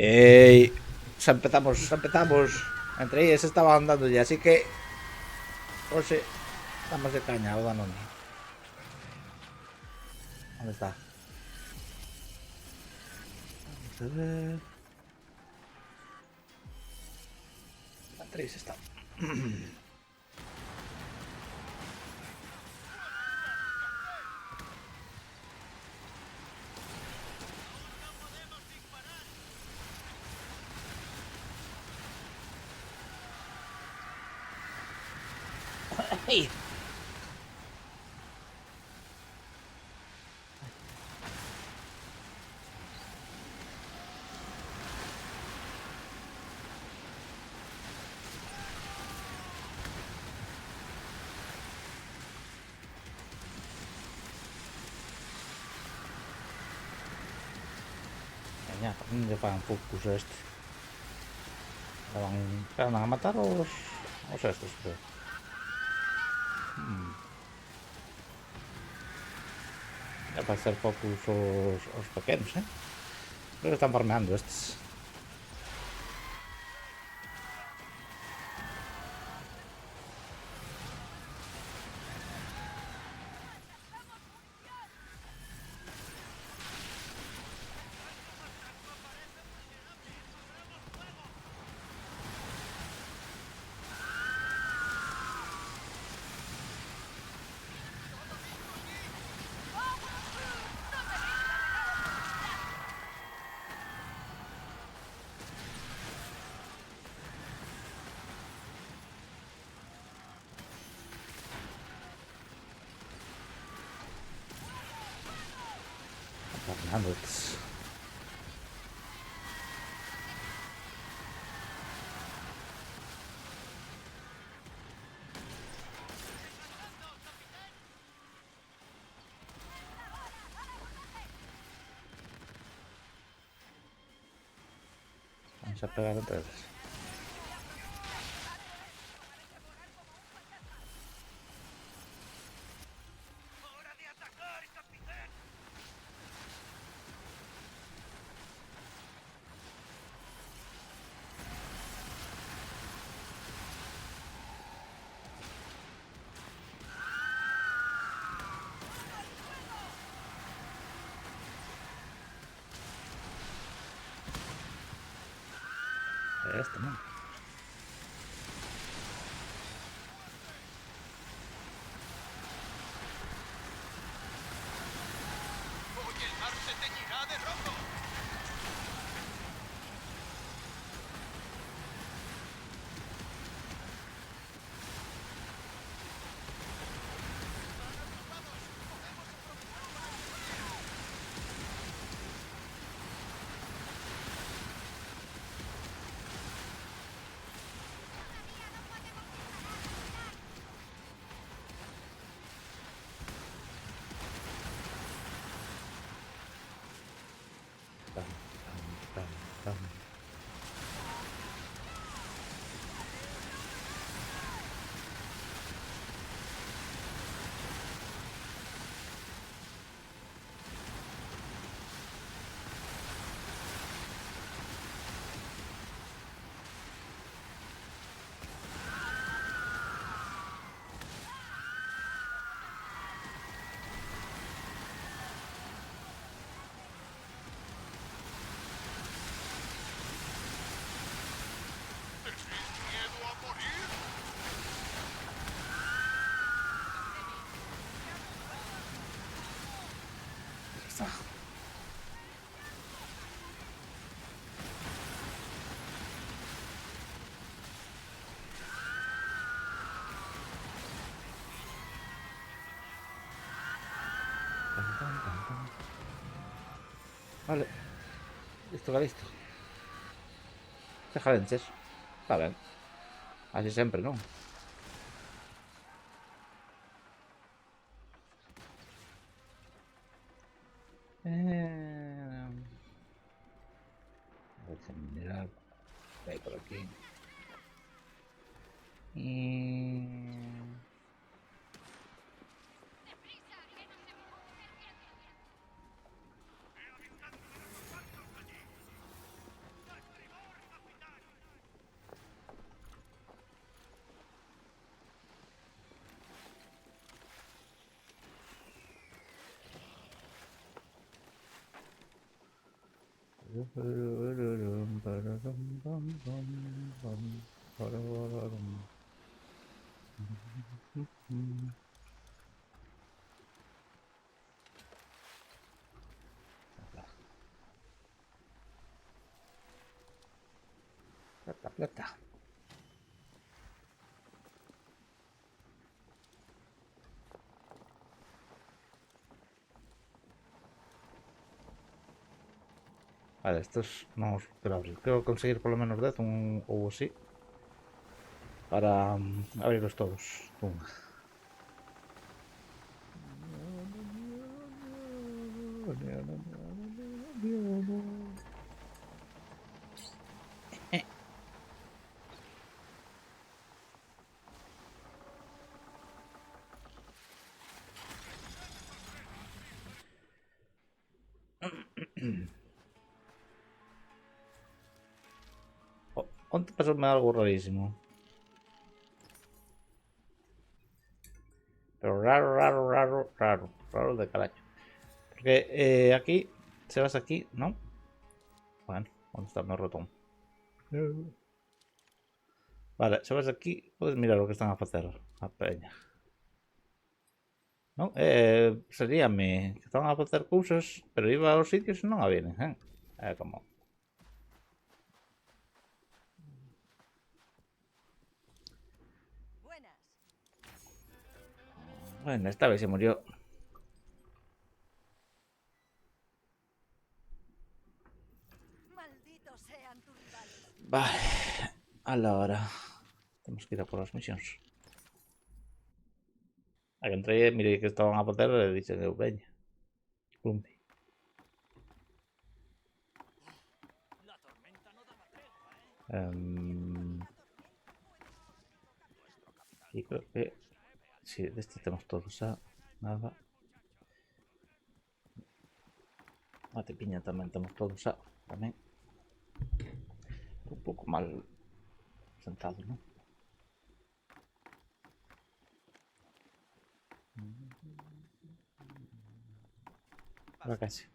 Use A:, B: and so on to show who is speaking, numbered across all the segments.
A: ¡Ey! Empezamos, empezamos. Entre ellas estaba andando ya, así que... Oxe, damos de caña, o Danone. ¿Dónde está? Vamos a ver... Entre ellas está. ¡Ey! Ya, ¿dónde van focus este? ¿Van a matar os estos, creo? Ya para hacer focus os pequenos, eh? Creo que están farmeando estos. Farmeando estos. Vamos a pegar entre ellos. Este, ¿no? Pam, pam, pam, pam. Está. Pam, pam, pam, pam. Vale, listo, listo. Deja lenches. Está ben. Así sempre, non? Vou mirar. Vai por aquí. E... Plata, plata. Vale, estos no los quiero abrir. Quiero conseguir por lo menos 10, un o así. Para abrirlos todos. Pum. ¿Cuánto pasó algo rarísimo? Pero raro de carajo. Porque aquí, se vas aquí, ¿no? Bueno, ¿dónde está mi ratón? Vale, se vas aquí, puedes mirar lo que están a hacer a peña. Non? Seríame que estaban a facer cousas, pero iba aos sitios e non a vienen, como...
B: Buenas.
A: Bueno, esta vez se murió.
B: Malditos sean tus rivales.
A: Vale, a la hora. Temos que ir a por as misións. A que entrei, mirei que estaban a facer e dixen eu, veña. Cumpe.
B: La tormenta no daba tregua,
A: Y creo que... Sí, de este temos todos a... Nada. Mate piña tamén temos todos a... Tamén. Un pouco mal sentado, non? Ahora casi.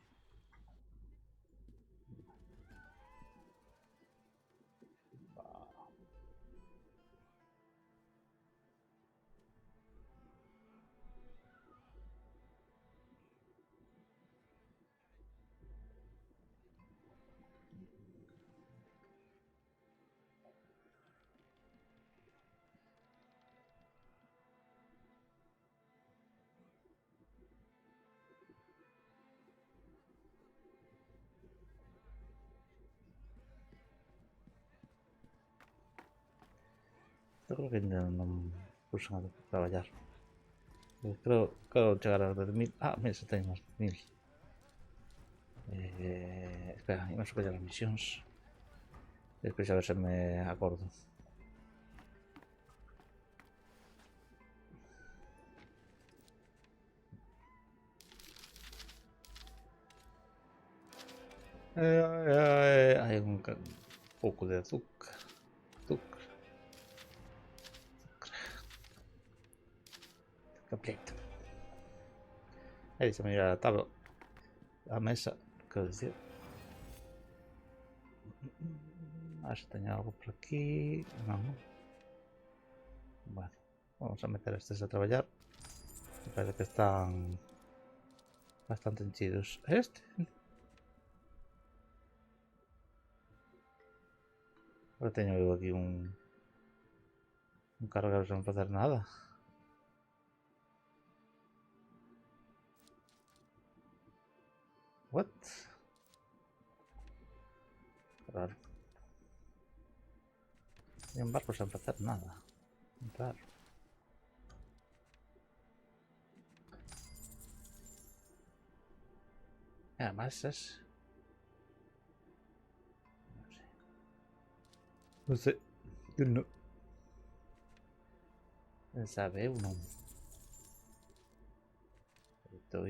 A: Eu creo que ainda non puxen a traballar. Creo chegar a 10.000. Ah, mira, se teño máis 1000. Espera, imos coller as misións. Despois a ver se me acordo. Hai un pouco de azúcar. Azúcar. Completo. Aí se me ir a tabla. A mesa. Quero dicir. Acho que teño algo por aquí. Non. Bueno, vamos a meter estes a traballar. Parece que están bastante henchidos. Este. Ahora teño eu aquí un cargador sen facer nada. What? Raro. Hay un barco sin hacer nada. Raro. Además es... No sé. No sé. Yo no. Sabe uno. Esto.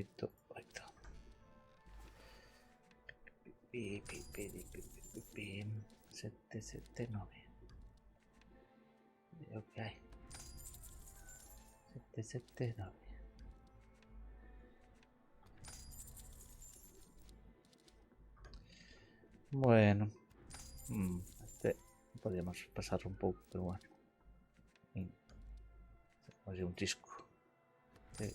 A: Pi. 779. Ok. 779. Bueno. Este podríamos pasar un pouco, pero bueno. Oye, un chisco. Sí.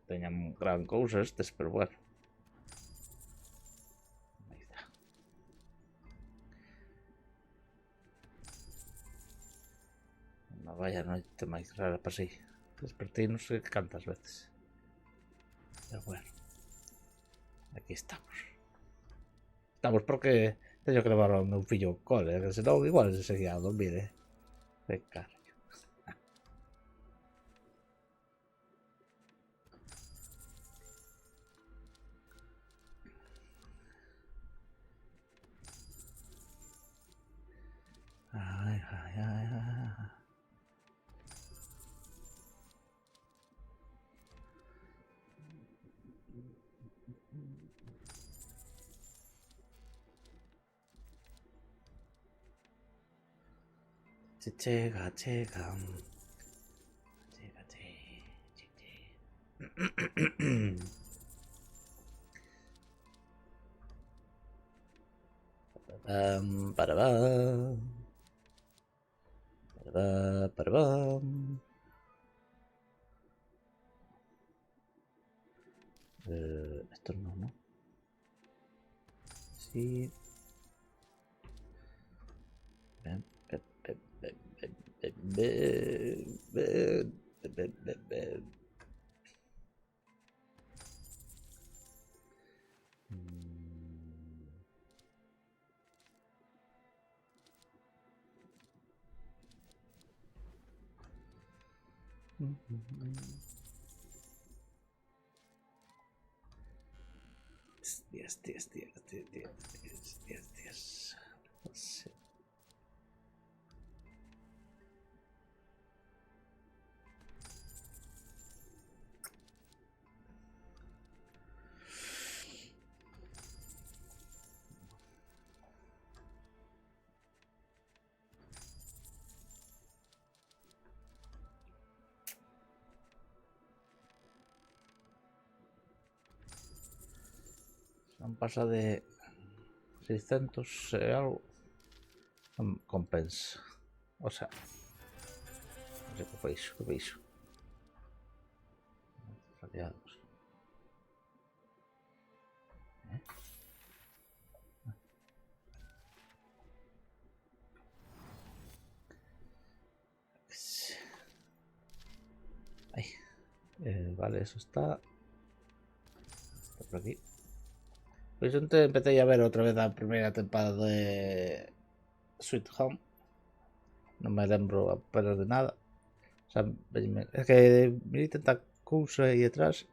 A: Teñan gran cousa estes, pero bueno. Aí está. Unha vaya noite máis rara para si. Despertei non sei cantas veces. Pero bueno. Aquí estamos. Estamos porque teño que levar ao meu fillo ao cole, que senón igual se seguía a dormir, de cara. Ai, ai, ai, ai. Chega, chega. Chega, chega. Para para. Esto no, ¿no? Sí. Ven, ven, ven, ven, ven, ven, ven, ven, ven, ven. Dios. Sí. Han pasado de 600 algo. Compensa. O sea, no sé qué veis. Aliados. Ay. Vale, eso está. Está por aquí. Pues yo empecé a ver otra vez la primera temporada de Sweet Home. No me lembro apenas de nada. O sea, es que me tanta cousa aí detrás.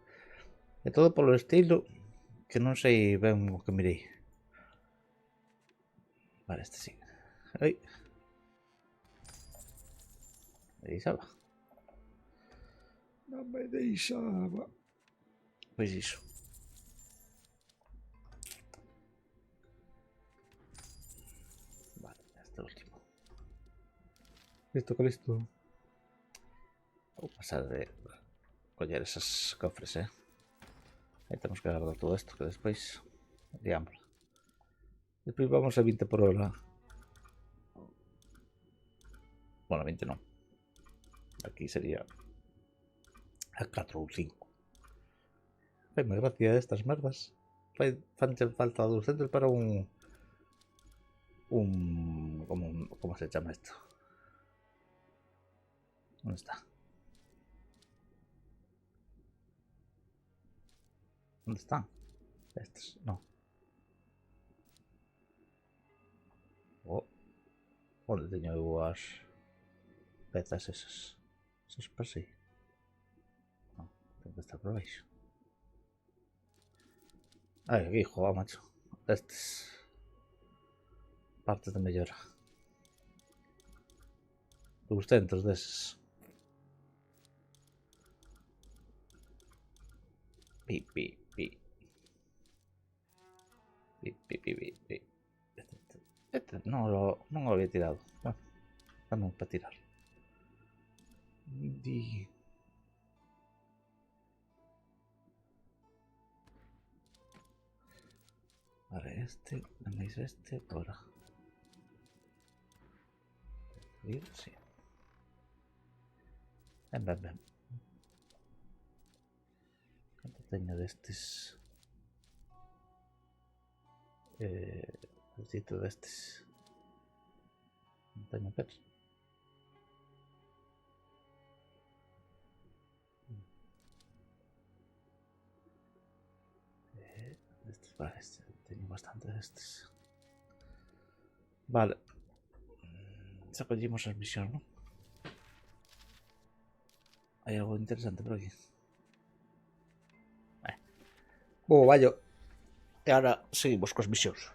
A: É todo polo estilo que non sei ben o que mirei. Vale, este sí. Ai. Me deixaba. Non me deixaba. Pois iso. Vale, este último. Listo, que listo. Vou pasar de coller esas cofres, Aí temos que guardar todo isto, que despois liámosla. Despois vamos a 20 por hora. Bueno, 20 non. Aquí sería a 4 ou 5. Faime gracia estas merdas. Fanche falta 200 para un... ¿Cómo se llama esto? ¿Dónde está? ¿Dónde están? Estos, no. Oh, onde teño eu as pezas esas? Esas para si. Non, ten que estar por baixo. Ai, aquí, joa, macho. Estes. Partes de mellora. 200 deses. Pi, pi, pi. Pi, pi, pi, pi, pi. Este non lo había tirado. Bueno, dame para tirar. Di- Vale, este, tenéis este para destruir, sí. Ven, ven, ven. ¿Cuánto tengo de estos? Necesito de estos. No tengo pets. De estos, vale, tengo bastante de estos. Vale. Sacudimos la misión, ¿no? Hay algo interesante por aquí. Vaya. Y ahora seguimos con las misiones.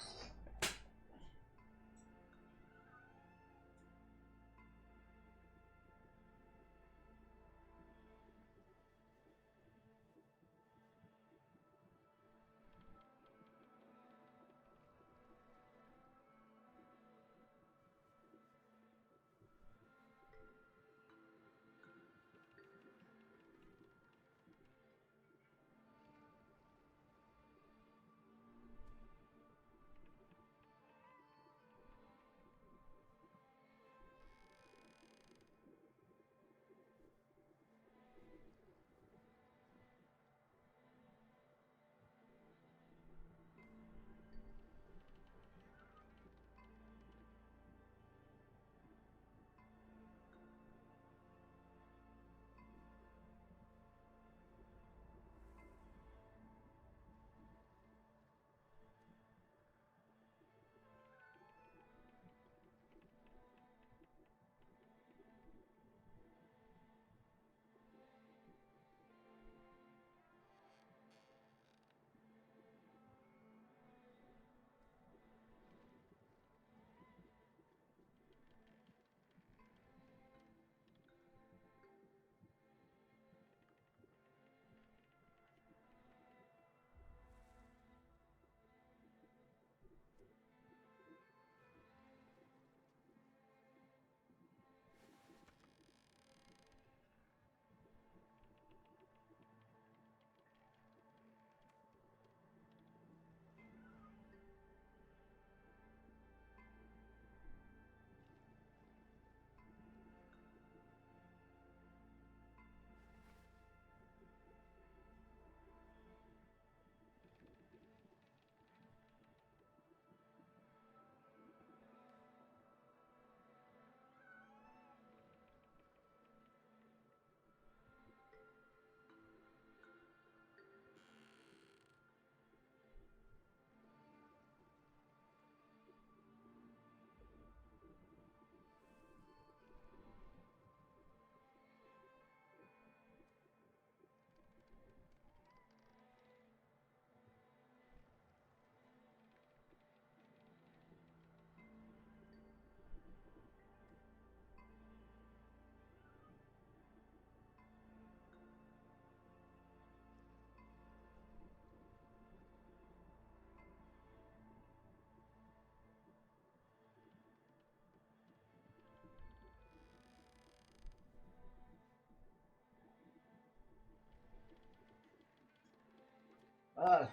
A: Ah,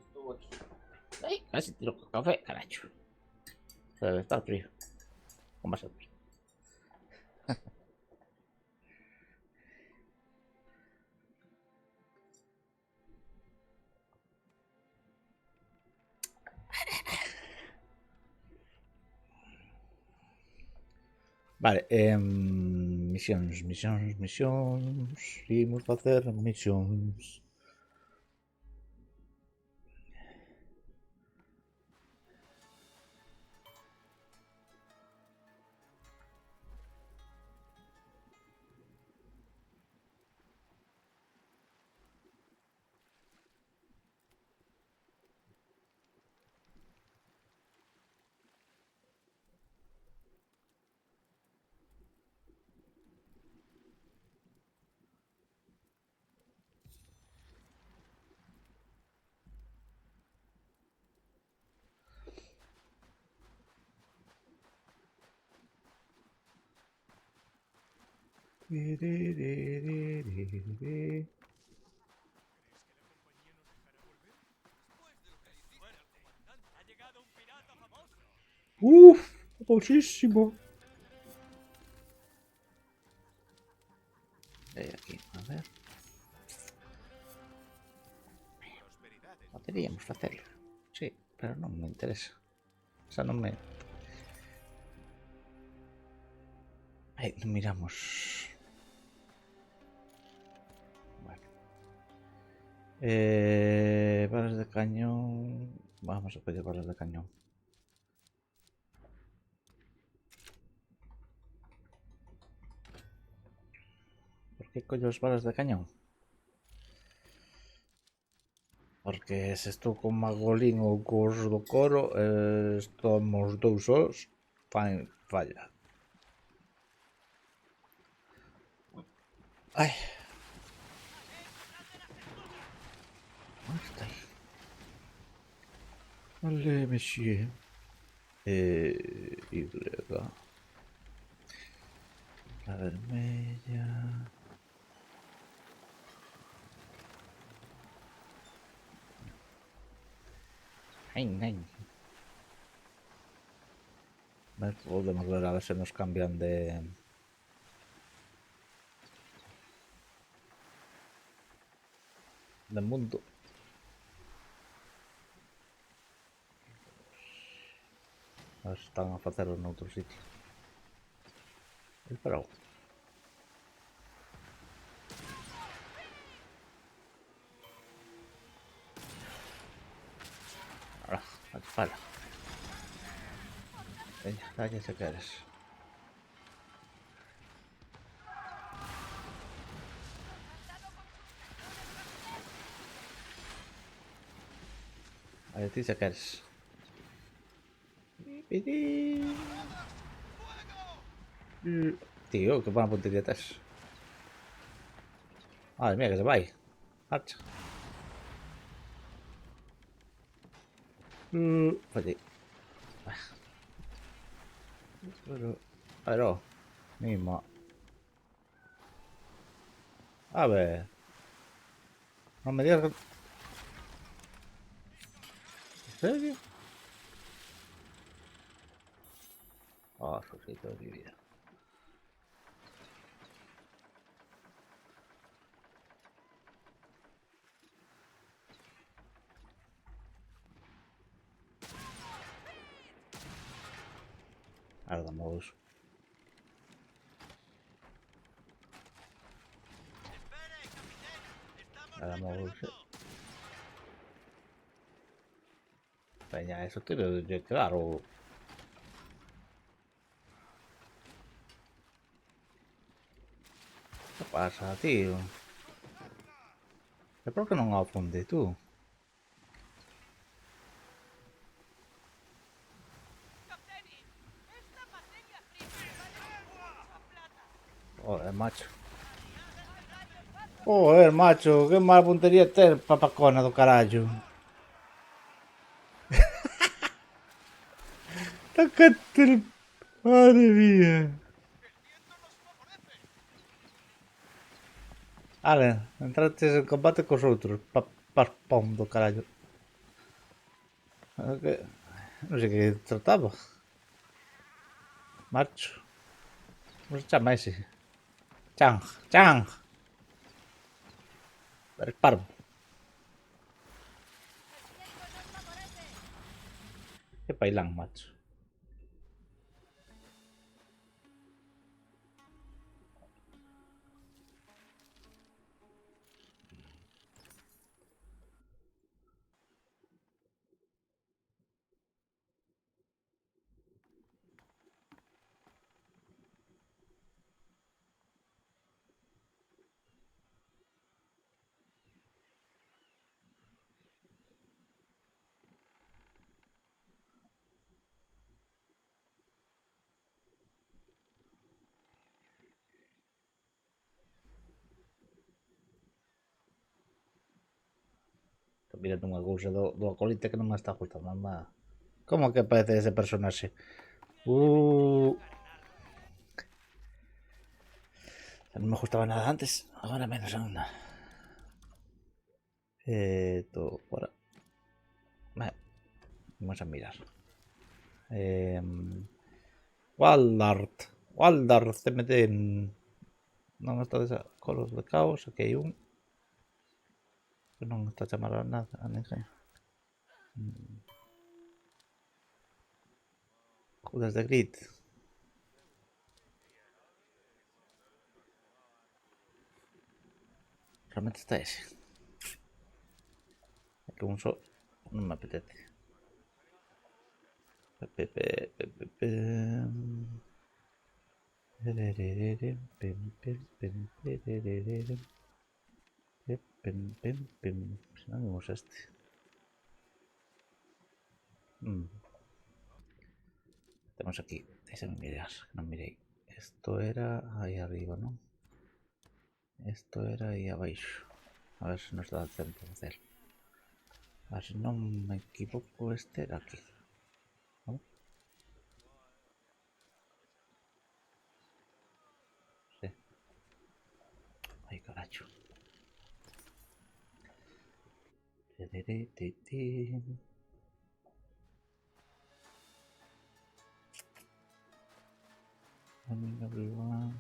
A: estuvo aquí. Ay, casi tiro con café, caracho. Se debe estar frío. ¿Cómo va a ser frío? Vale, misiones. Seguimos a hacer misiones.
B: Ha llegado un pirata famoso.
A: Uf, famosísimo. Aquí, a ver. Podríamos hacerlo. Sí, pero no me interesa. O sea, no me... Ahí, lo miramos. Vale. Balas de cañón. Vamos a pedir balas de cañón. ¿Por qué coño es balas de cañón? Porque se estou con Magolín ou cos do coro, estamos dous sós, falla. Ai. Onde está aí? Vale, monsieur. Y. La vermella. Ay, ay. Podemos ver a ver si nos cambian de mundo. A ver si están a hacerlo en otro sitio. Pero. Ahora, dispara. Venga, dale si quieres. A ver, ti si quieres. Tío, qué buena puntería estás. Madre mía, que se va ahí. Marcha. Fallé. Pero. Mismo. A ver. No me digas. ¿En serio? Oh, Rosito de mi vida. Ahora damos. Ahora damos. Peña, eso tiene de claro. ¿Qué pasa, tío? ¿Por qué no afunde tú? Joder, macho. Joder, macho, qué mala puntería ter, papacona do carallo. Tácate, madre mía. Vale, entraste en combate cos outros, paspón do carallo. Non sei que trataba. Macho. Como se chama ese? Chang, Chang. Eres parvo. Que pailán, macho. Estou mirando unha cousa do acolite que non me está gustando nada. Como que aparece ese personaxe? No me gustaba nada antes, ahora menos aún. Todo fuera. Vale, vamos a mirar. Waldart. Waldart CMD. Non está desa colos de caos. Aquí hai un. Que non está a chamar a nada a ninguén. Judas de Grid. Realmente está ese. É que un só non me apetece. Si non vimos este. Temos aquí. Déxame mirar, que non mirei. Esto era aí arriba, non? Esto era aí abaixo. A ver se nos dá tempo de hacer. A ver se non me equivoco, este era aquí. ¿No? Sí. Ai, caracho. Everyone.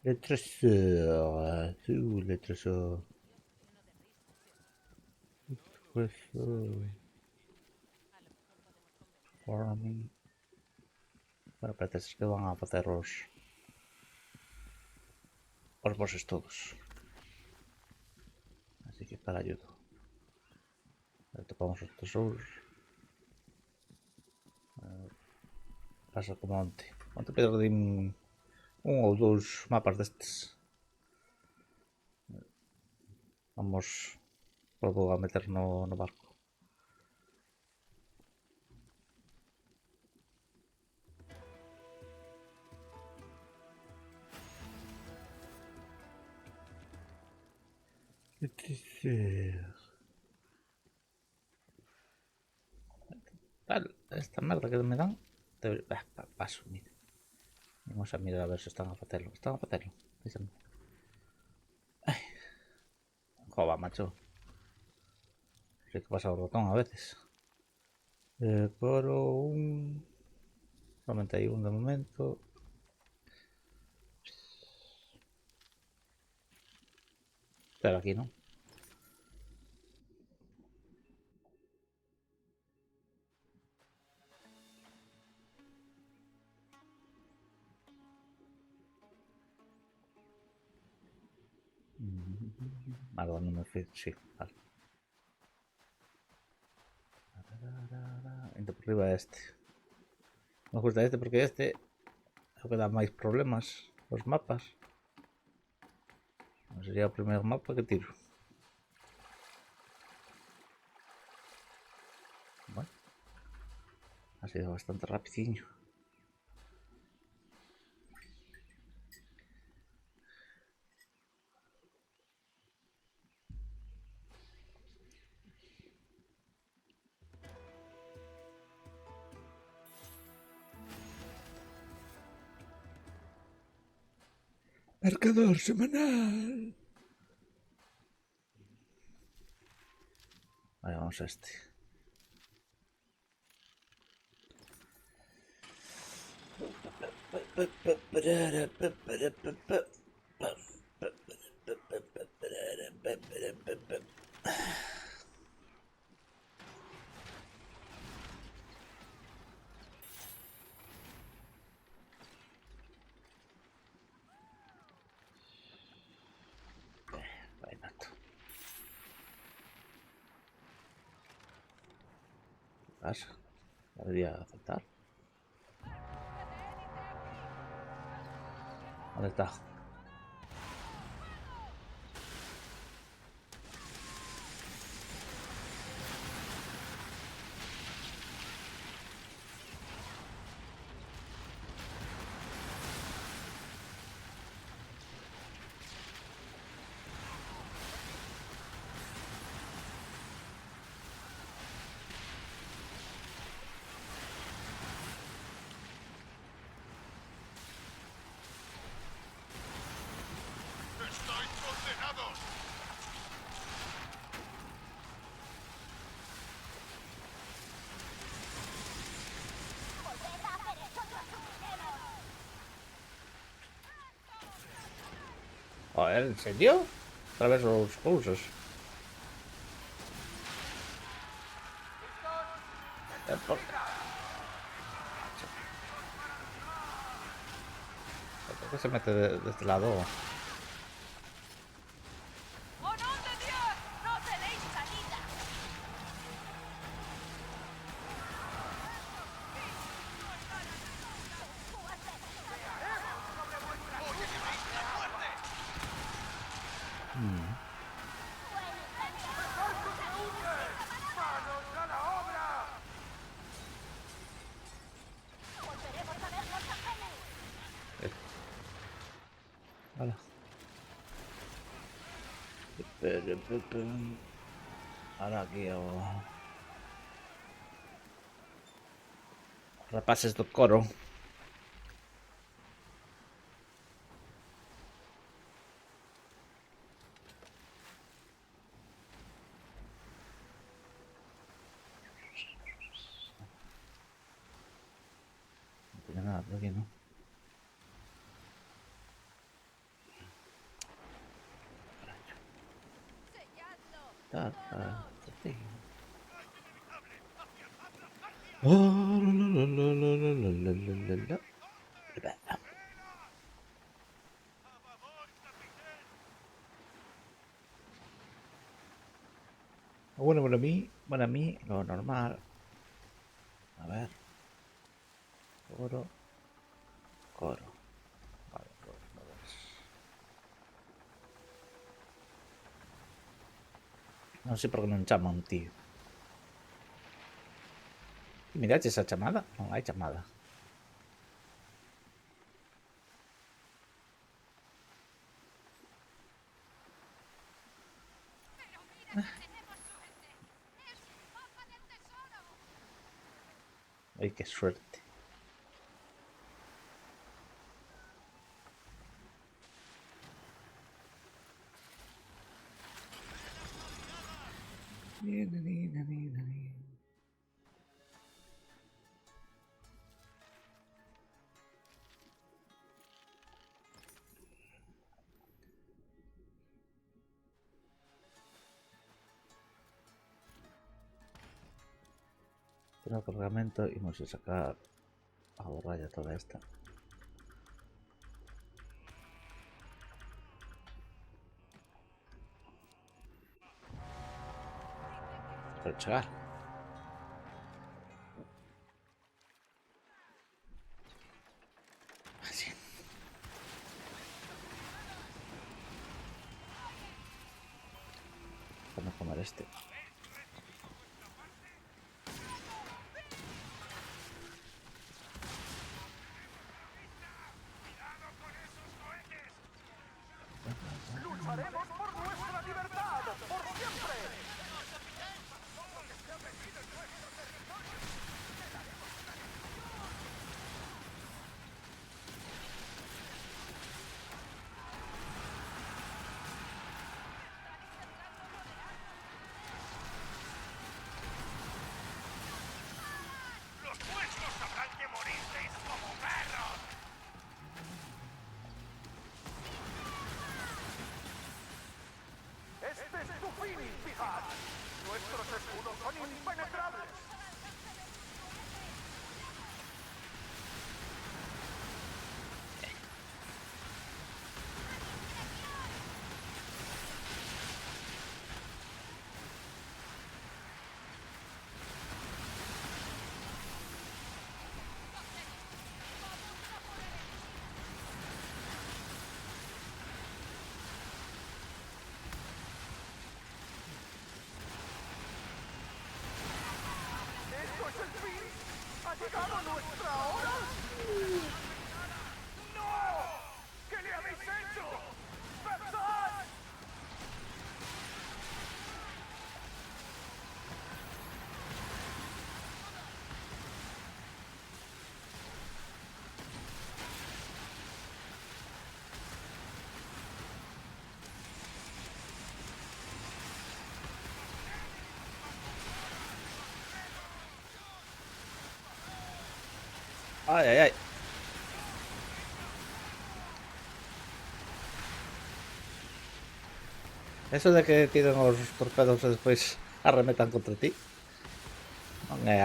A: Le trésor. Le trésor. Trésor. Farming. Bueno, parece que van a facer os bosses todos. Así que para ayudo. Topamos os tesouros. Pasa como onte. Onte perdín un ou dous mapas destes. Vamos logo a meter no barco. Tal, esta merda que me dan. Paso, mira. Vamos a mirar a ver se están a facelo. Están a facelo. Dísame. Ay. Jova, macho. Sei que pasa o botón a veces. Coro un. Solamente hai un de momento. Pero aquí non. Algo non me fui. Sí, vale. Indo por riba este. Me gusta este porque este é o que dá máis problemas os mapas. Sería o primeiro mapa que tiro. Bueno, ha sido bastante rapidinho. Marcador semanal. Vale, vamos a este. Pasa. Debería aceptar. ¿Dónde está? Joder, ¿en serio? Otra vez los closes. ¿Por qué se mete de este lado?
C: ¡Au nom de Dieu! ¡No tenéis salida! ¡Volveremos a ver los ángeles!
A: Hola. Ahora aquí hago repases do coro. No tiene nada por aquí, ¿no?
C: ¡Selladlo!
A: Sí. Oh, la, la, la, la, la, la, la, la, la. Bueno, para mí, lo normal. A ver. Coro. Coro. Vale, coro. A ver. No sé por qué non chaman, tío. Mirad esa chamada. No hay chamada.
C: ¡Pero mira que tenemos suerte! ¡Es un mapa del tesoro!
A: Ay, qué suerte. Tengo cargamento y vamos a sacar a borralla toda esta. Pero chaval. Así. Vamos a comer este.
B: ¡Lucharemos por nuestra libertad! ¡Por siempre! ¡Los vuestros sabrán que moristeis como perros! ¡Este es tu fin, Fijad! ¡Nuestros escudos son impenetrables! ¿Esto es el fin? ¿Ha llegado nuestra hora? ¡No! ¿Qué le habéis hecho? ¡Verdad!
A: Ay, ay, ay. Eso de que tiren os torpedos e despois arremetan contra ti non é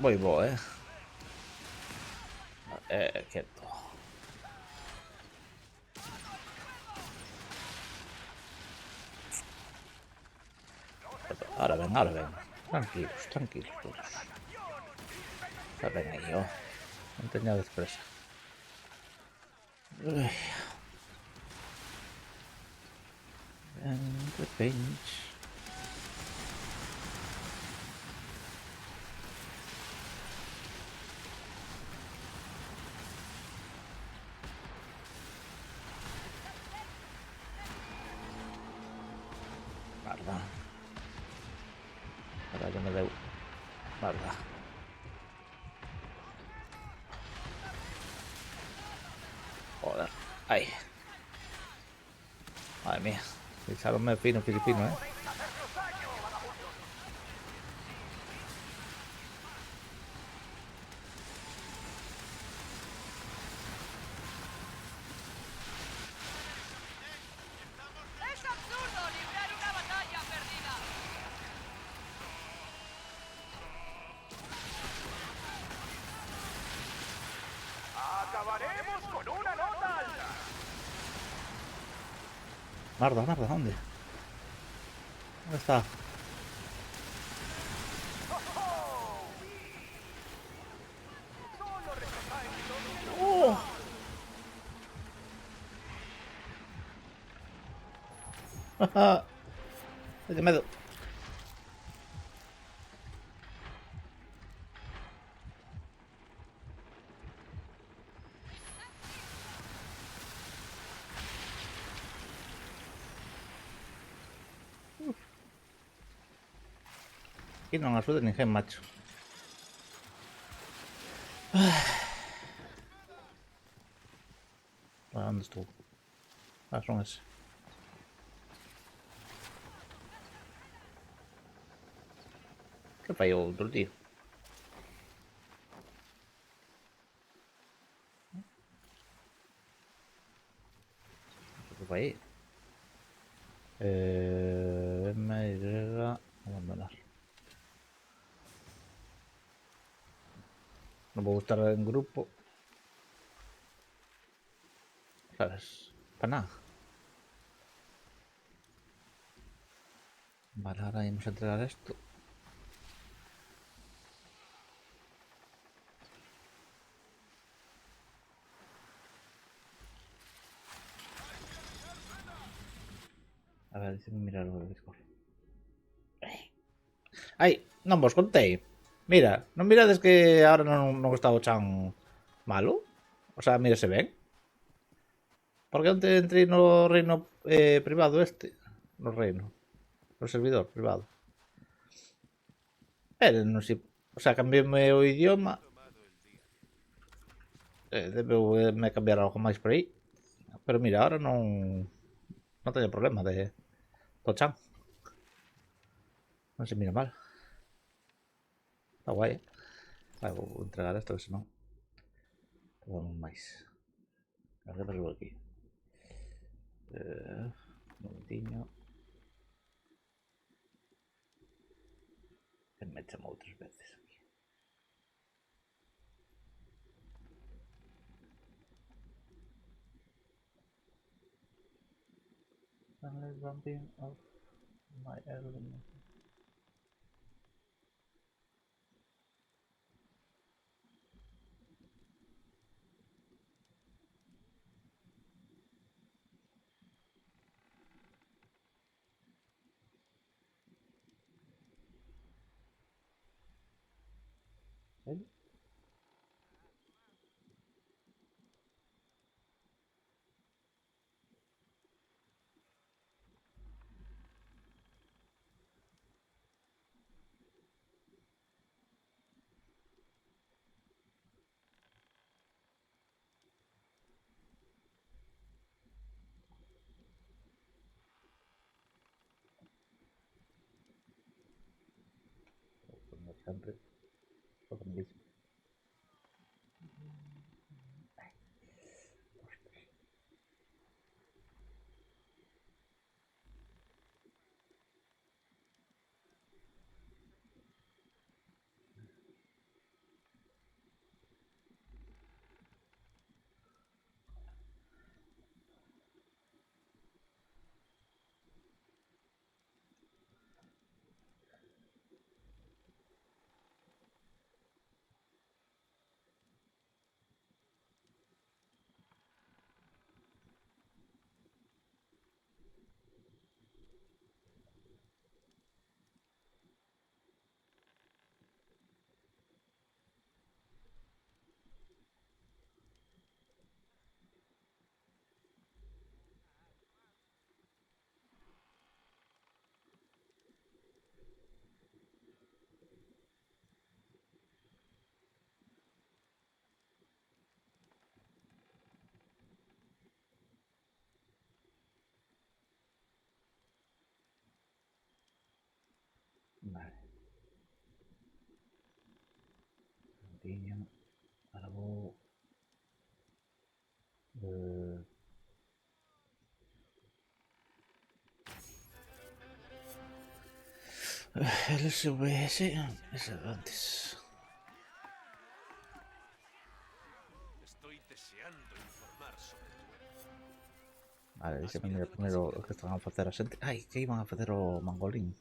A: moi bo, quieto. Ahora ven, ahora ven. Tranquilos, tranquilos todos. Xa ven aí, non teñades presa. Ui. De repente. Merda. Carallo me deu. Merda. Joder. Ai. Madre mía. Pisaronme fino filipino,
C: ¡Es absurdo librar una batalla perdida!
B: Acabaremos con una nota alta.
A: Merda, merda, ¿dónde? ¿Dónde está?
B: Solo retrasáis los
A: ¡Oh! ¡Qué medo! Aquí non axuda ninguén, macho. Onde estou? Son ese. Que fai o outro, tío? Que fai aí? Abandonar. Non vou estar en grupo. Sabes? Para nada. Vale, ahora íbamos a entregar esto. A ver, déxame mirar o Discord. Ai, non vos contei. Mira, non mirades que ahora non está o chan malo? O sea, mírase ben. Porque onte entrei no reino privado este. No reino. No servidor privado. Non sei. O sea, cambioume o idioma. Debeu me cambiar algo máis por aí. Pero mira, ahora non teño problema do chan. Non se mira mal. Está guai, Vale, vou entregar esto, que senón tardamos máis. A ver que pasou aquí. Un momentiño. Que me chamou 3 veces aquí. Sunlight bumping of my element. ¿Serio? Como sempre, todo mismo. poquillo. Algo. Eh, el SVS es el antes.
D: Estoy deseando informar sobre tu héroe.
A: Vale, déxame mirar primero o que están a facer a xente. Ai, que iban a facer o mangolín.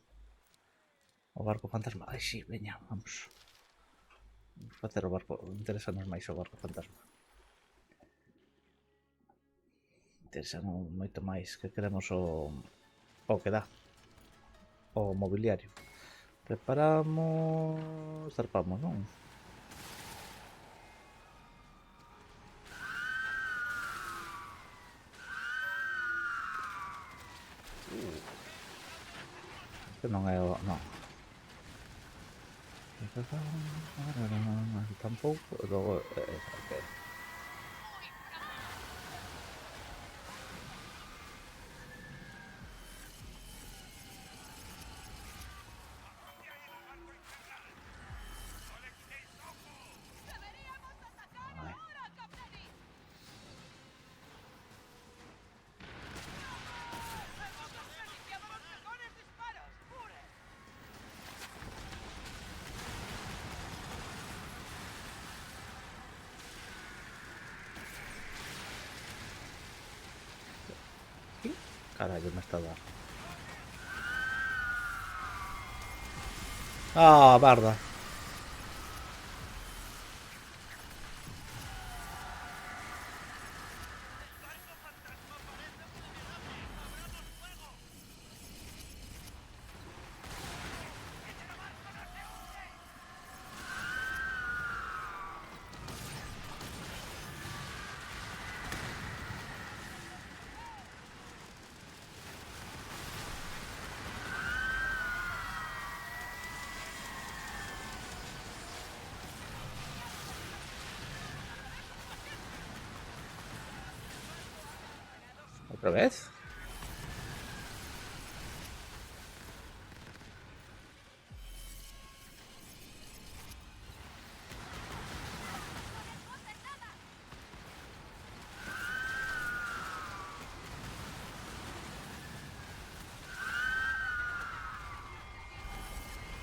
A: O barco fantasma. Ai, sí, veña, vamos. Vamos facer o barco. Interesanos máis o barco fantasma. Interesanos moito máis que queremos o que dá. O mobiliario. Preparamos... Zarpamos, non? Que non é o... non. Tampouco. Logo... okay.
C: ¡Deberíamos atacar
A: Ai.
C: ahora, Capitani! ¡Hemos desperdiciado los mejores disparos! ¡Jure!
A: Carallo, me está dando. Ah, barda. ¿Otra vez?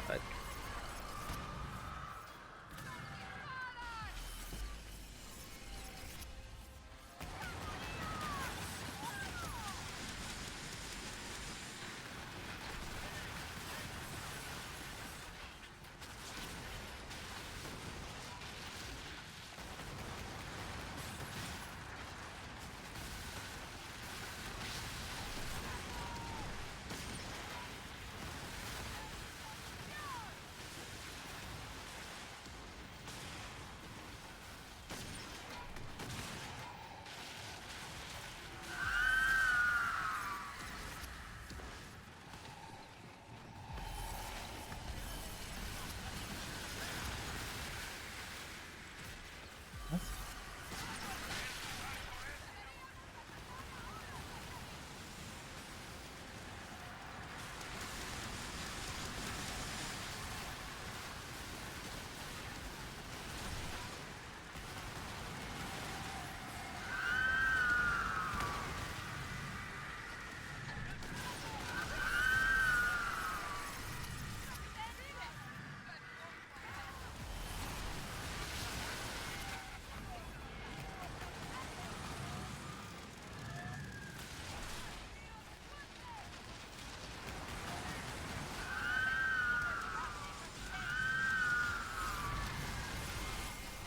A: Vale.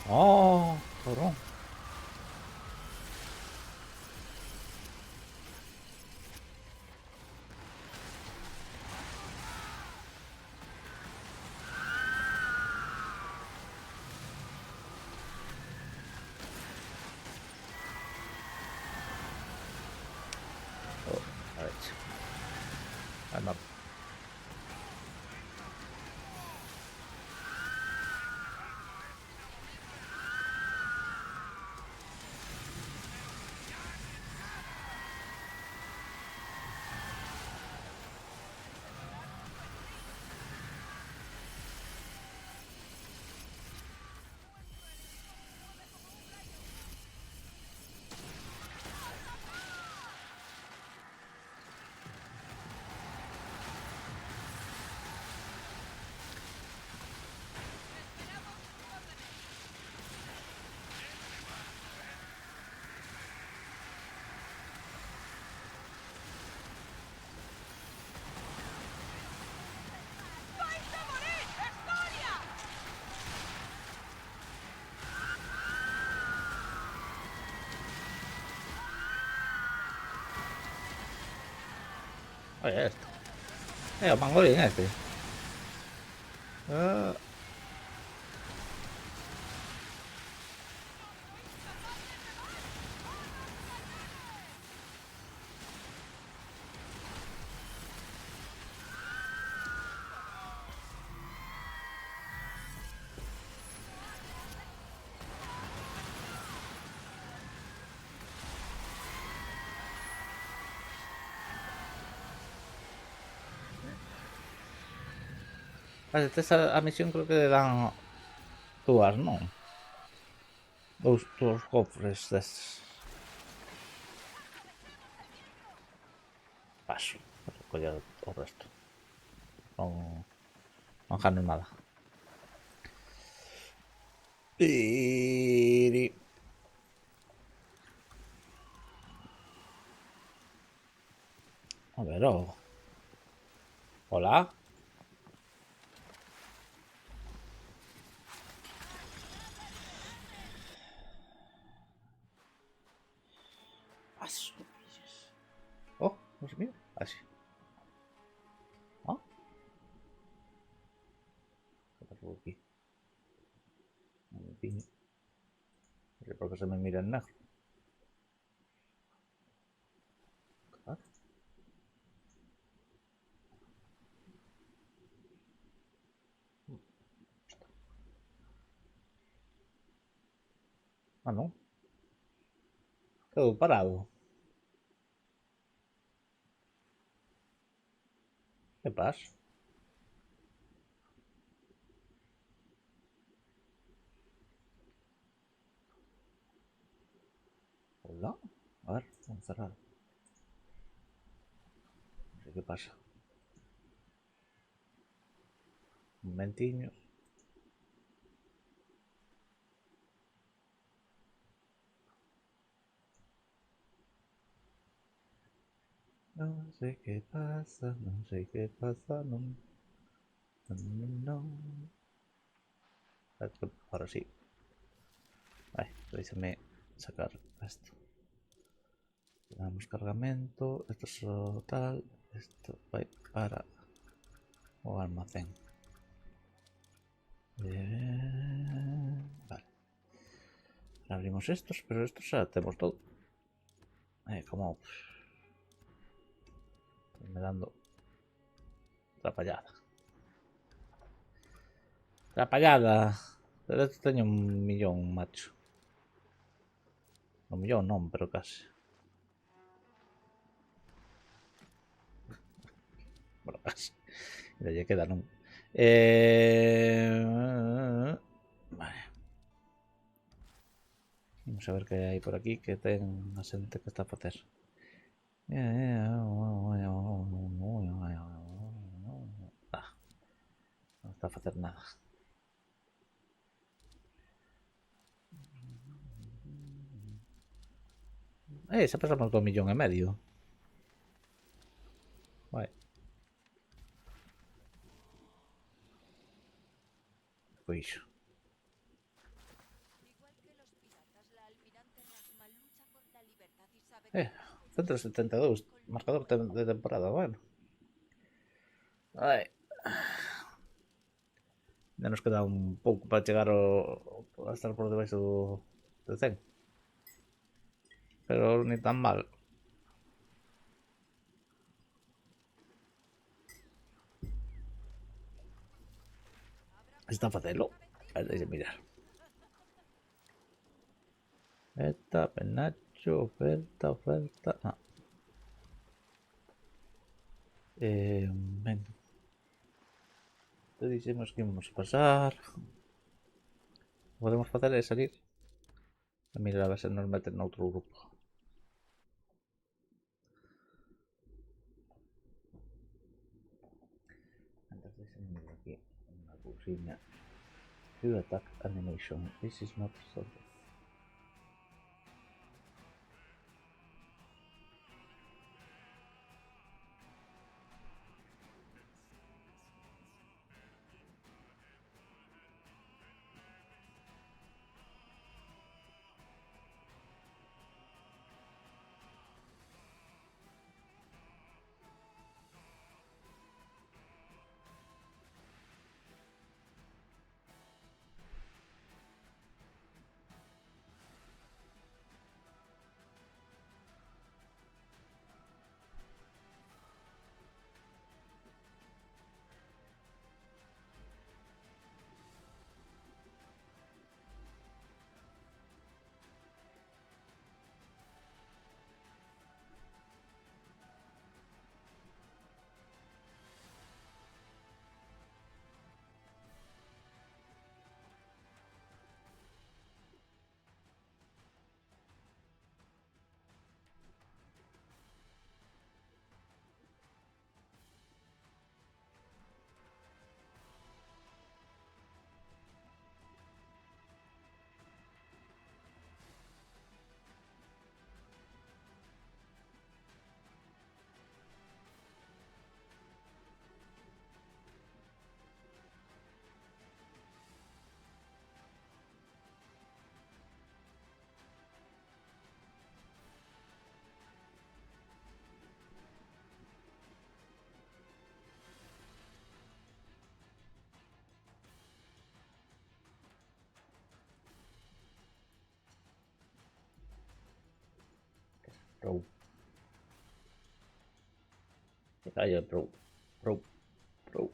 A: Oh, cabrón. Oh, a ver. Calma. Oye, esto. El pangolín este. Ah. Vale, esta a misión creo que le dan dúas, non? Dous cofres destes. Paso. Recoller o resto. Non gano nada. Tiri. A ver, oh. Hola. Paso. Oh, no se mira. Así. Ah. ¿Qué pasó aquí? No sé por qué se me mira en negro. Ah, no. Quedou parado. ¿Qué pasa? Hola. A ver, vamos a cerrar. No sé qué pasa. Un momentiño. No sé qué pasa, no sé qué pasa, no. No. Ahora sí. Ay, déjame sacar esto. Le damos cargamento. Esto es tal. Esto va para o almacén. Vale. Abrimos estos, pero estos ya tenemos todo. Como me dando atrapallada. Atrapallada. Pero esto teño un millón, macho. Un millón non, pero casi. Bueno, casi. Mira, ya queda non. Vale. Vamos a ver qué hai por aquí que ten a xente que está a facer. Non está a facer nada. Xa pasamos do millón e medio. Vai. Foi iso.
C: Igual que los piratas, la almirante Rasmal lucha por la libertad y sabe
A: 172. Marcador de temporada, bueno. Ai. Ya nos queda un pouco para chegar a estar por debaixo do 100. Pero ni tan mal. Está a facelo. A ver, deixe mirar. Oferta, penacho, oferta. Ah. Venga. Te dixemos que íbamos a pasar. Podemos facer é salir. A mirar a ver se nos meten noutro grupo. Antes deixen mirar aquí unha cousiña. View attack animation. This is not solved. Pro. Me callo el pro. Pro. Pro.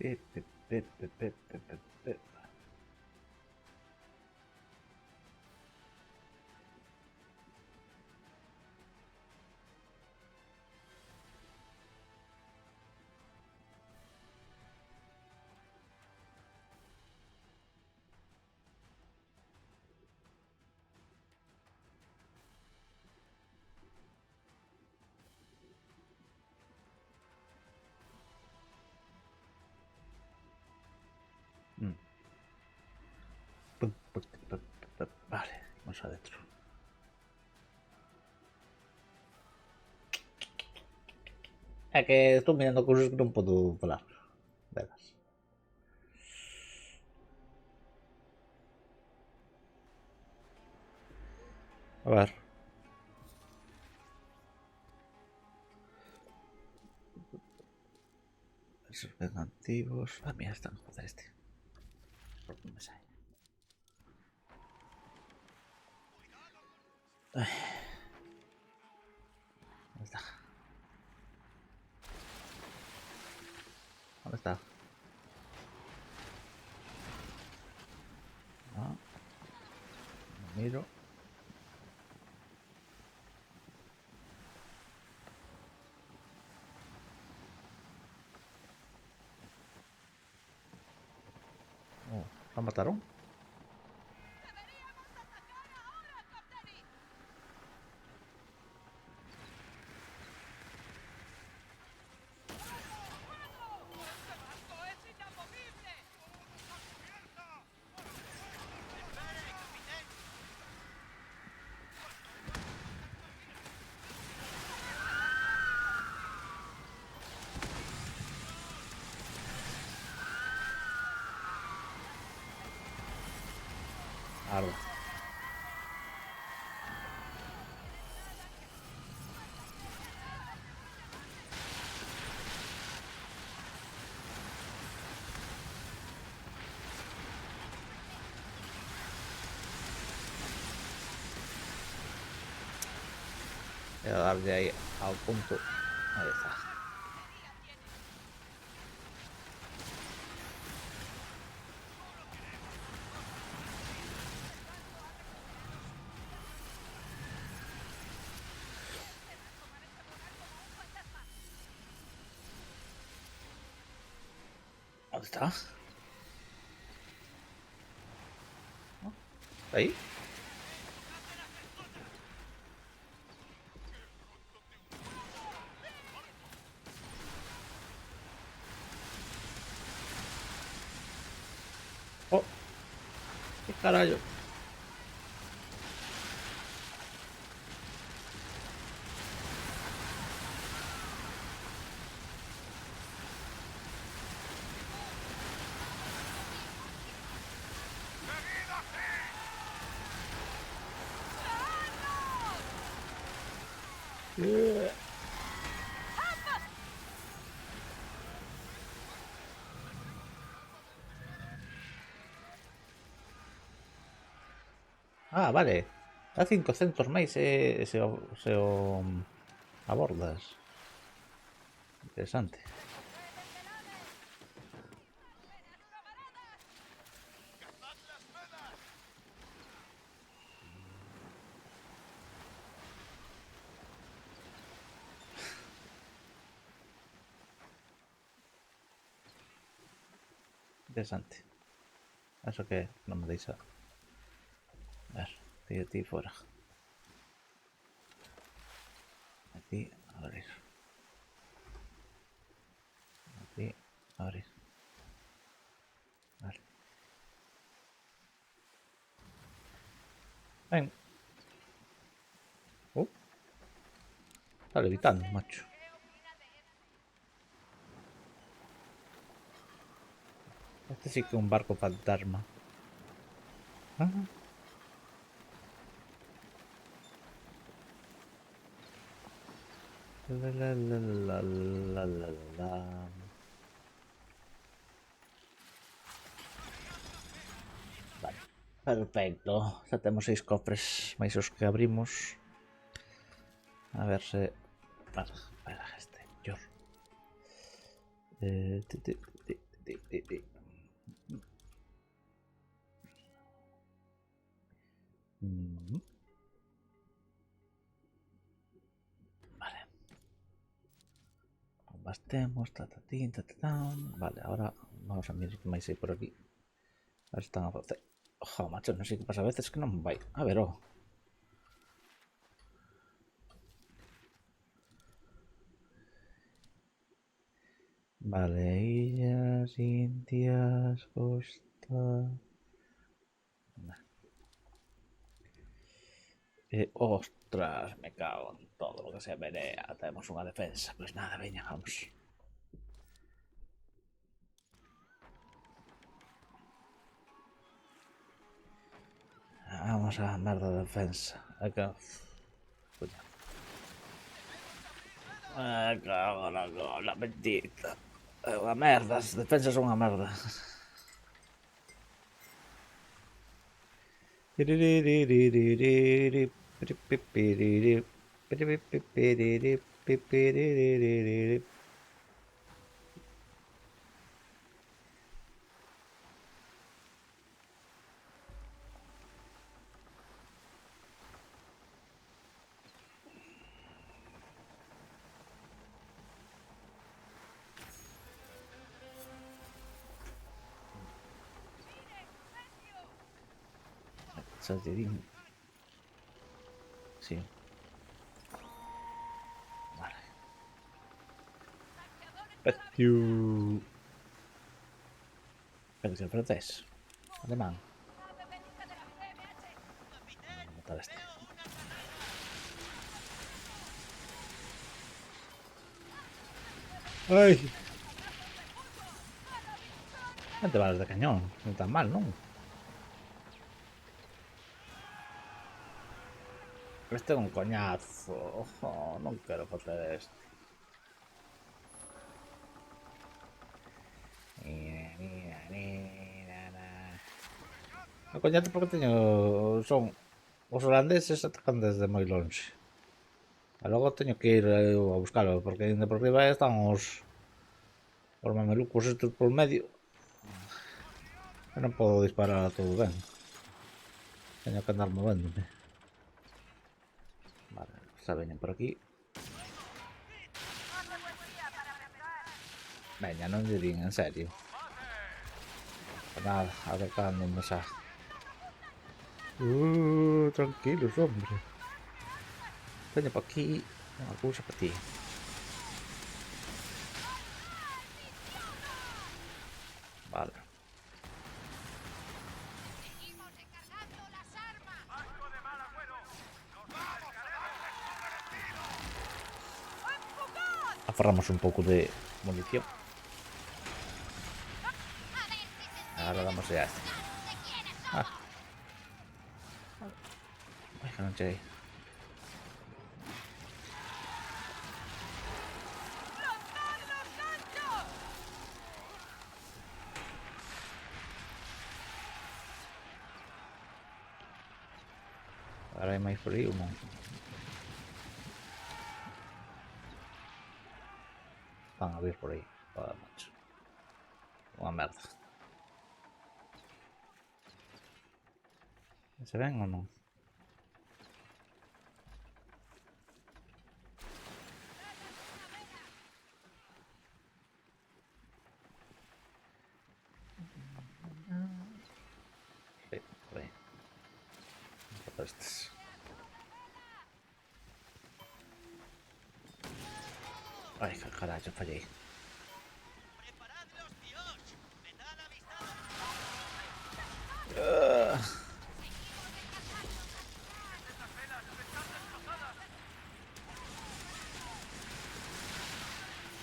A: Pe, pe, pe, pe, pe, pe, pe, pe. Mm. Vale, vamos adentro. Es que estoy mirando cosas que no puedo volar. Verás. A ver. Esos vengativos. Ah, mira, están. Joder, este. ¿Por qué me sale? Ay. ¿Dónde está? ¿Dónde está? Ah, lo miro. Oh, ¿la mataron?
C: ¡Deberíamos atacar ahora, Captain! ¡Este barco es inamovible!
A: Arda. Voy a darle ahí al punto. Ahí está. ¿Dónde está? ¿No? ¿Ahí? Oh, qué carajo. Ah, vale. A 500 máis se o Abordas. Interesante. Interesante. Eso que no me deis a ver, ti fuera. Aquí, abrir. Aquí, abrir. Vale. Ven. Está levitando, macho. Este sí que es un barco fantasma. Ah. La, la, la, la, la, la, la. Vale, perfecto. Ya tenemos 6 cofres máis os que abrimos. A ver se... Vale, para este. Yo. Vale. Bastemos, tatatín, tatatán. Vale, ahora vamos a mirar que máis hai por aquí. A ver se están a facer. Ojo, macho, non sei que pasa a veces que non vai. A ver, oh. Vale, illas, Indias, costa... ostras, me cago en todo lo que sea Berea. Tenemos una defensa. Pues nada, veña, vamos. Vamos a merda de defensa. Acá. Coño. Cago la bendita. É unha merda, as defensas son unha merda. Salterín. Sí. Vale. Petiu. Pero si el francés. Alemán. Vamos a matar a este. ¡Ay! 20 balas de cañón. Non tan mal, non? Este é un coñazo. Oh, non quero facer isto. O coñazo porque teño... Son... Os holandeses atacan desde moi longe. E logo teño que ir a buscalo, porque ainda por riba están os mamelucos estos por medio. Eu non podo disparar a todo ben. Teño que andar movéndome. Vale, xa veñen por aquí. Veña, non lle din, en serio. Pues nada, acercándome xa. Tranquilos, hombre. Veña por aquí. Unha cousa para ti. Vale. Aforramos un pouco de munición. Ahora damos ya este. Ah. Ai, que non cheguei. Ahora hai máis frío, non? van a ver por aí. Joder, macho. Unha merda. Se ven ou non? Sí, por aí. Por estes. Ai, que carallo, fallei.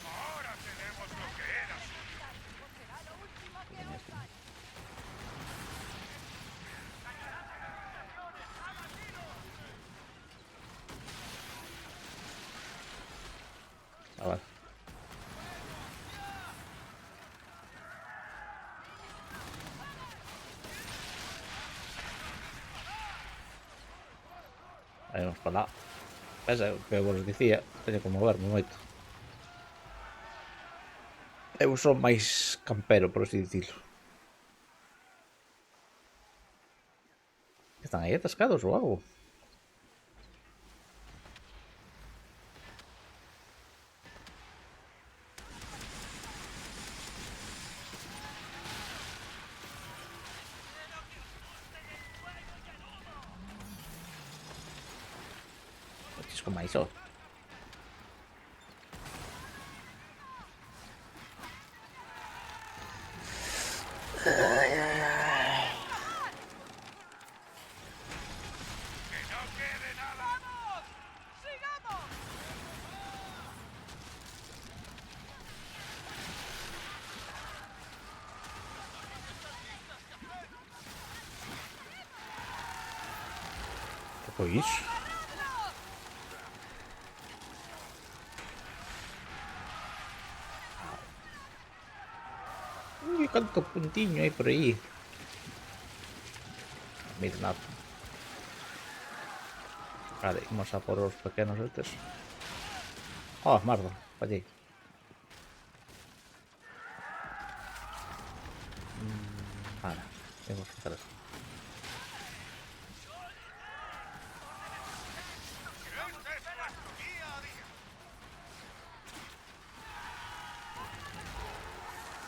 B: Ahora tenemos lo que era suyo.
A: A ver. Aí vamos para lá. Ves, é o que eu vos dicía, teño que moverme moito. Eu son máis campero, por así dicilo. Están aí atascados ou algo? Chisco máis, ó.
B: ¡Que no quede nada!
C: ¡Vamos! ¡Sigamos!
A: Que foi iso? Ui, canto puntiño hai por aí. Mira nada. Vale, vamos a por os pequenos estes. Oh, merda, fallei. Vale, temos que facer eso.
B: ¡Este es nuestro día a día!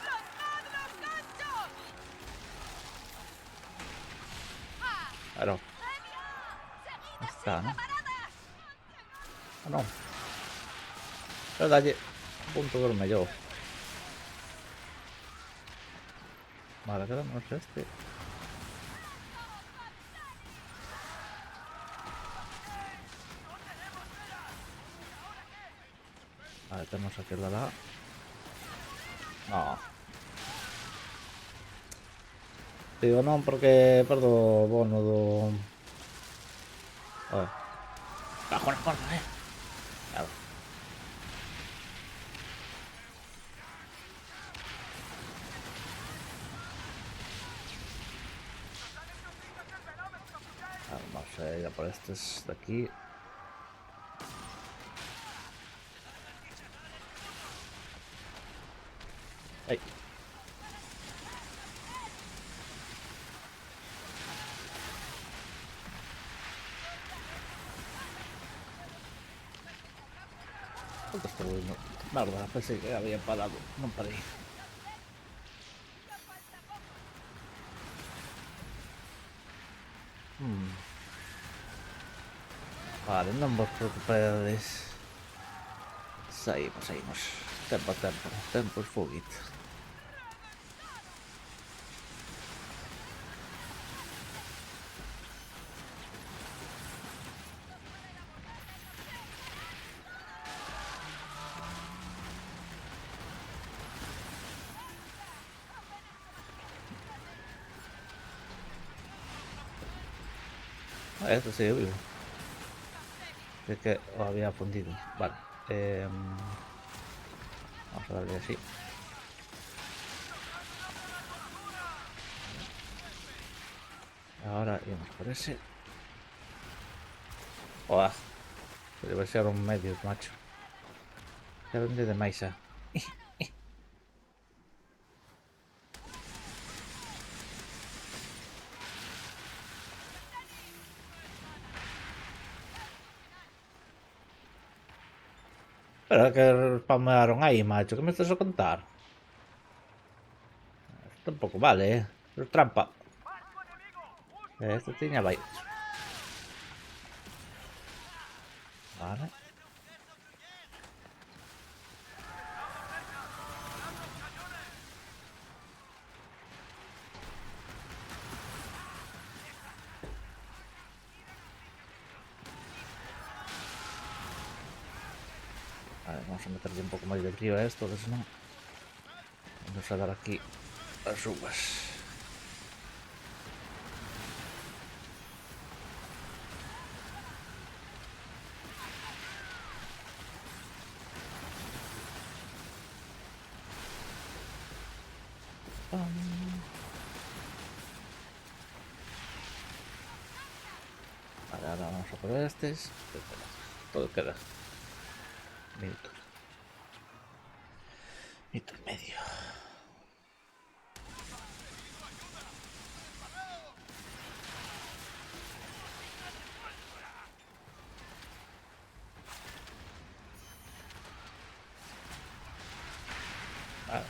C: ¡Lanzad los ganchos!
A: Claro,
C: ¡Seguid
A: está,
C: así,
A: ¿no?
C: camaradas!
A: Ah, non. Pero dalle un punto vermello. Vale, quedamos este. Vale, temos aquel lá. No. Digo non porque perdo o bono do... Oye. Bajo na porta, Claro. Vamos a ir a por estes de aquí. Ay. ¿Dónde está volviendo? Merda, pensei que había parado. Non parei. Vale, non vos preocupades. Saímos, saímos. Tempo, tempo. Tempos fugit. Este sigue vivo. Es que lo había fundido. Vale. Vamos a darle así. Ahora íbamos por ese. Oa. Debe ser un medios, macho. Quero un de máis, Pero que spamearon aí, macho. Que me estás a contar? Esto tampouco vale, Es trampa. Este tiña vai. Vale. Vale, vamos a meterle un pouco máis de frío a esto, que senón vamos a dar aquí as uvas. Vale, ahora vamos a por estes. Todo queda. Minuto. Minuto y medio. Vale.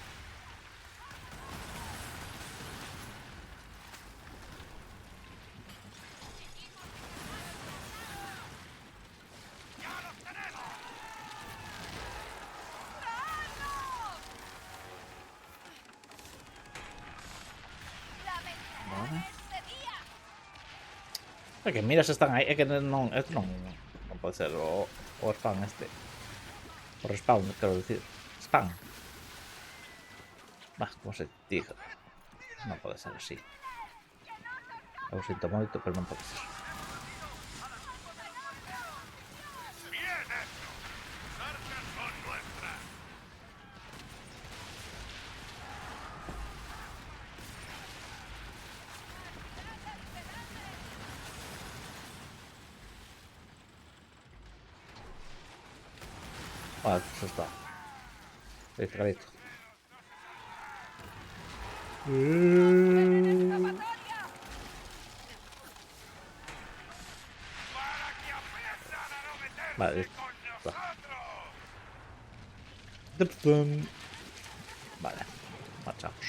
C: La vencerá
A: Vale.
C: este día.
A: É que mira se están aí. É que non, esto non pode ser o spam este. O respawn, quero decir. Spam. Bah, como se diga. Non pode ser así. Eu sinto moito, pero non pode ser.
D: ¡Bien hecho! ¡Las arcas son nuestras!
A: Vale, eso está. Listo, listo.
C: Escapatoria.
B: ¡Para que aprendan a no meterse
A: Vale, listo.
B: con
A: Va.
B: nosotros!
A: Vale, marchamos.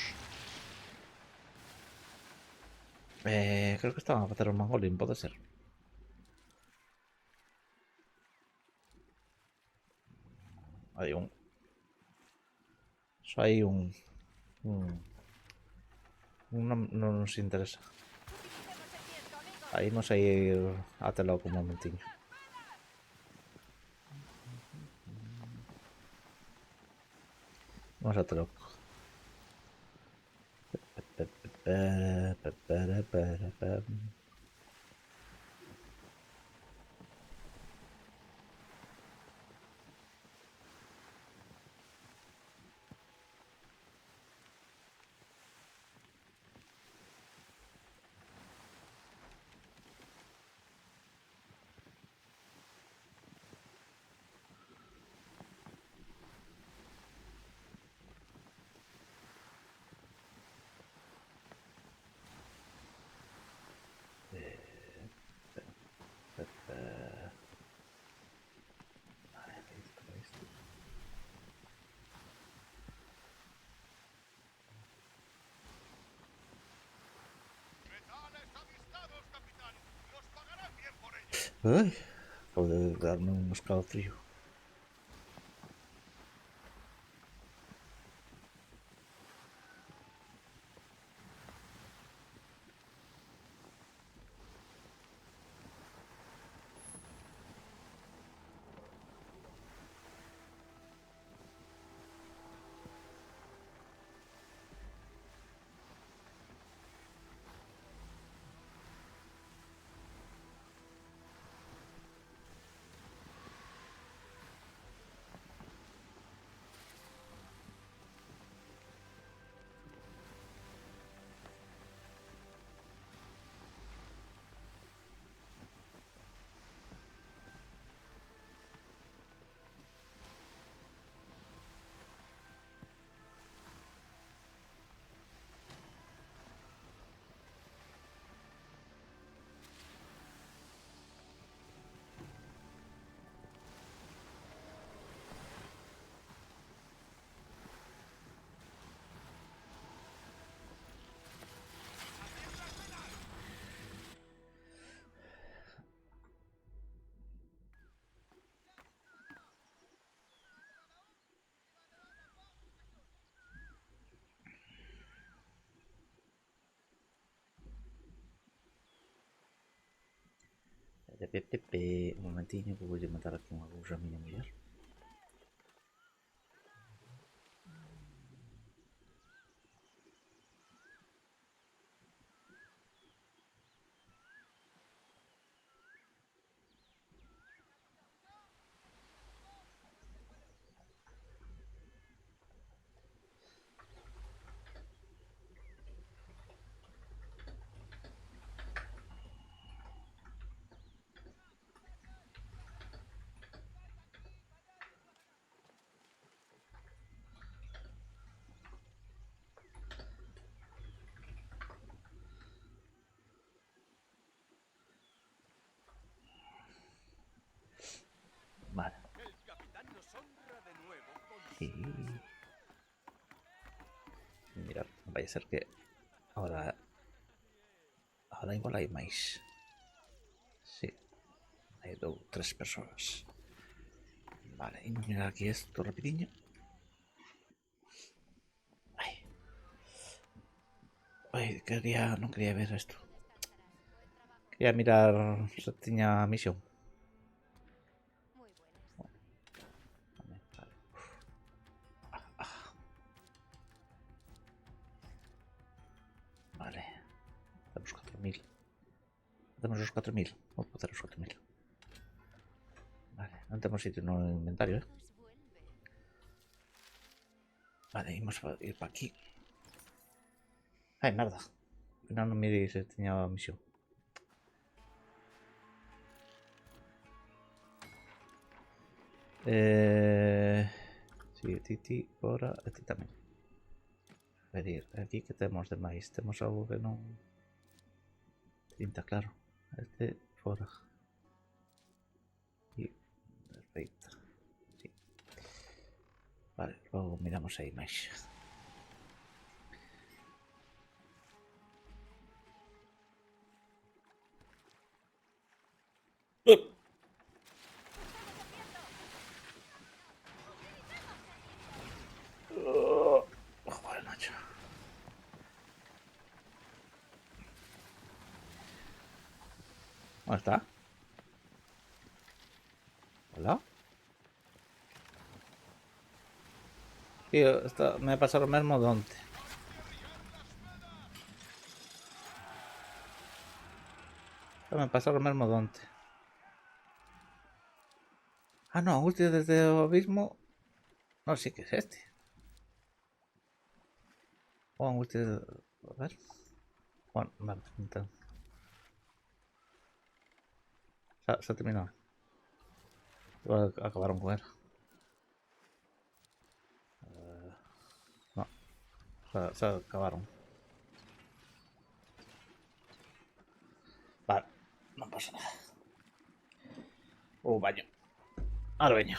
A: Creo que estaban a facer un mangolín, pode ser. Hai un. Só hai un. Non nos interesa.
C: Utilicemos el viento, amigos.
A: Aí imos a ir até logo un momentiño. Vamos até logo.
B: ¡Metales avistados, capitán! ¡Nos pagarán bien por ello!
A: Ai, acabo de darme un escalofrío. Un momentinho que vou matar aquí unha cousa a miña muller. Vale.
B: El capitán nos honra de nuevo con
A: Y... mirad, no vaya a ser que ahora igual hai máis. Sí, hai 3 persoas. Vale, imos mirar aquí esto rapidiño. Ai, non quería ver esto. Quería mirar se tiña misión.
C: Muy buenas.
A: Vale. Vale. Temos 4000. Temos os 4000. Vou botar os 4000. Vale, non temos sitio no inventario,
C: Nos vuelve.
A: Vale, imos ir para aquí. Ai, merda. Al final non mirei se tiña misión. Sí, ti, fora, e ti tamén. Pedir, aquí que temos de máis? Temos algo que non... Tinta, claro. Este, fora. Y, perfecto. Sí. Vale, logo miramos aí máis. Joder, macho. ¿Dónde está? ¿Hola? Tío, me pasa lo mesmo donde. Me pasa lo mesmo donde. Ah, no, último desde el abismo. No, sí que es este. O último. A ver. Bueno, vale, entonces. Se ha terminado. Igual acabaron con él. No, se acabaron. Vale, no pasa nada. Baño. Ahora baño.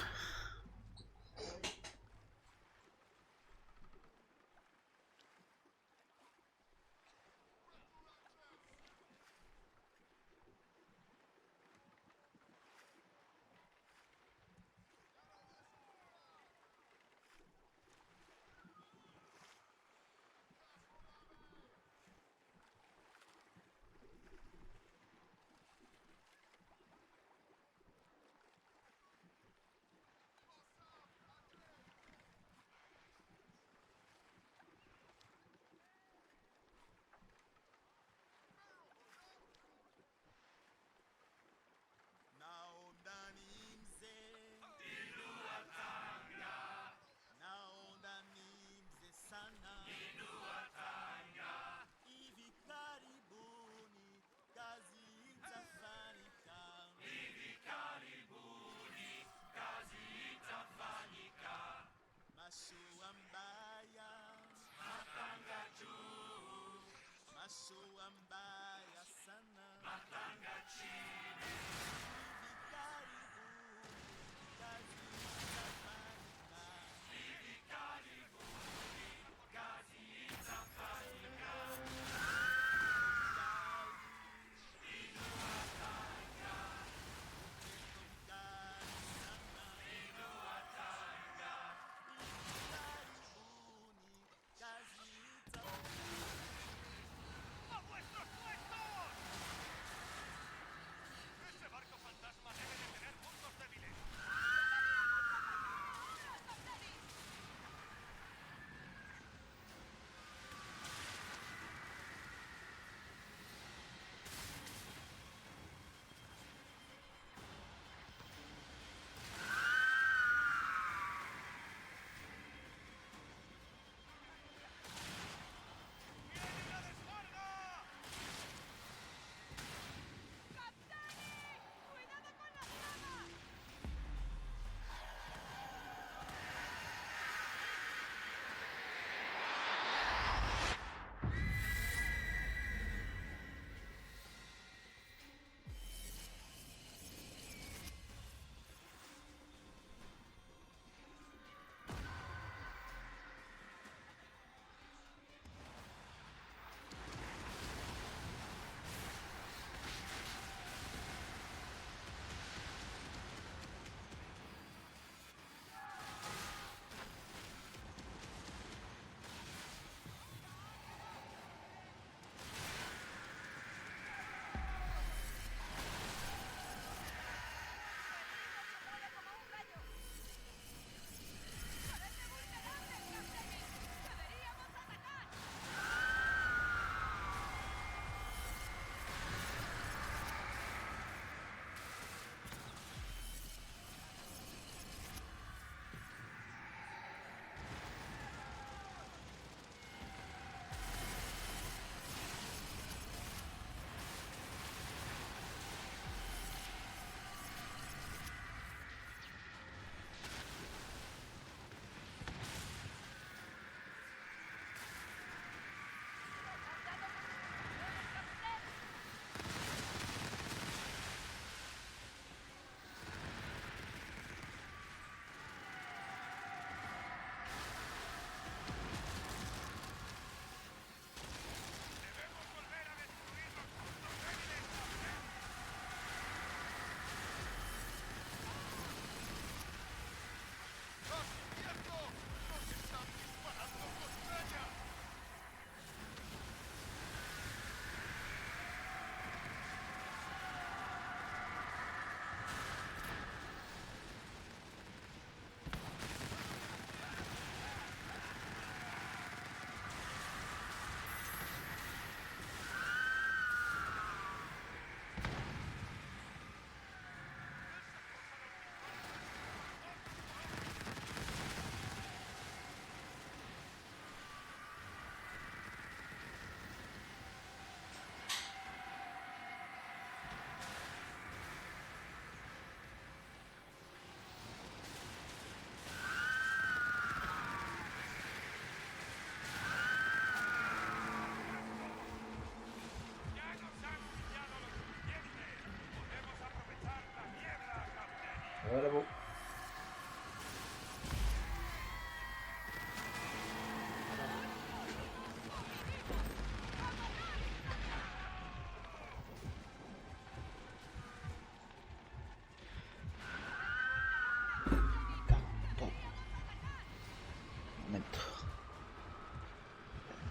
A: momento.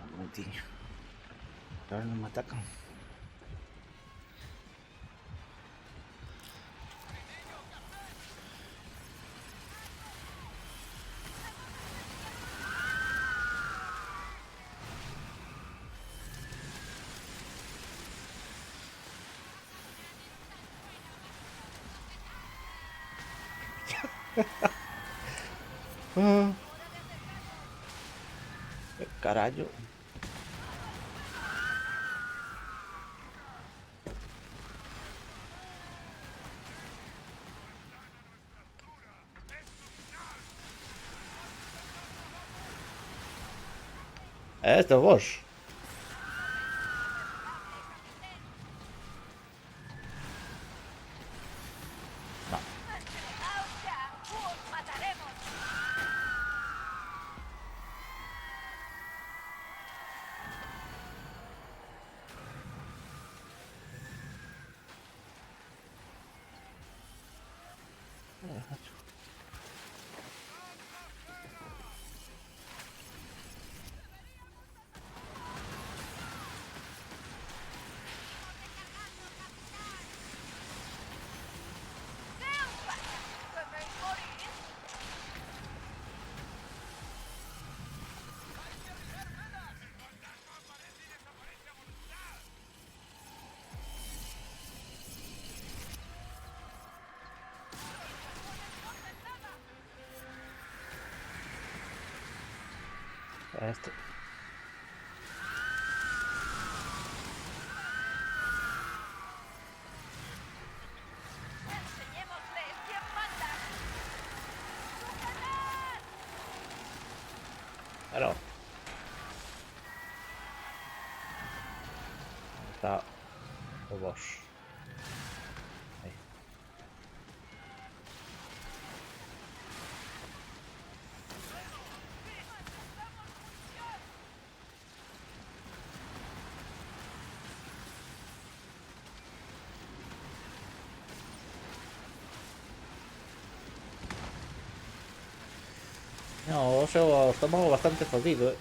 A: Un momentillo. Ahora no me atacan. Ah, carajo. Esto vos. No.
C: ¡Entregaos ya! ¡O os mataremos! ¡Que os vaya! ¿Queréis morir?
A: Esto.
C: ¡Enseñémosles quién manda! ¡Sujetad!
A: Claro. Está vos. Ahí. No, o sea, estamos bastante jodidos,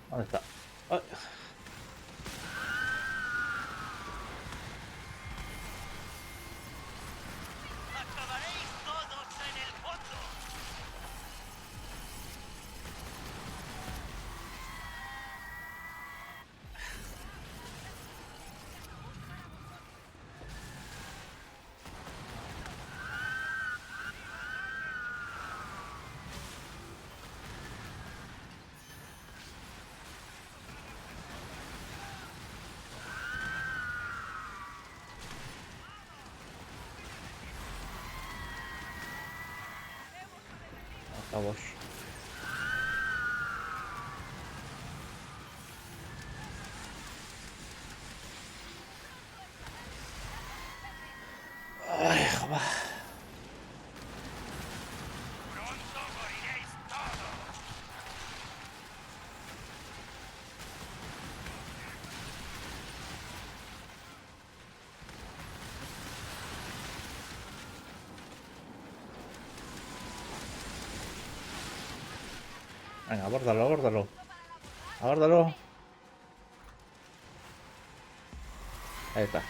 A: ¿Dónde está? Ay,
D: ¡Acabaréis todos en el fondo!
A: hasta vos. Ay, joder.
D: ¡Pronto moriréis todos!
A: Venga, abórdalo, abórdalo. Abórdalo. Ahí está.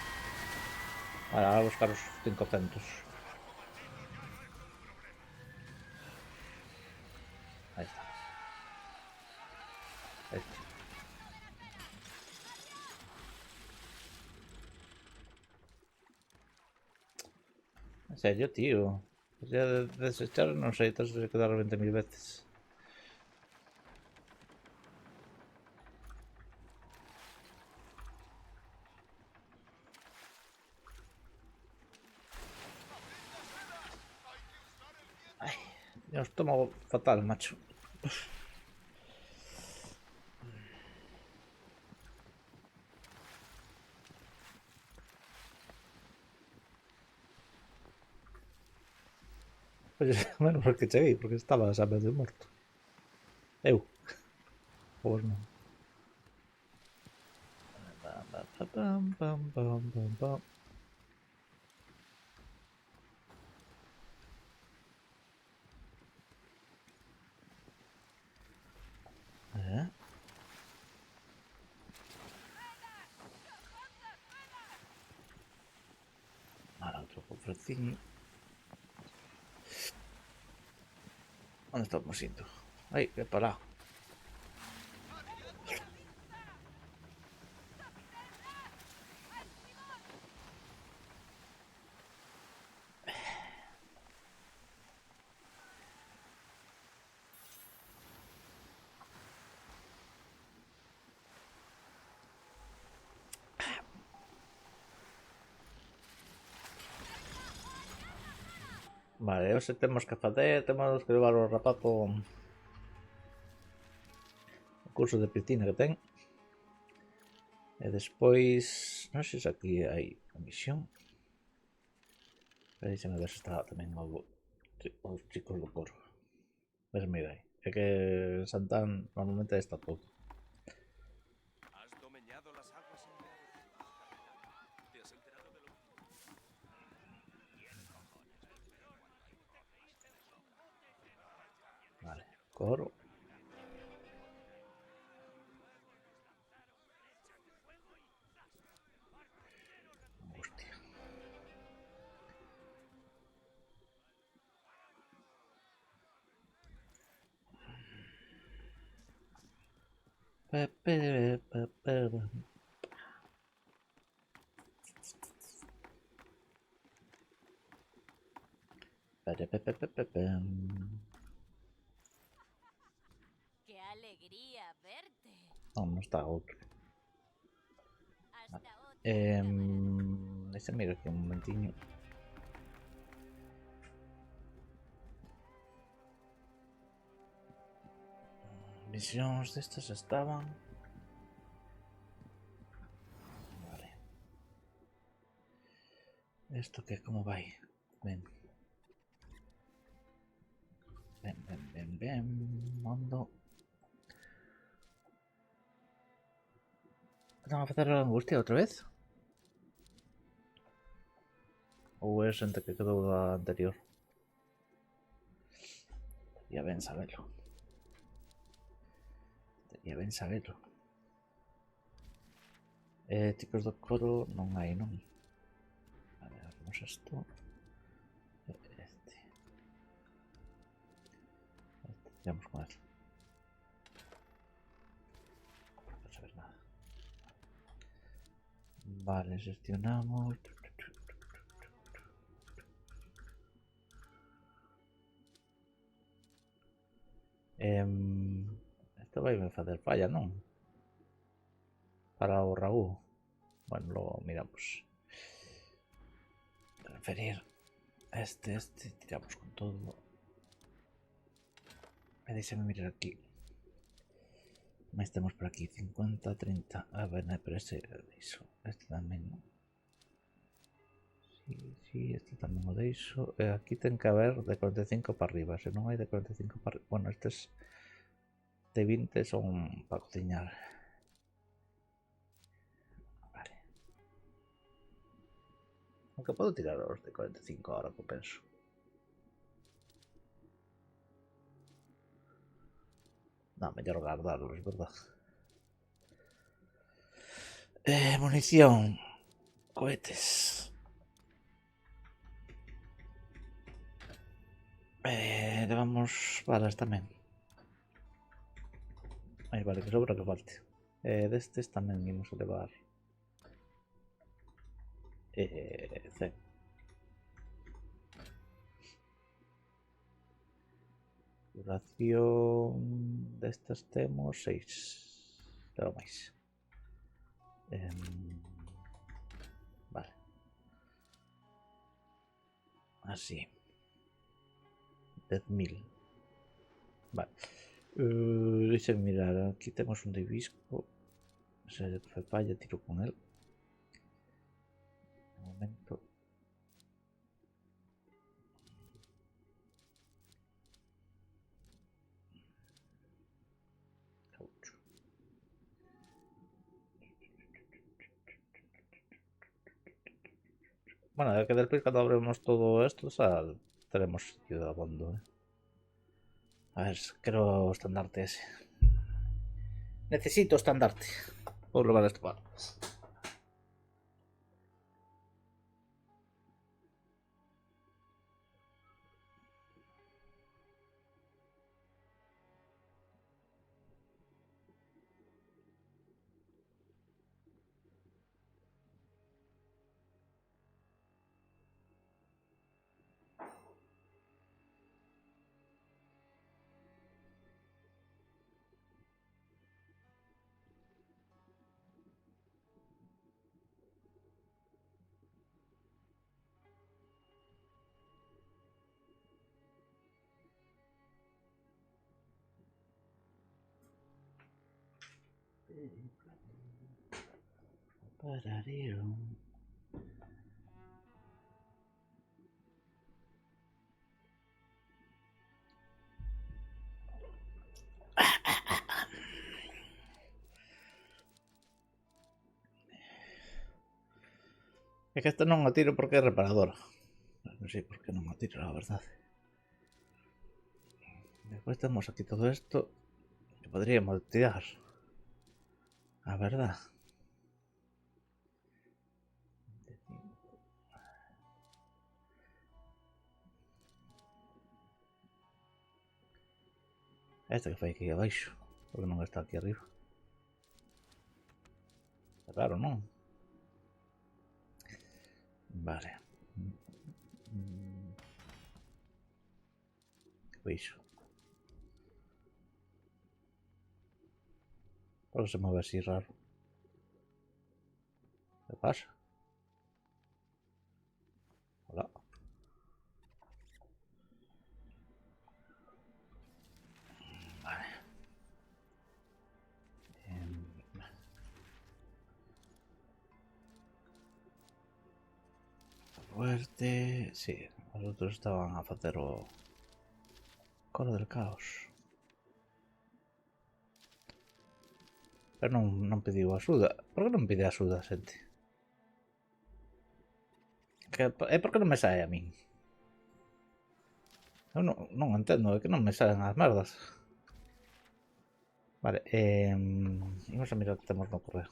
A: Ahora a buscar los 5 centos. Ahí está. Ahí está. En serio, tío. Ya de desechar, no sé, te has quedado 20.000 veces. Ay, yo estómago fatal, macho. Pois, menos porque cheguei, porque estaba a medio morto. Eu. Ou non. Pam, pam, pam, pam, pam. Eh? Ahora outro cofreciño. Onde estamos indo? Ai, que para lá. Vale, hoxe temos que facer, temos que levar o rapazo o curso de piscina que ten. E despois, non sei se aquí hai a misión. Pero deixame ver se está tamén os chicos do coro. Ves, mira aí. É que Santán normalmente está todo.
B: Has domeñado las aguas embriagadas. ¿Te has enterado de lo que...
A: Vale, coro. Hostia.
C: ¡Qué alegría verte!
A: Non, non está outro.
C: Hasta otra.
A: Deixa mira aquí un momentiño. Misións destas estaban. Vale. Esto que como vai? Ben. Ben. Mando. ¿Vamos a facer a angustia outra vez? Ou é xente que quedou da anterior? Estaría ben sabelo. Chicos do coro non hai, non? Vale, hacemos isto. Este. Tiramos con él. No saber nada. Vale, gestionamos. Esto vai me facer falla, non? Para o Raúl. Bueno, lo miramos. Transferir. Este, tiramos con todo. Déjame mirar aquí. Estamos por aquí, 50, 30. Ah, bueno, pero ese deixo. Este tamén, non? Sí, este tamén o deixo. Aquí ten que haber de 45 para arriba. Se non hai de 45 para arriba. Bueno, estes de 20 son para cociñar. Vale. Aunque podo tirar os de 45 ahora que penso. No, mellor guardarlos, verdad. Munición. Cohetes. Levamos balas tamén. Aí vale, que sobra que falte. Destes tamén imos a levar 100. Duración destas temos 6. Levo máis. Vale. Así. 10.000. Vale. Deixa mirar. Aquí temos un de hibisco. Se fue falla, tiro con él. De momento. Bueno, de que después cuando abremos todo esto, o sea, tenemos sitio de fondo, ¿eh? A ver, quiero estandarte ese. Necesito estandarte. Por lo esto para. Pararío. Es que este non o tiro porque é reparadora. Non sei por que non o tiro, la verdade. Despois temos aquí todo isto que podríamos tirar. A verdad. Este que foi aquí abaixo. Porque non está aquí arriba. É raro, non? Vale. Que foi iso? Por se move así raro. Que pasa? Hola. Vale. Fuerte. Sí, os outros estaban a facer o coro del caos. Pero non pediu axuda. Por que non pide axuda, xente? É porque non me sae a min. Eu non entendo, é que non me saen as merdas. Vale, imos a mirar o que temos no correo.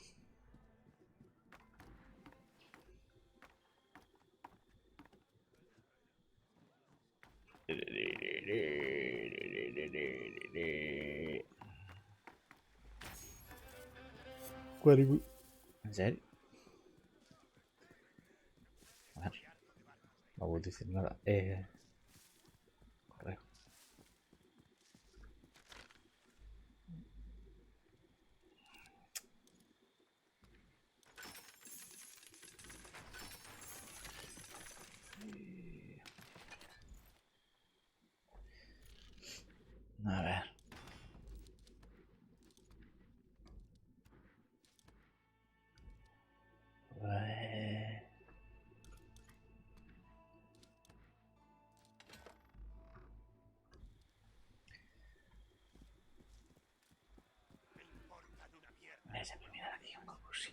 A: En serio? A ver, non vou dicir nada. Correo. A ver. Esa primera aquí un poco sí.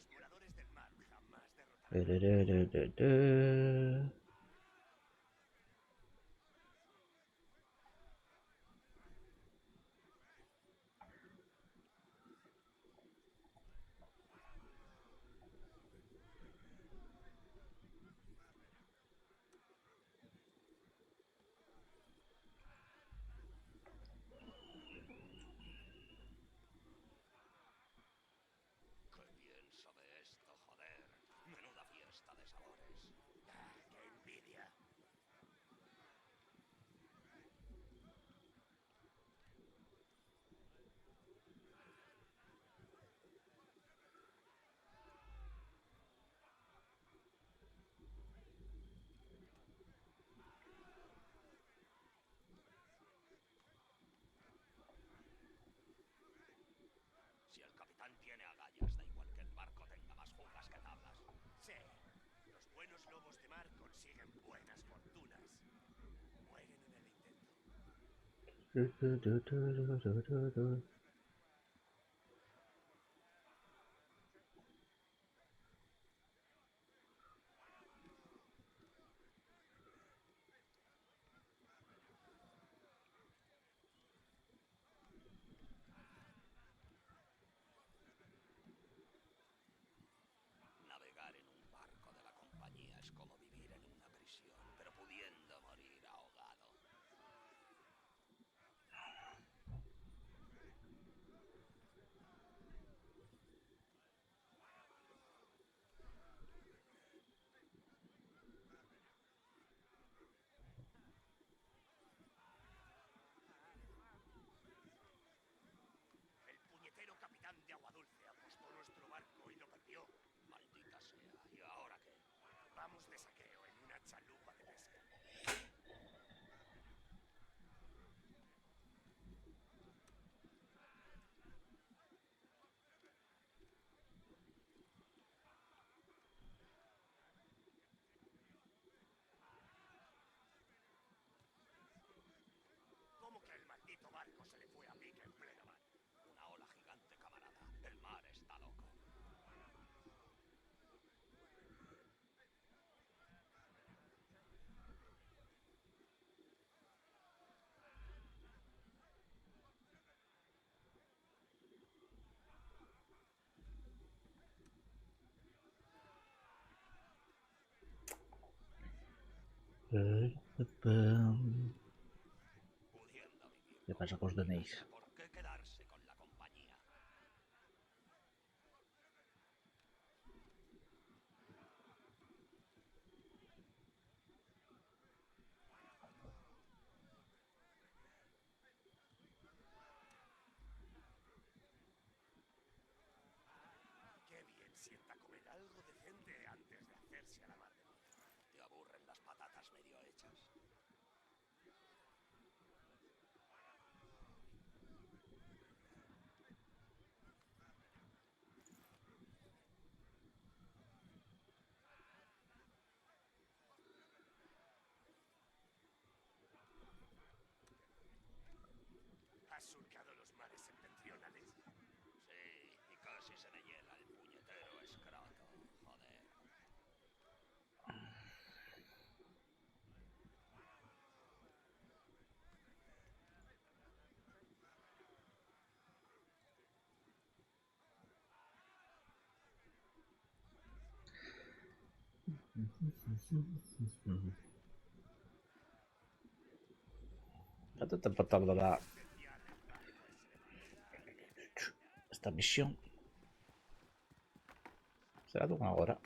D: Qué bien sabe esto, joder. Menuda fiesta de sabores. ¡Qué envidia! Si el capitán tiene agallas, da igual que el barco tenga más fugas que tablas. Sí, los buenos lobos de mar consiguen buenas fortunas. Mueren en el intento. plena mar. Una ola gigante, camarada. El mar está loco. Pudiendo vivir
A: ¿Qué
D: con
A: pasa con los DNIs?
D: ¿por qué quedarse con la compañía? Qué bien sienta comer algo decente antes de hacerse a la mar de mí. ¿Te aburren las patatas medio hechas? ¿Has surcado los mares septentrionales? Sí, y casi se me hiela el puñetero escroto. Joder.
A: ¿Cuánto tiempo tardará esta misión? Será de 1 hora.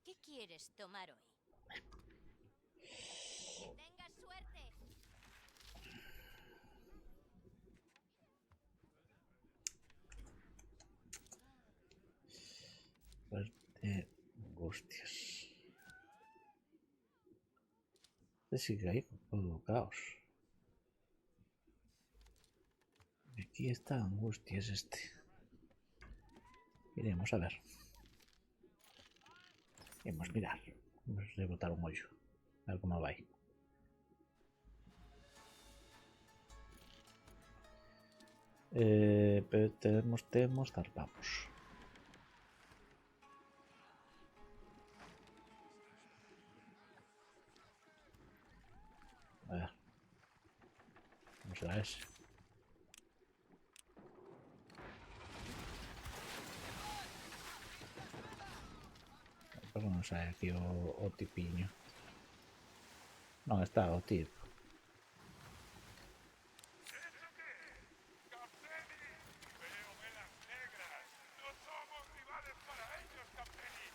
C: ¿Qué quieres tomar hoy? ¡Que tengas suerte!
A: Fuerte, angustias. Este sigue ahí con todo caos. Aquí está angustias este. Iremos a ver. Vamos a mirar. Vamos a botar un hoyo. A ver cómo va ahí. Pero tenemos, zarpamos. A ver. ¿Cómo será ese? Pero non sai aquí o tipiño. Non está o tipo.
B: ¿Eso qué es? ¡Capteni! Veo velas negras. No somos rivales para ellos, Capteni.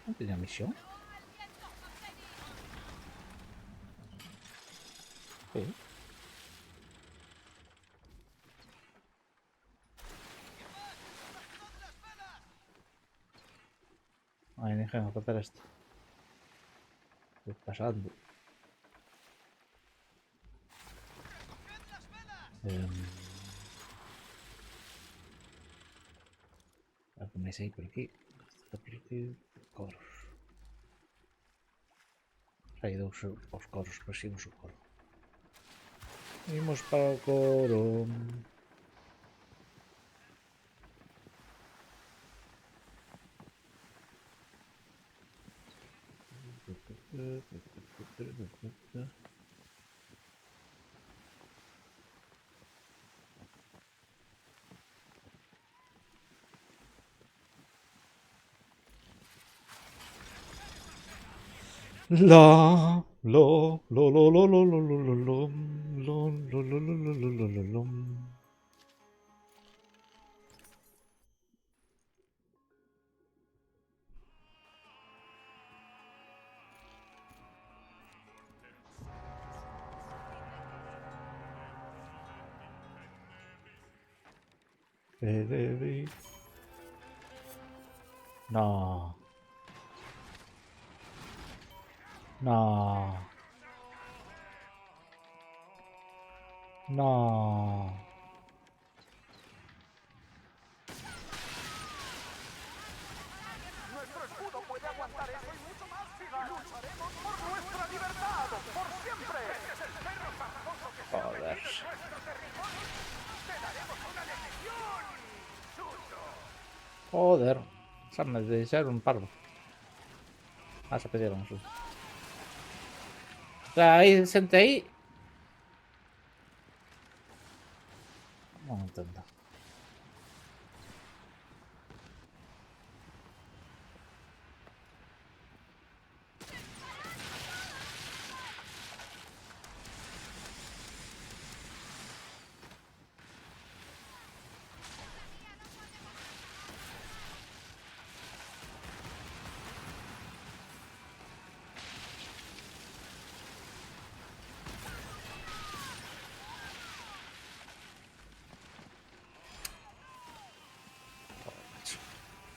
A: Non tiña misión?
C: ¡Proa al viento, Capteni!
A: Sí. Ai, ninguén a facer esto. Estou pasando. A que máis hai por aquí. Está por aquí. Coros. Hai dous os coros, pero si un coro. Imos para o coro. La lo. No. No. No.
D: puede aguantar eso y mucho más, Figar. Lucharemos por nuestra libertad, por siempre. Este es el perro zarzoso que se ha
A: Joder.
D: metido en nuestro territorio. ¡Te daremos una lección, suyo!
A: Joder. Se me dijeron un parvo. Ah, se pidieron sus. O sea, hay gente ahí. No entiendo.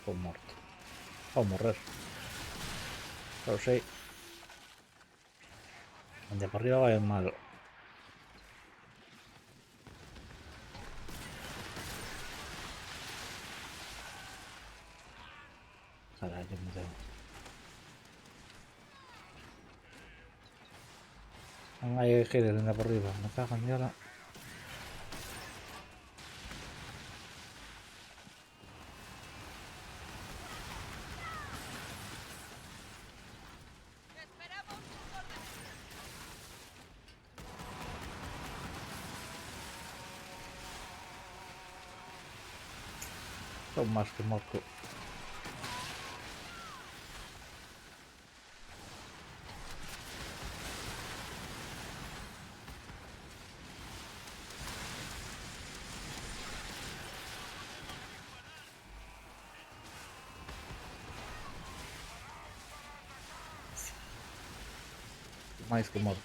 A: Estoy muerto. O morrer. Pero sí. De por arriba va a ir malo. Caray, yo me tengo. Hay que ir de por arriba. Me cago en diablo.
C: Esperamos sus órdenes.
A: Son más que muerto. Más que muerto.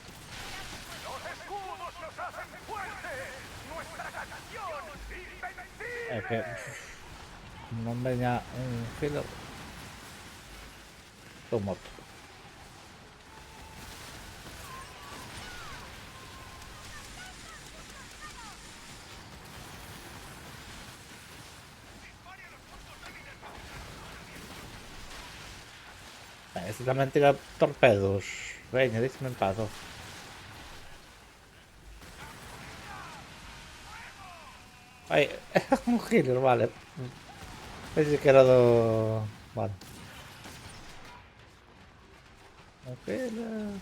D: ¡Los escudos nos hacen fuertes! ¡Nuestra canción invencible!
A: Es que. Como no venga un healer. Estoy muerto. Este también tira torpedos. Venga, déjame en paz. Oh. Ay, un healer, vale. Pensé que era do... Vale. Un healer.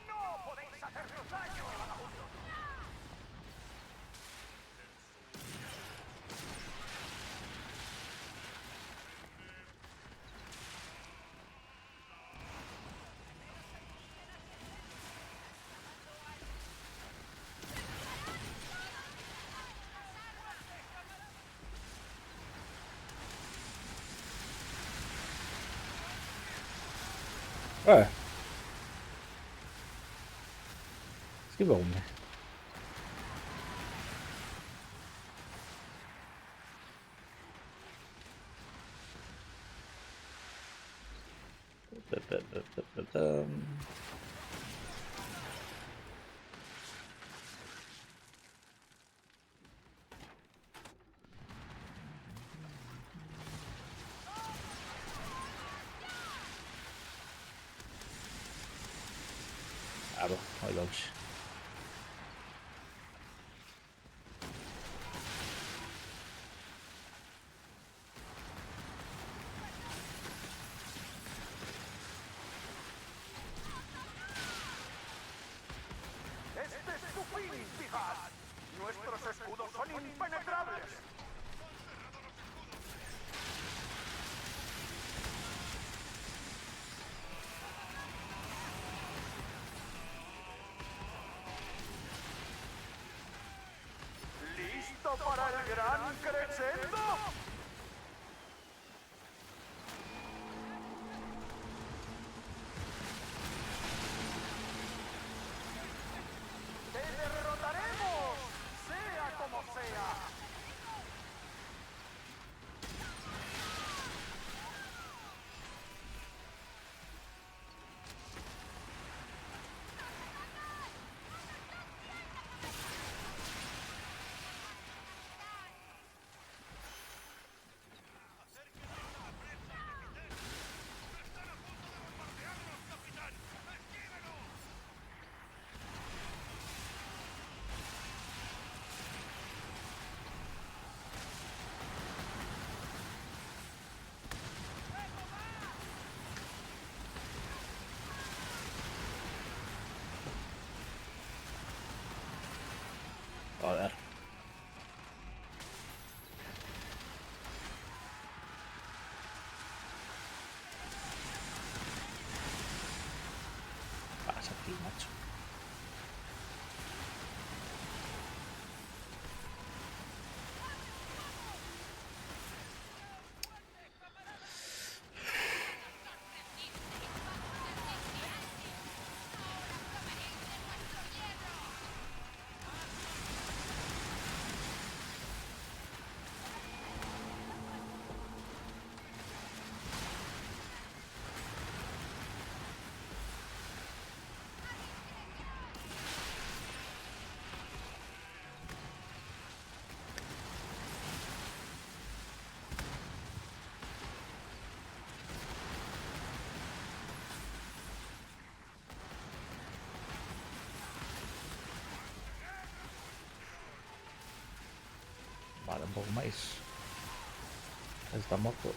D: ¡No podéis hacernos daño, vagabundos!
A: Esquiva uno. Claro, ahí lo ves.
D: ¡Este es tu fin, Fijar! ¡Nuestros escudos son impenetrables! ¿Listo para el gran crescendo? ¡Te derrotaremos! ¡Sea como sea!
A: Joder. Pasa aquí, macho. Vale, un pouco máis. Está morto.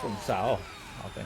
A: Un Sao. Ok.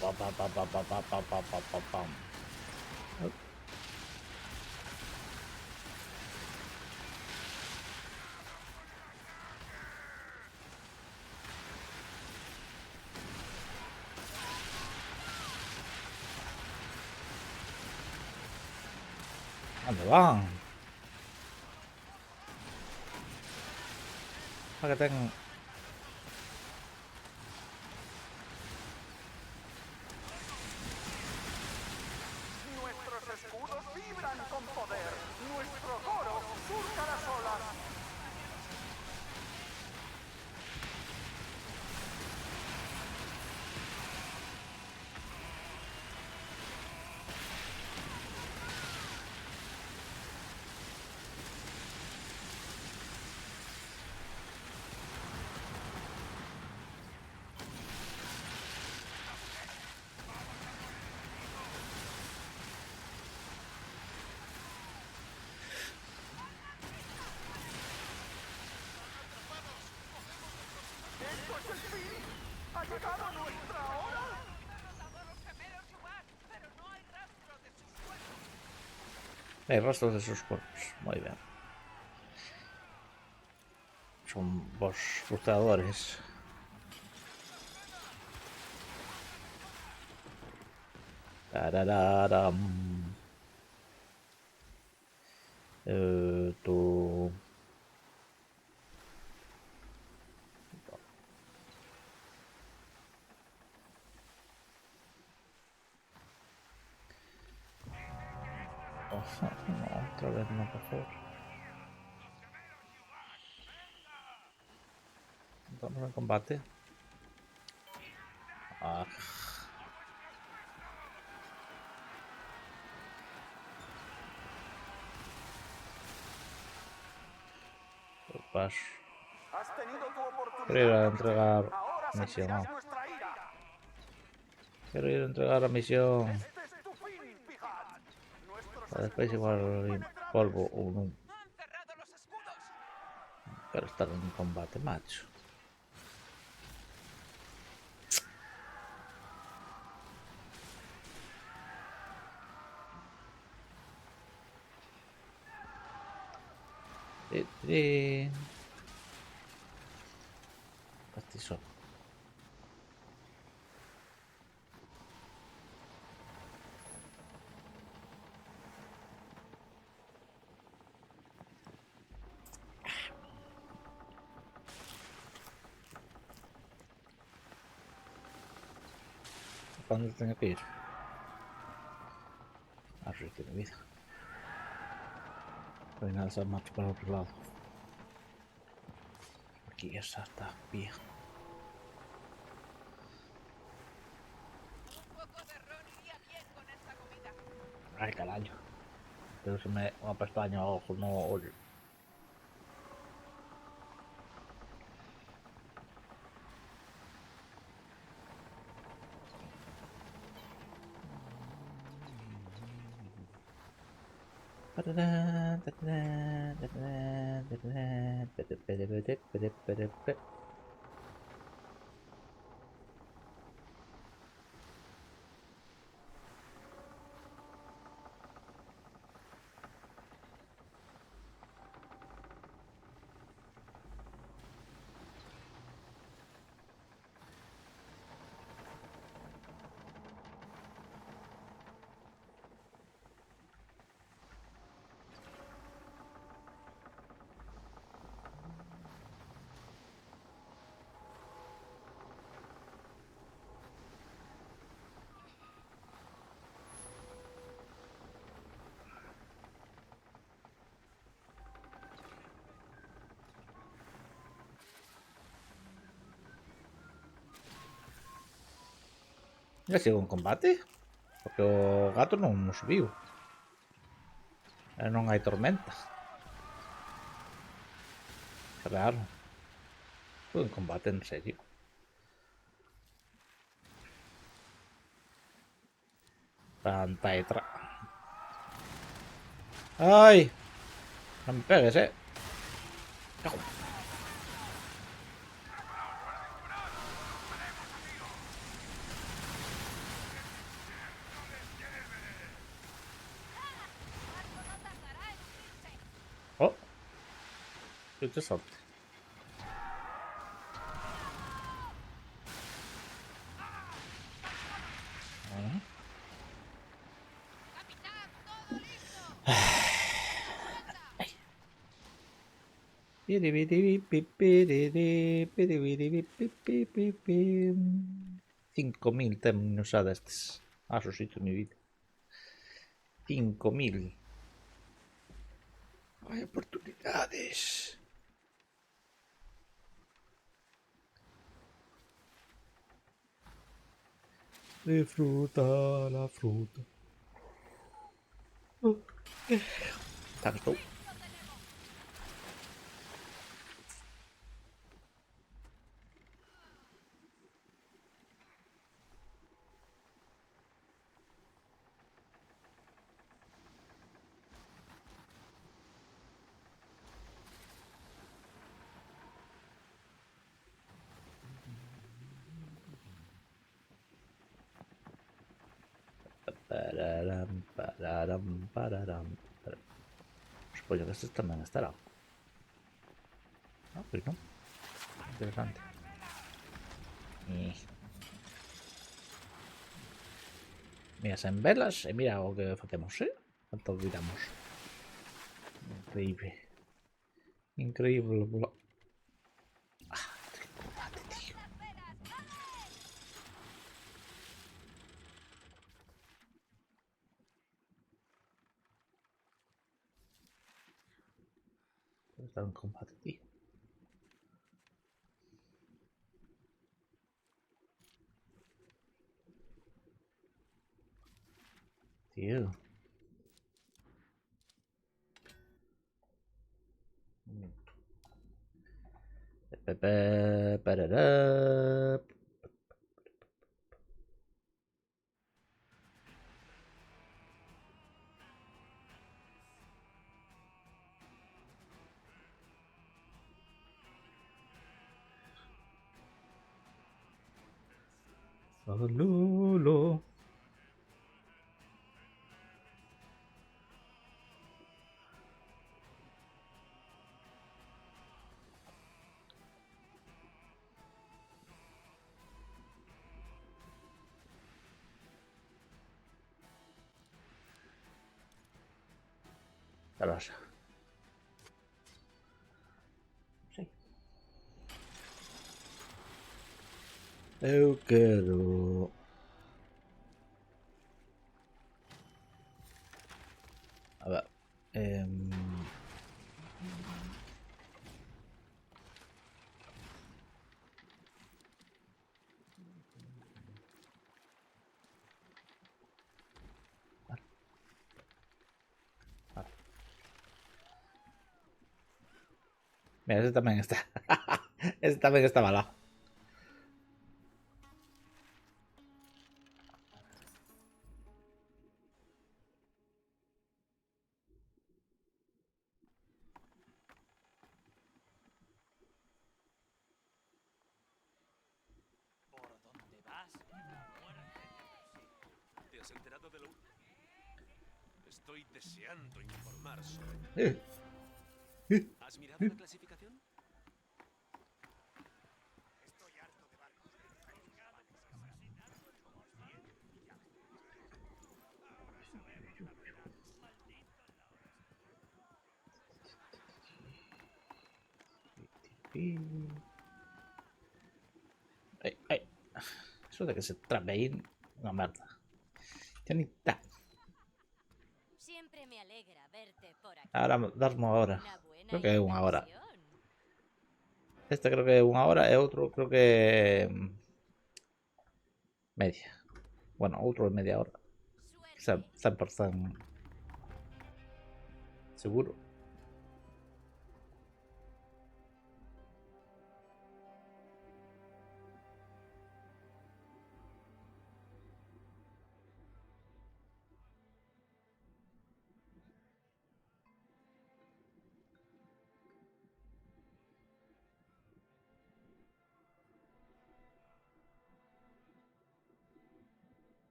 A: Pa, pa, pa, pa, pa, pa, pa, pa, pa, pa, pam. Oh. ¿Dónde van? Para que tengan...
E: Nuestros escudos vibran con poder. Nuestro coro surca las olas. ¡Esto es el fin! ¡Ha llegado nuestra hora!
A: Hay rastros de sus cuerpos. Muy bien. Son boss frustradores. Tarararam. Tú. Oh, no, otra vez no, por favor. Vamos en combate. Ah. Paso.
E: Has tenido tu oportunidad.
A: Quiero ir a entregar
E: Ahora
A: misión.
E: sentirás
A: No.
E: nuestra ira.
A: Quiero ir a entregar la misión.
E: Este es tu fin, Pijat.
A: Después igual polvo uno.
E: ¡Han cerrado los escudos!
A: Pero estar en combate, macho. Castizo. ¿Para dónde tengo que ir? Arriba de vida. No hay nada de macho para otro lado. Aquí esa está bien.
E: Un poco de ron iría bien con esta comida.
A: Ay, carajo. Pero se me una pestaña ojo, no oye. Ya sigo en combate? Porque o gato non subiu. E non hai tormenta. Que raro. Estou en combate, en serio. Pantaetra. ¡Ay! No me pegues, Cago.
C: Marco no tardará en unirse.
A: Oh, qué interesante. Ah.
C: Capitán, todo listo. Marcha.
A: Piribiribipipiriri, piribiribipipipipim. 5000 términos usadas estes. Eso sí que mi vida. 5000. Hay oportunidades. Disfruta la fruta. Tanto. Pararam, pararam, pararam. Supongo que este también estará. Ah, pues no. Interesante. Mira, en velas y mira lo que hacemos, ¿Cuánto viramos? Increíble. Increíble. Ah, este combate, tío.
C: Las velas, vamos.
A: Está en combate, tío. Tío. Parará. Lolo. La rosa. Sí. Eu quero. A ver. Mira, ese también está. Ese también está malo.
D: ¿Por dónde vas? Muerte te persigue. ¿Te has enterado de lo...? Estoy deseando informar sobre... ¿Has mirado la clasificación? Estoy harto de barcos.
A: Ai, ai. Eso de que se trabe ahí, una merda. Ya ni está.
C: Siempre me alegra verte por aquí.
A: Ahora, darme ahora.
C: Una buena
A: Creo que es una hora.
C: inversión.
A: Este creo que es una hora, y otro creo que media. Bueno, otro es media hora.
C: Suerte.
A: 100% seguro.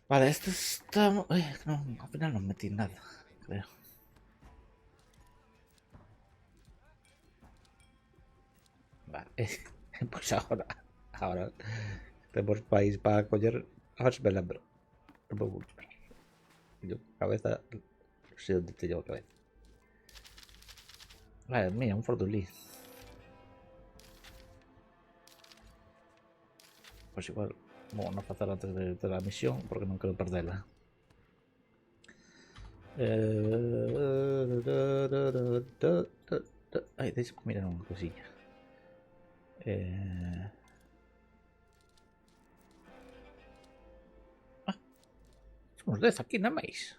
A: Vale, esto está... no, al final no metí nada, creo. Vale, pues ahora tenemos país para coger. A ver si me lembro. No puedo buscar. Yo, cabeza, no sé dónde te llevo cabeza. Vale, mira, un Fordulí. Pues igual, vamos a hacer antes de la misión porque no quiero perderla. Ay, de hecho, mira una cosilla. Somos 10 aquí nada más.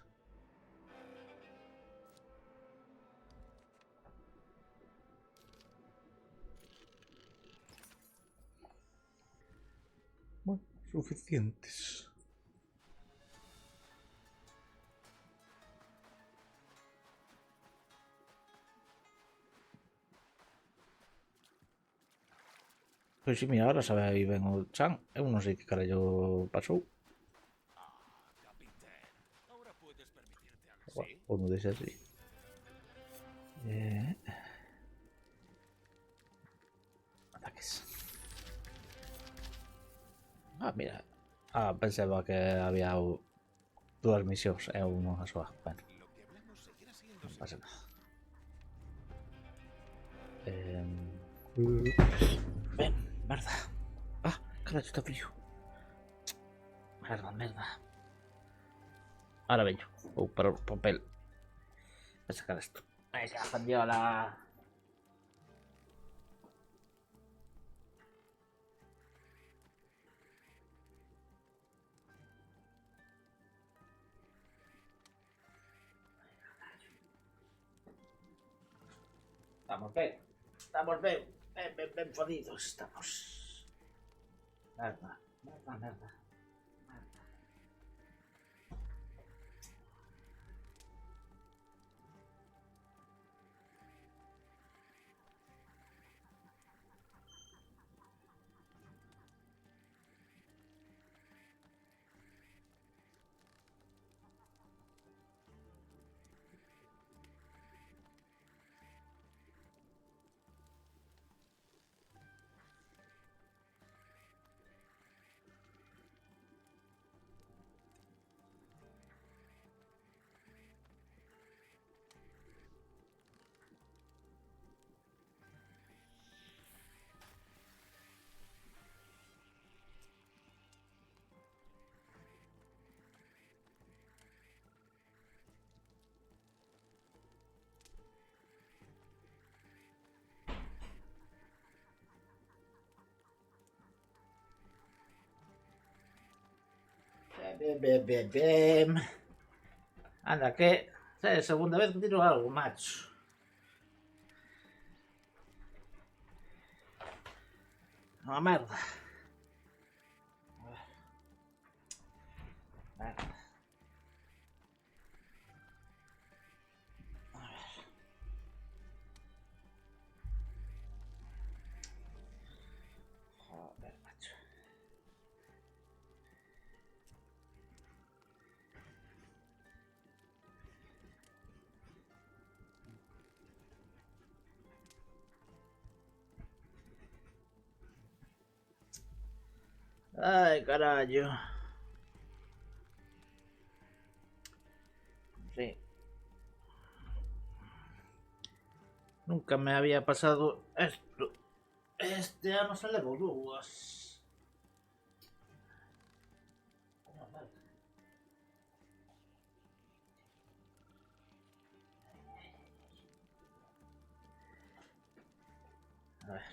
A: Bueno, suficientes. Pois si, mira, ahora sabe aí ben o chan. Eu non sei que carallo pasou.
D: Capitán, ahora puedes permitirte algo
A: Bueno,
D: así.
A: ou non deixa así. Ataques. Ah, mira. Ah, pensaba que había dúas misións e unha soa. Bueno,
D: Lo que hablamos seguirá siendo
A: non pasa nada. Ben, merda. Ah, carallo, está frío. Merda, merda. Ahora veño. Vou para o papel. Voy a sacar esto. Venga, pandiola. Estamos bien. Estamos bien. Ben fodidos estamos. Merda, merda, merda. Bien, bien, bien, bien. Anda, que... Es segunda vez que tiro algo, macho. Una merda. Merda. Joder, macho. Ay, carajo. Sí. Nunca me había pasado esto. Este ano se levou dúas. A ver.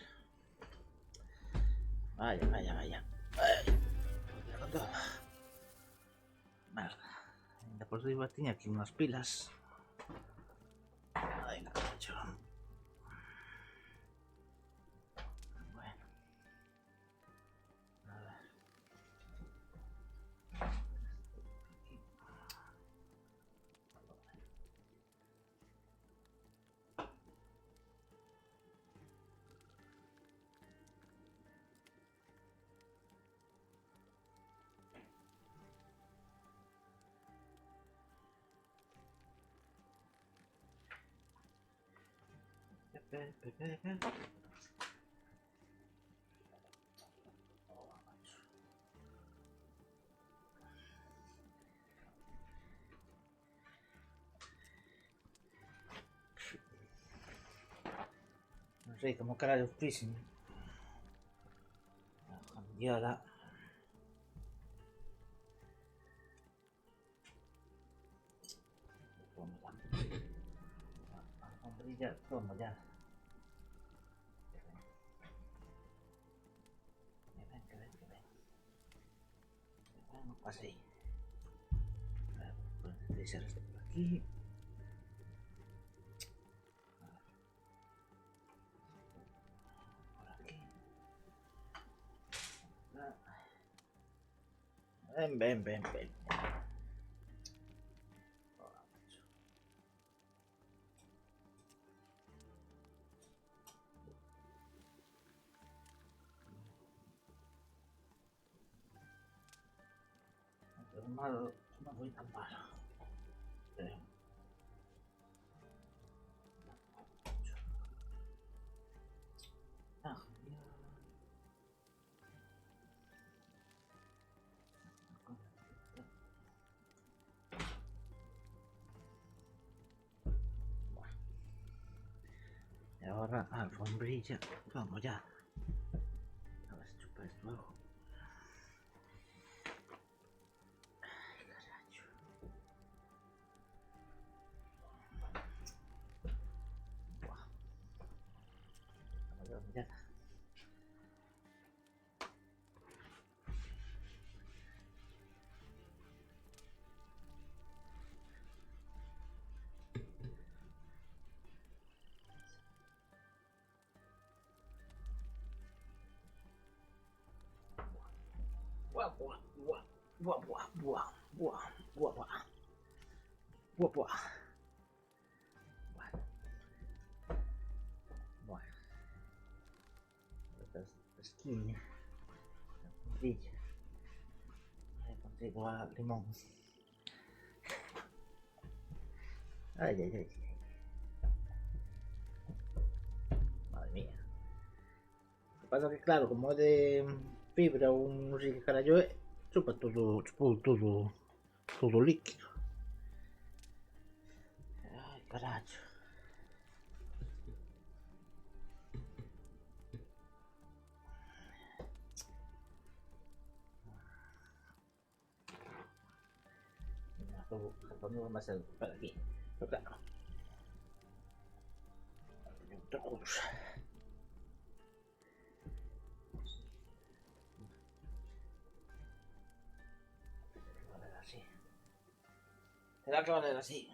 A: Vaya, vaya, vaya. Ay, con todo. Merda. Ainda por riba tiña aquí unhas pilas. Ay, carajo. Bueno. A ver. Non sei como carallo fixen. E ahora... Toma ya. A sombrilla, toma ya. Que ven, que ven. No pase ahí. A ver, pues deixar esto por aquí. Por aquí. Ven, ven, ven, ven. Malo, no voy tan malo. Ah, y ahora alfombrilla. Vamos ya. A ver si chupa esto algo. Ay, carajo. Buah. Vamos ya. Buah, buah, buah, buah, buah, buah, buah, buah, buah. Buah, buah. Buah. Esta es esquina. Brilla. Ahí consigo a limón. Ay, ay, ay. Madre mía. Lo que pasa es que, claro, como es de fibra o no sé qué carajo es, chupa todo, chupa todo, todo líquido. Ay, carajo. No va a ser para aquí. Pero claro. Todos. Tendrá que valer así.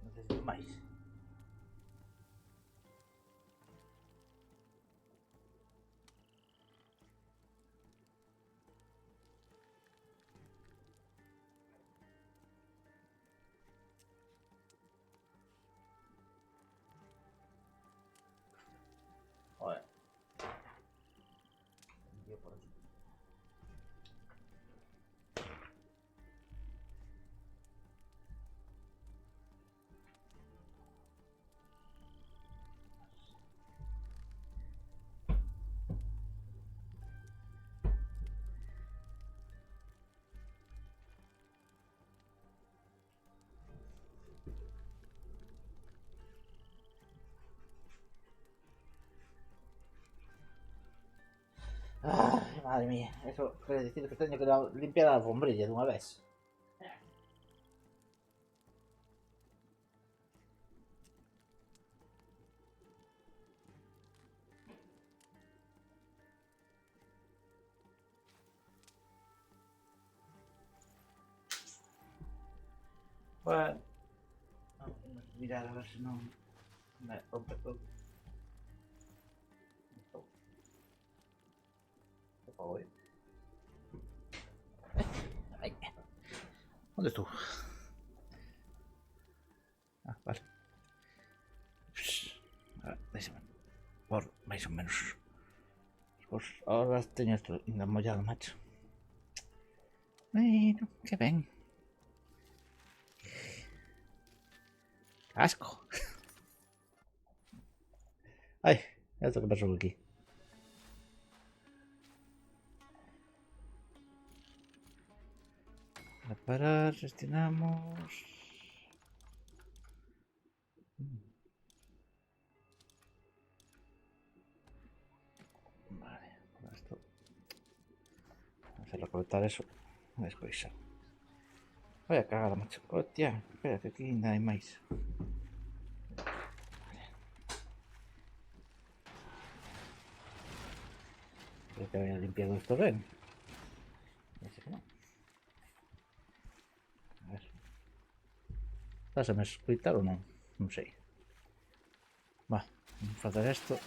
A: Necesito más. Joder. Yo por aquí. Ay, madre mía, eso quiere decir que tengo que limpiar la alfombrilla de una vez. Bueno, vamos a mirar a ver si no me rompe todo. Por favor. Ay. ¿Dónde estuvo? Ah, vale. Ahora, déjame. Por más o menos. Pues ahora tengo esto engamollado, macho. Bueno, que ven. Asco. Ay, esto que pasó aquí. Reparar, gestionamos. Vale, con esto. Vamos a recolectar eso. Después. Voy a cagar, macho. Hostia, espera, que aquí no hay más. Creo que había limpiado esto bien. Parece que no. A ver. ¿Vas a me escuchar o no? No sé. Va, vamos a hacer esto.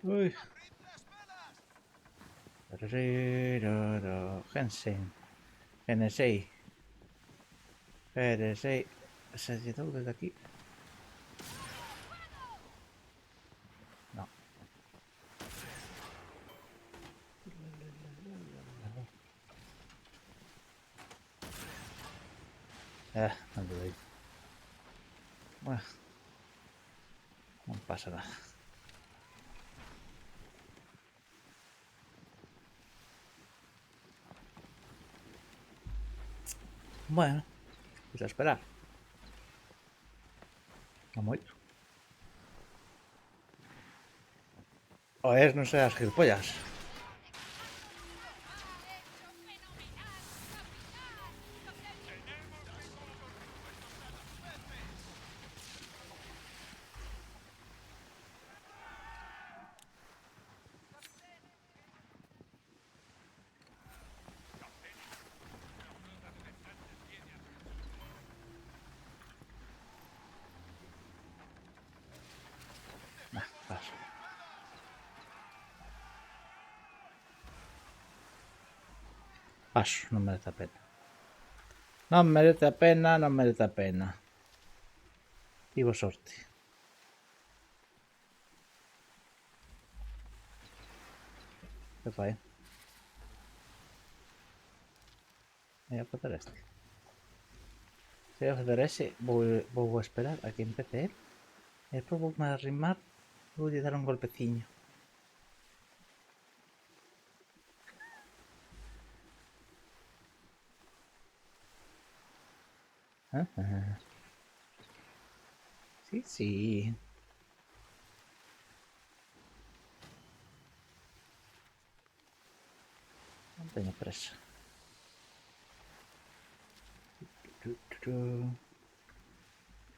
A: Uy. Gensen. GNSI. GNSI. ¿Se ha llegado desde aquí? No. No lo doy. Bueno. No pasa nada. Bueno, pues a esperar. Vamos a ir. O es, no seas gilipollas. Paso. Paso, no merece la pena. No merece la pena, no merece la pena. Vivo sorte. ¿Qué fue? Voy a hacer este. Si voy a hacer ese, voy a esperar a que empiece él. Y después voy a arrimar. Voy a dar un golpecillo. Ajá. Sí, sí. No tengo presa.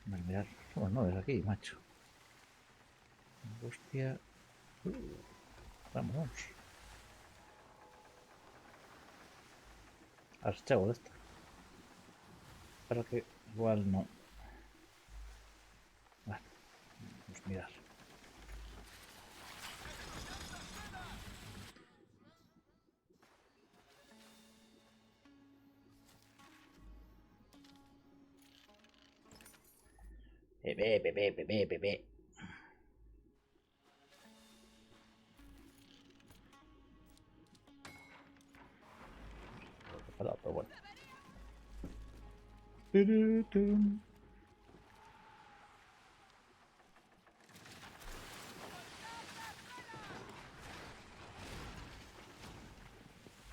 A: Vale, mirar. Bueno, no es aquí, macho. Hostia. Vamos. Archivo de esto. Pero que igual no. Bueno, vamos a mirar. Bebé. Pero bueno. Turutum.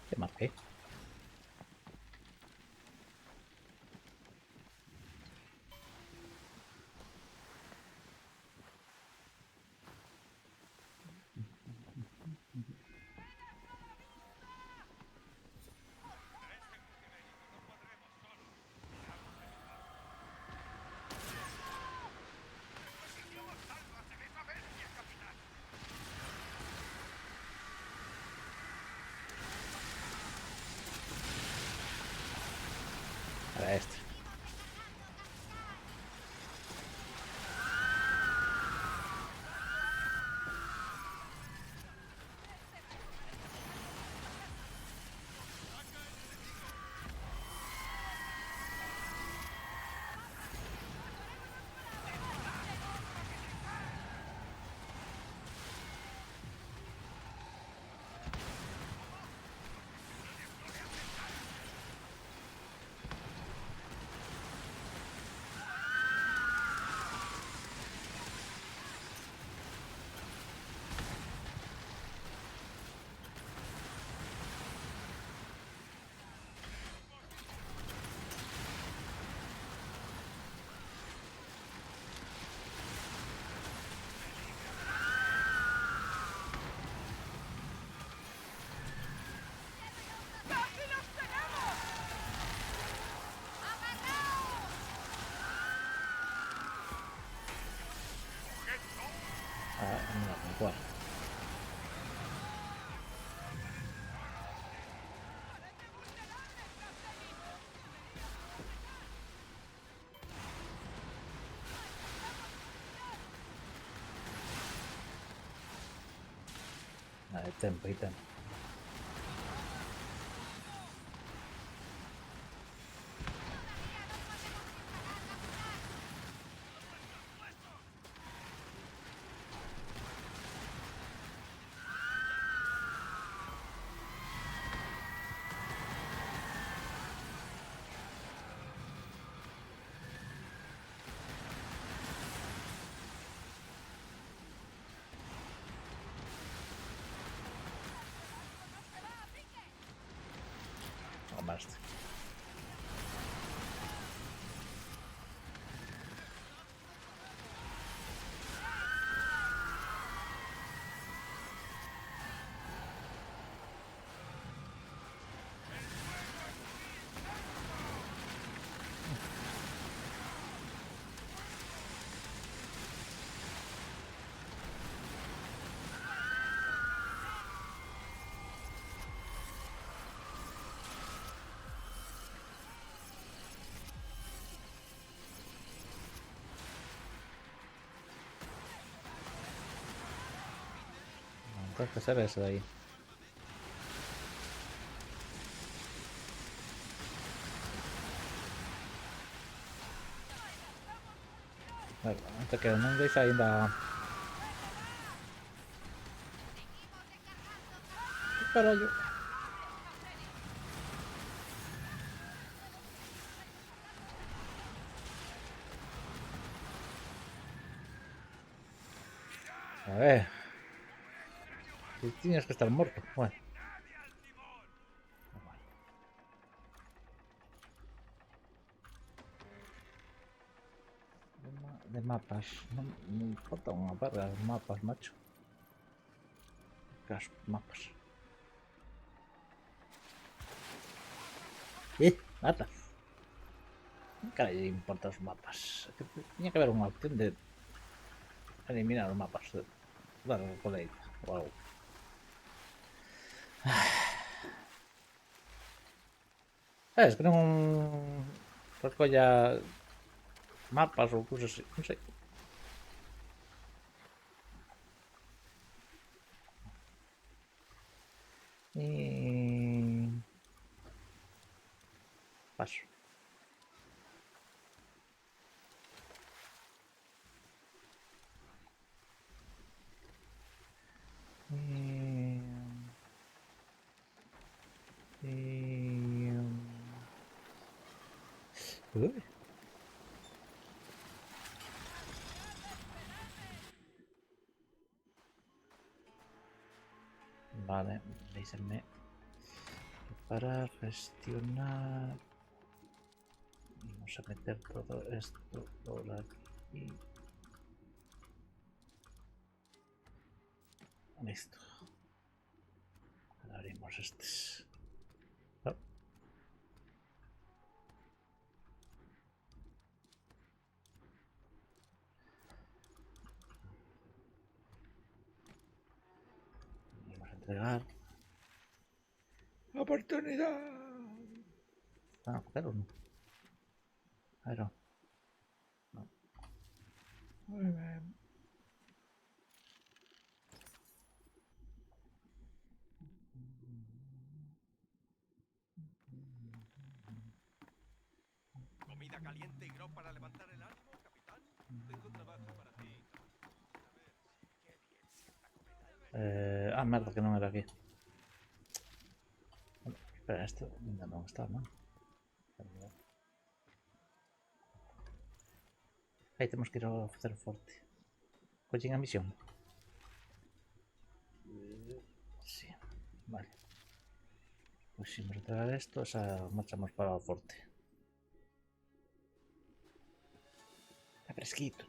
A: ¿Qué marqué? A este.
C: ¡Casi los tenemos! ¡Amarraos!
A: Mira, con cuál. Ítem. Más. Entonces, ¿qué será eso de ahí? Antes que non deixa ainda. Carallo. A ver. Si tienes que estar muerto. Bueno. De mapas. No me importa una barra de mapas, macho. Caso, mapas. Mata. ¿Qué le importa los mapas? Tenía que haber una opción de eliminar los mapas. Claro, con la isla o algo. Es que non recolla mapas ou cousas así, non sei. E... paso. E... Uy. Vale, dícenme que para gestionar vamos a meter todo esto por aquí. Listo. Ahora abrimos estos. Oh. Vamos a entregar. ¡Oportunidad! Ah, pero no. Pero. No. Muy bien.
D: ¿Comida caliente y grog para levantar el ánimo, capitán? Tengo trabajo para ti. A ver, qué bien sienta comer algo.
A: Ah, merda, que non era aquí. Bueno, espera, esto ainda non está, non? Aí temos que ir ao facer o forte. Collen a misión. Sí, vale. Pois se me entregar esto, xa marchamos para o forte. Está fresquito.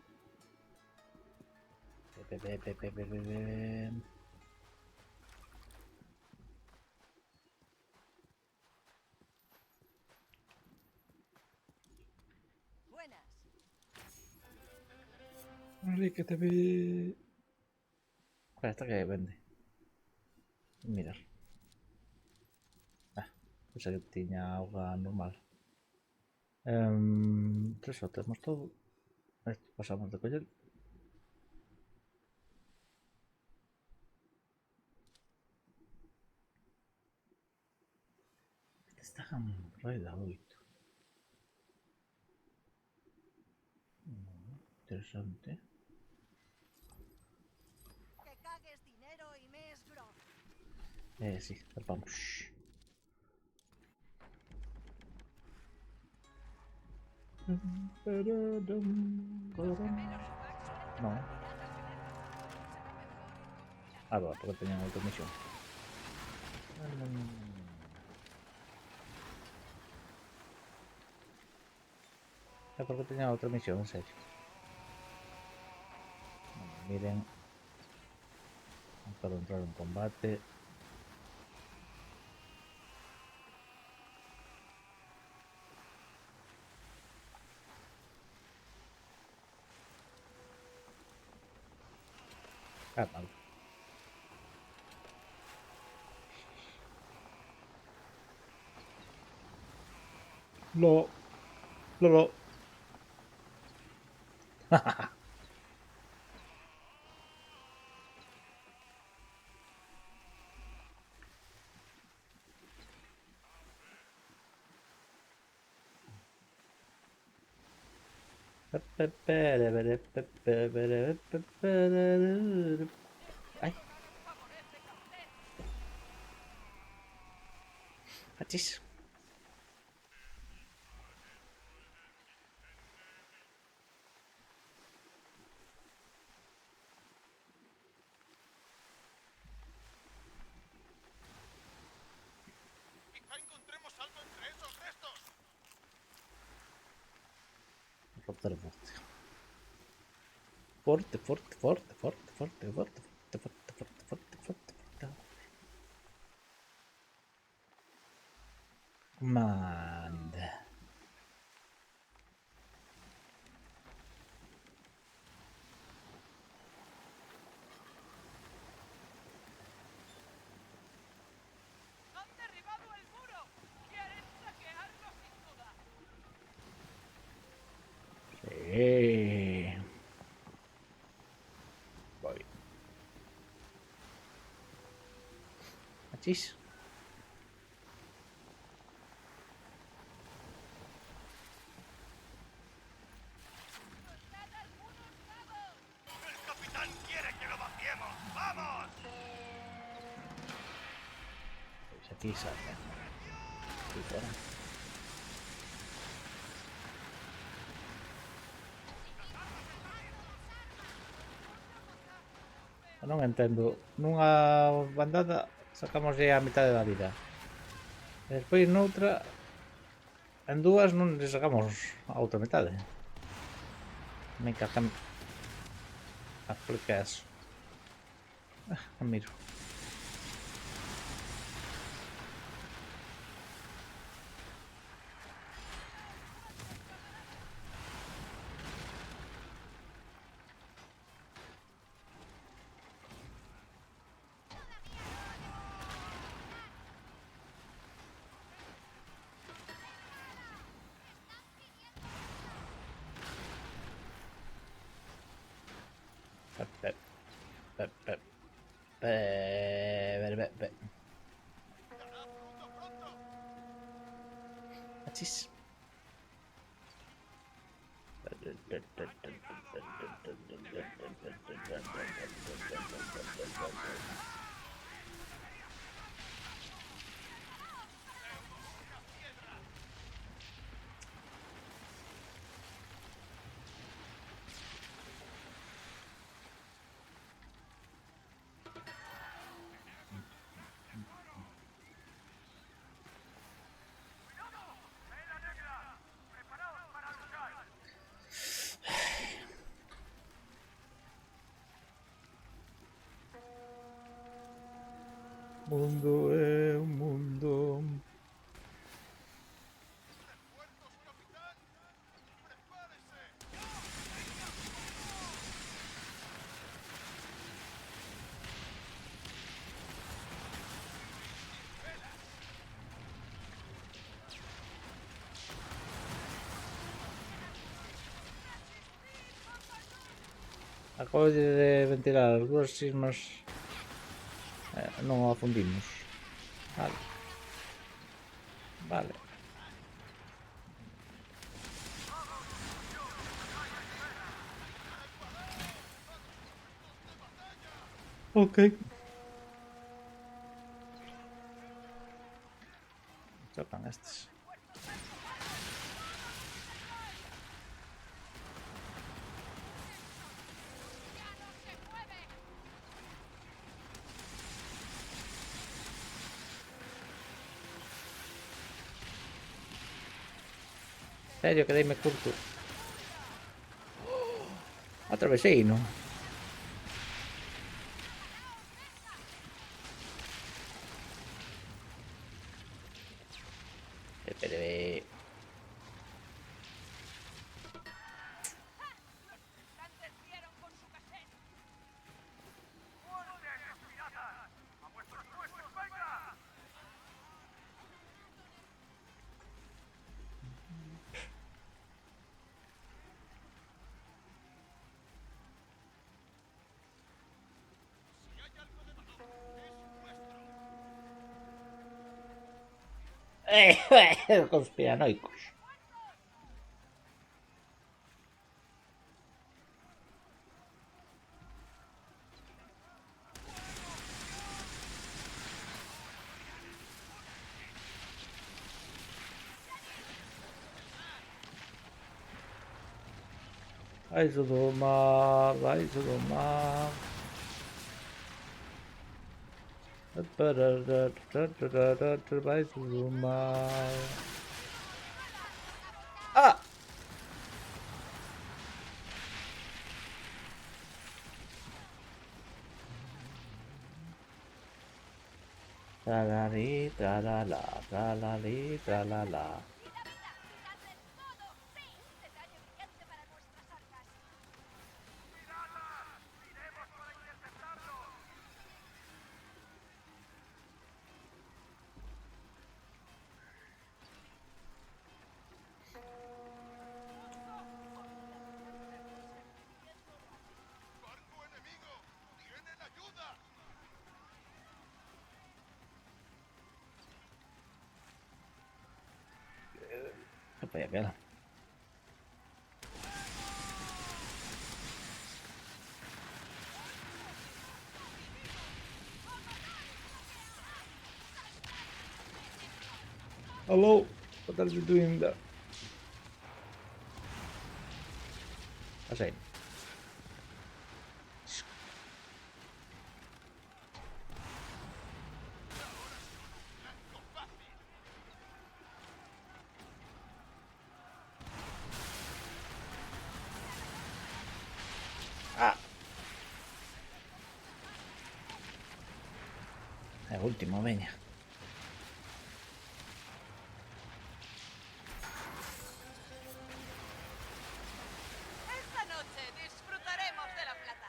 C: Buenas.
A: Ari, que te vi. Espera, esta que vende. Mirar. Ah, pensei que tiña auga normal. Tres o temos todo. Esto pasamos de coller. Este está raida 8. Interesante.
C: Que cagues dinero y me es grog.
A: Sí, vamos. No. Ah, va, porque tenían otra misión. Porque tenía otra misión, en serio. Bueno, miren. Para entrar en combate. Ah, vale. No. No, no. Ay, achis.
B: Quizá encontremos algo entre esos restos.
A: Helicóptero fuerte. Fuerte, fuerte, fuerte, fuerte, fuerte, fuerte, fuerte, fuerte, fuerte, fuerte, fuerte, fuerte. Manda.
E: ¡Han derribado el muro! ¡Quieren saquearlo!
A: Achis.
B: ¡El capitán quiere que lo vaciemos! ¡Vamos!
A: Pues aquí sale. Aquí fuera. Non entendo. Nunha bandada sacamos a mitad da vida. E despois noutra, en dúas non le sacamos a outra metade. Me cagan. Explica eso. Non miro. Achis. Mundo é un mundo.
B: ¡Refuerzos, capitán! ¡Prepárese!
A: Acabo de ventilar as dúas sismas. Non o afundimos. Vale. Vale. Ok. Chocan estes. Serio, quedeime curto. Atravesei, non? Espere.
C: ¡Emblandecieron con su cassette!
E: ¡Muerte a esos piratas! ¡A vuestros puestos, venga!
B: Si hay algo de valor, es nuestro.
A: Conspiranoicos. Vai tudo mal, vai tudo mal. Vai tudo mal. Ah! Tralali, tralala, tralali, tralala.
C: ¡Vida, vida! ¡Darles todo! ¡Sí! Detalle brillante para nuestras arcas.
E: ¡Piratas! ¡Iremos para interceptarlos!
B: ¡Barco enemigo! ¡Tienen ayuda!
A: Vaya pela. Hello, what are you doing there? Así. Ah. El último, veña.
C: Esta noche disfrutaremos de la plata.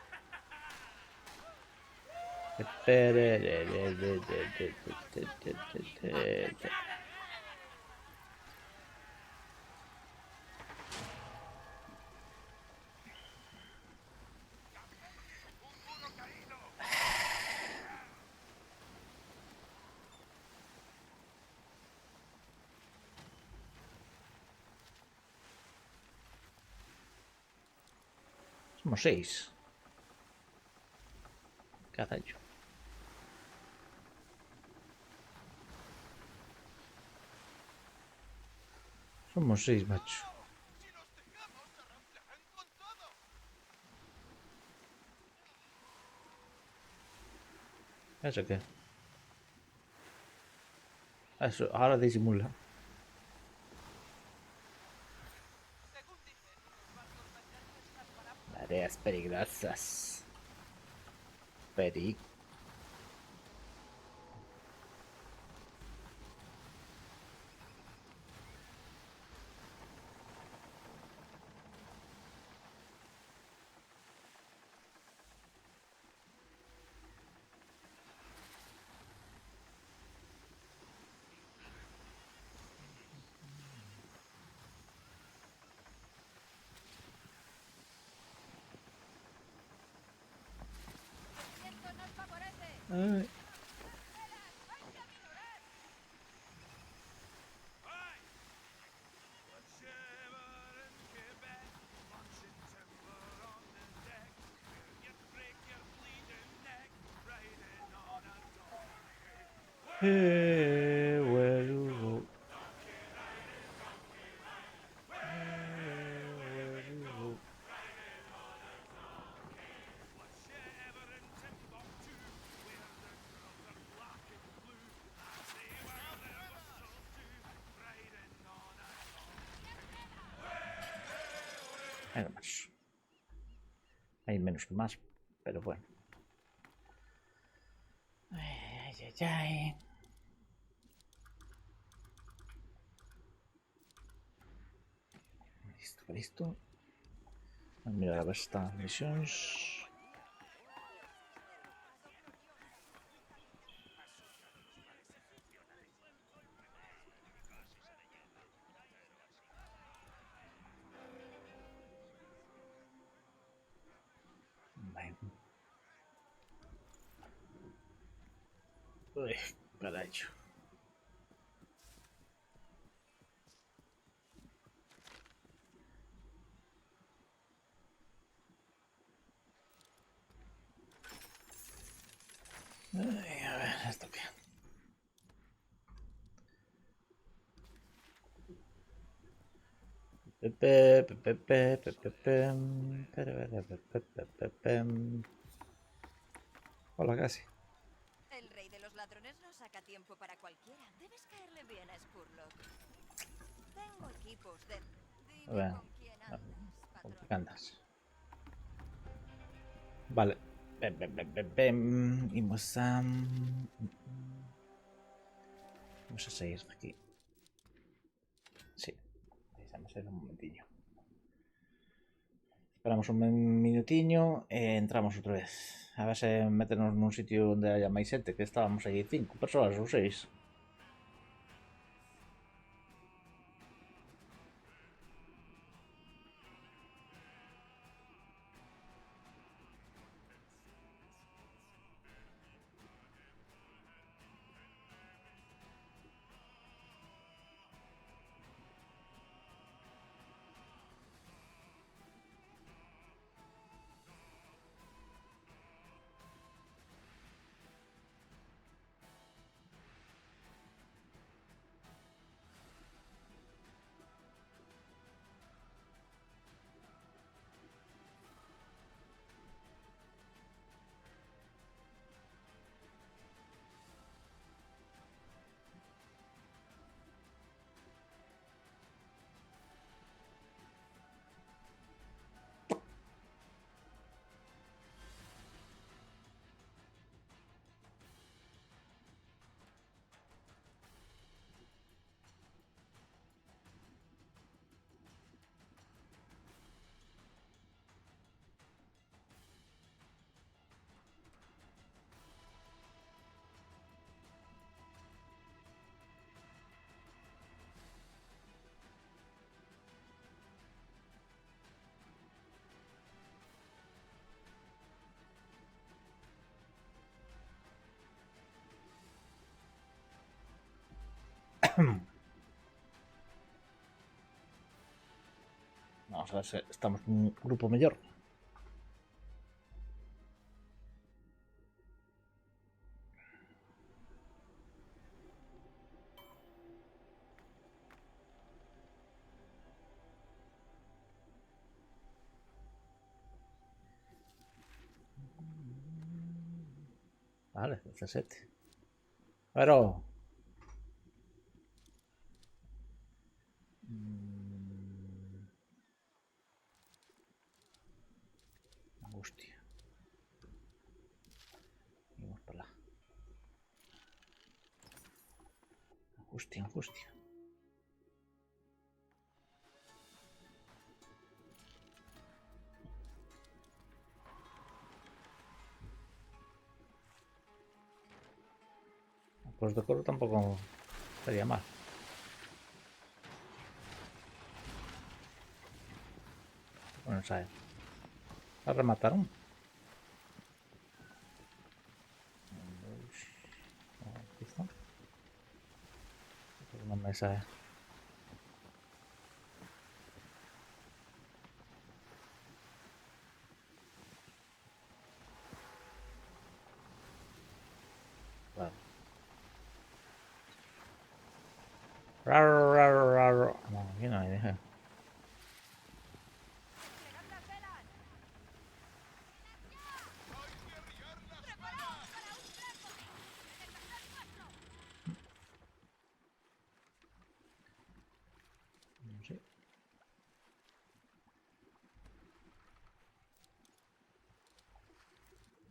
A: Somos 6. Carajo. Somos 6, macho.
B: ¡Si los dejamos, arrancarán con todo!
A: ¿Eso qué? Eso, ahora disimula.
E: Según dicen, los barcos mercantes las parábolas.
A: Tareas peligrosas. Peri.
C: El viento nos favorece.
A: Ay.
C: ¡Hay que aminorar!
B: ¡Ay! Shiver in Quebec, launching timber on the deck. Will you break your bleeding neck, riding on a donkey?
A: Hey, where you go?
B: Shiver in Timbuktu, where the girls are black and blue. I say where their whistles do, riding on a
A: Hay más. Hay menos que más, pero bueno. Ay, ay, ay. Listo, listo. Mira, a ver estas misiones. Bueno. Uy, carajo. Ay, a ver, esto qué. Hola, casi.
C: El rey de los ladrones no saca tiempo para cualquiera. Debes caerle bien a Spurlock. Tengo equipos de...
A: A
C: Dime
A: ver,
C: con quién andas,
A: ¿con qué
C: patrón.
A: andas? Vale. Vamos a... Vamos a seguir de aquí. Sí. Vamos a ir un momentillo. Esperamos un minutiño e entramos otra vez. A ver si meternos en un sitio donde haya máis xente, que estábamos aí 5 persoas ou 6. Vamos a ver si estamos en un grupo mayor. Vale, 17. Pero... Angustia. Vamos para allá. Angustia, angustia. Pues de coro tampoco estaría mal. Bueno, ¿sabes? La remataron. Aquí está. Una mesa. Vale. Raro, raro, raro. No, aquí no hay, deja. No sé.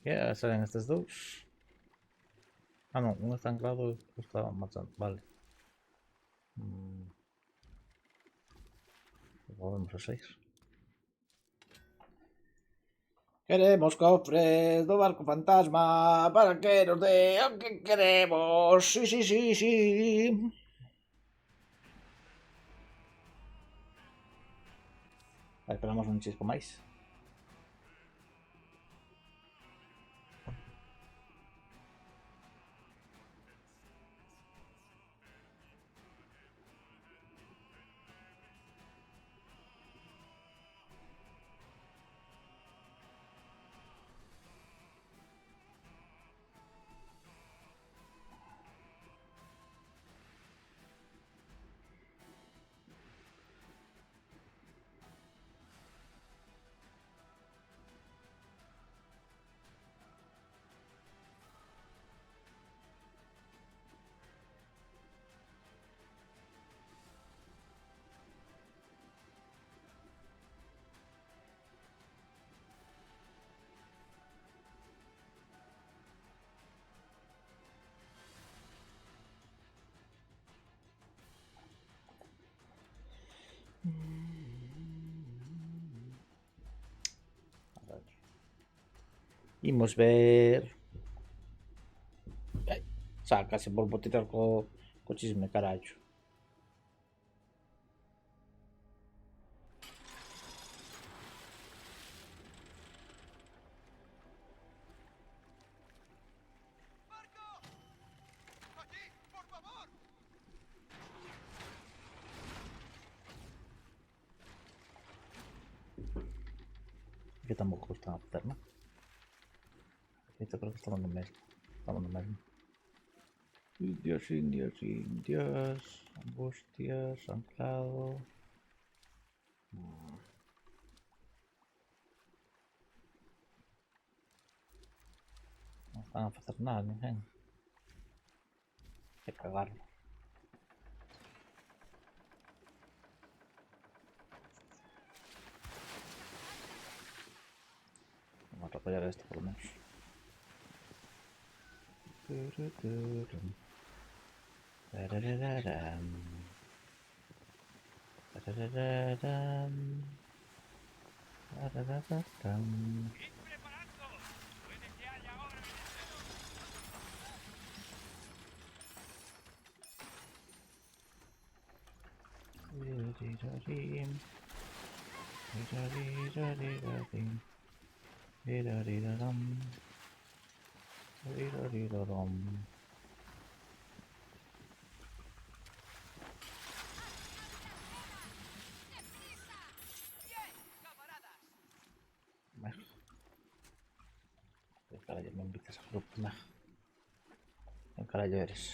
A: ¿Qué salen estos dos? Ah, no, uno está anclado y otro está matando. Vale. Volvemos a 6. Queremos cofres do barco fantasma para que nos dé o que queremos. Sí, sí, sí, sí. Esperamos un chisco máis. Imos ver... Ai, sácase por botitar co chisme, carallo.
B: ¡Barco! ¡Aquí, por favor!
A: Aquí tampouco están a facer, non? Aquí creo que estamos no mesmo. Estamos no mesmo. Indios, indios, indios. Angustias, anclado. Non están a facer nada, ninguén. Que cagarlo. Vamos a apoyar esto por lo menos. Tararararam. Tararararam. Tararararam.
B: ¡Id preparando! ¡Puede que haya ahora en el cielo!
A: Dirarirarim. Dirarirarim. Dirariraram. Dirariraram. Encara jo m'invites al grup, no. Encara jo eres.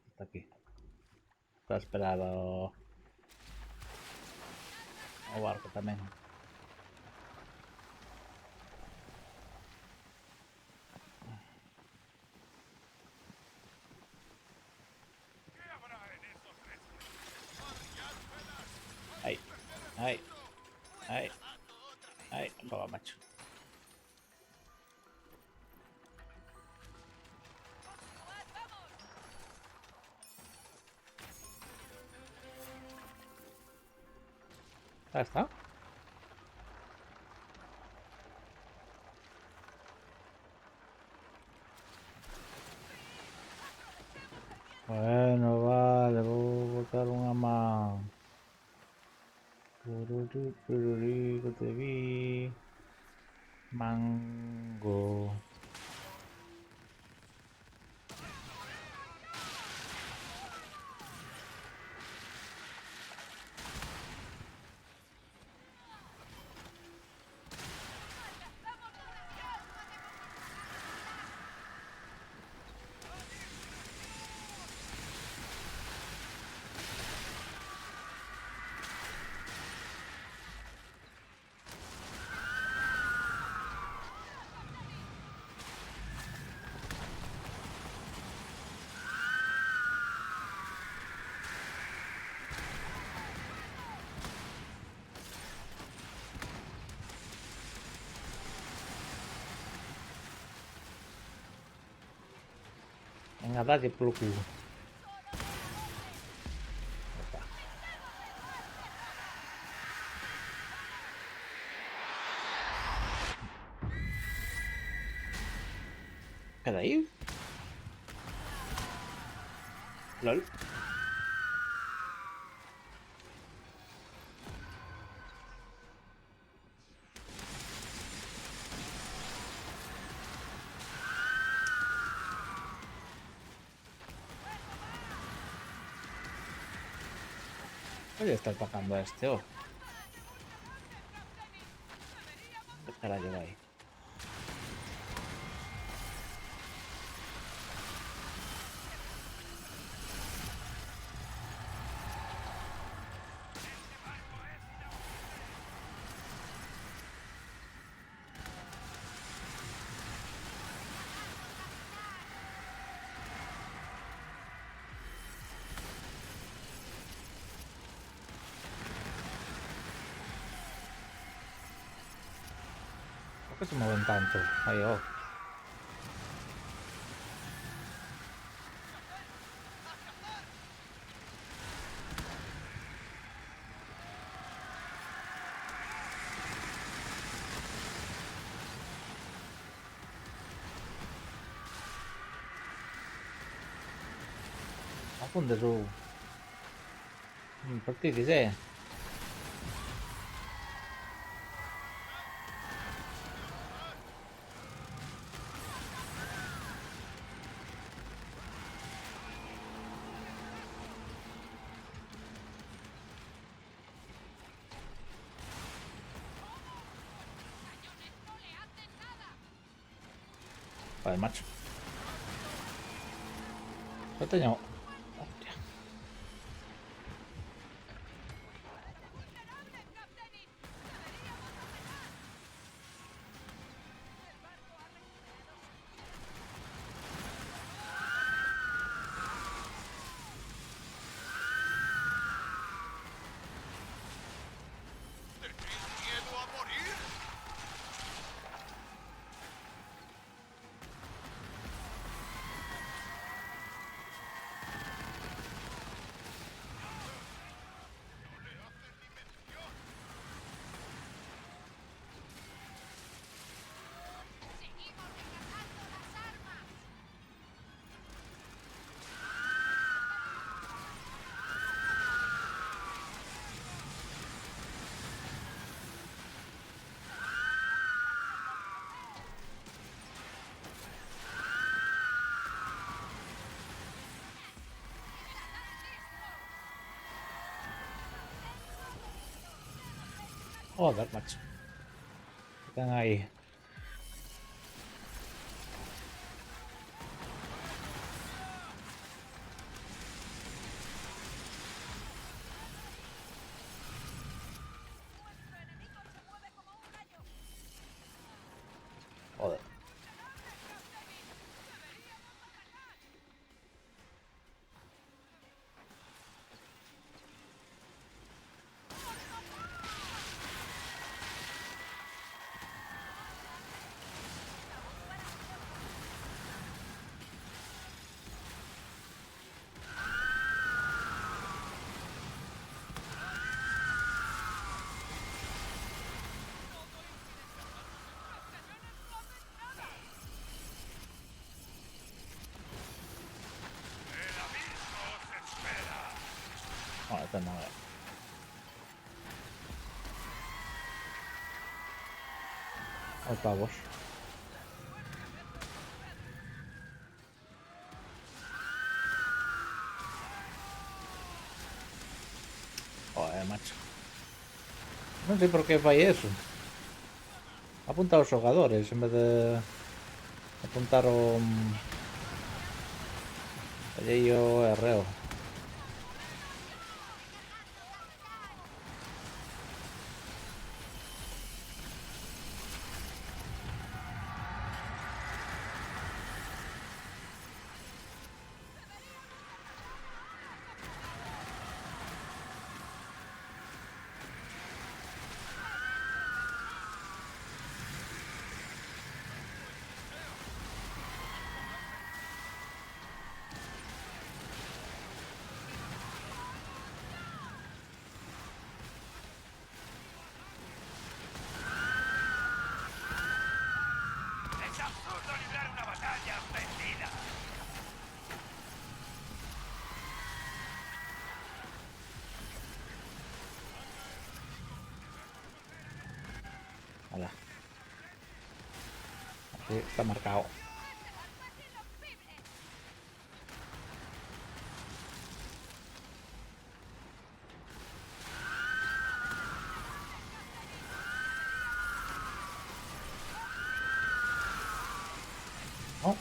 A: Está aquí. Voy a esperar o barco también. Ahí, ahí, ahí, ahí, va, macho. Ya está. Bueno, vale, voy a botar una más. Que te vi. Mango. Venga, dale por el culo. ¿Queda ahí? LOL. Voy a estar pagando a este, oh. ¿Qué cara lleva ahí? ¿Por qué se mueven tanto? Ahí, oh. Appunto su. Partiti, sì. Vale, macho. Lo tengo. Hostia.
B: ¿Tenéis miedo a morir?
A: Joder, macho. Están ahí. Joder. Joder, este no es. Hay pavos. Joder, macho. No sé por qué falla eso. Ha apuntado los jugadores en vez de apuntar un... Oye, yo herreo.
B: Es absurdo librar una batalla perdida.
A: Hola. Aquí está marcado. Oh.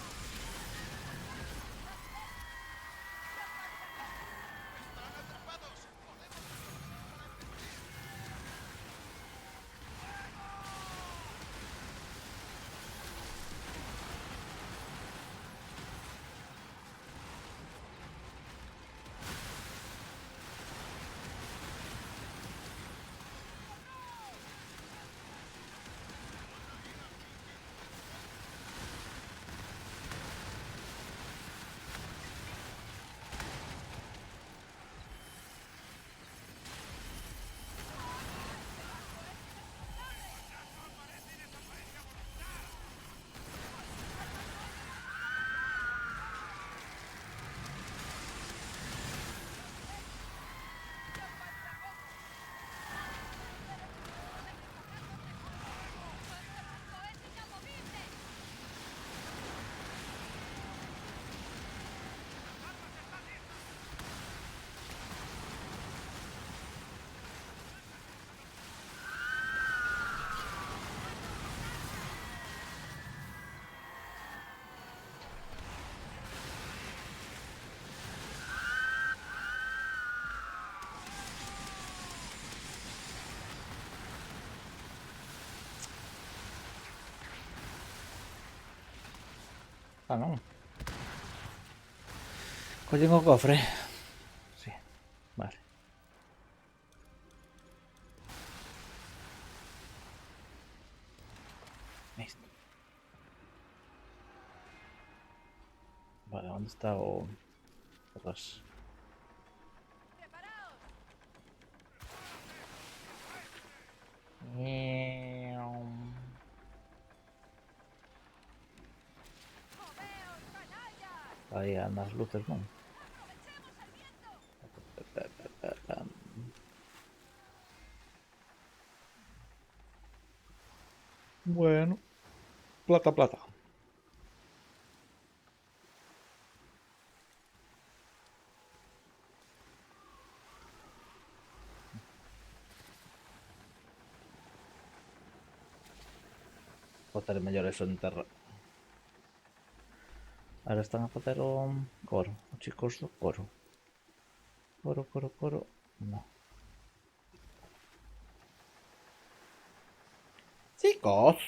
A: Ah, no. Coño, un cofre. Sí. Vale. Listo. Vale, ¿dónde está o...? Pues... Ahí andan las luces, ¿no? Bueno, plata, plata. facer mellor eso en terra. Ahora están a facer o coro. Os chicos do coro. Coro. No. Chicos.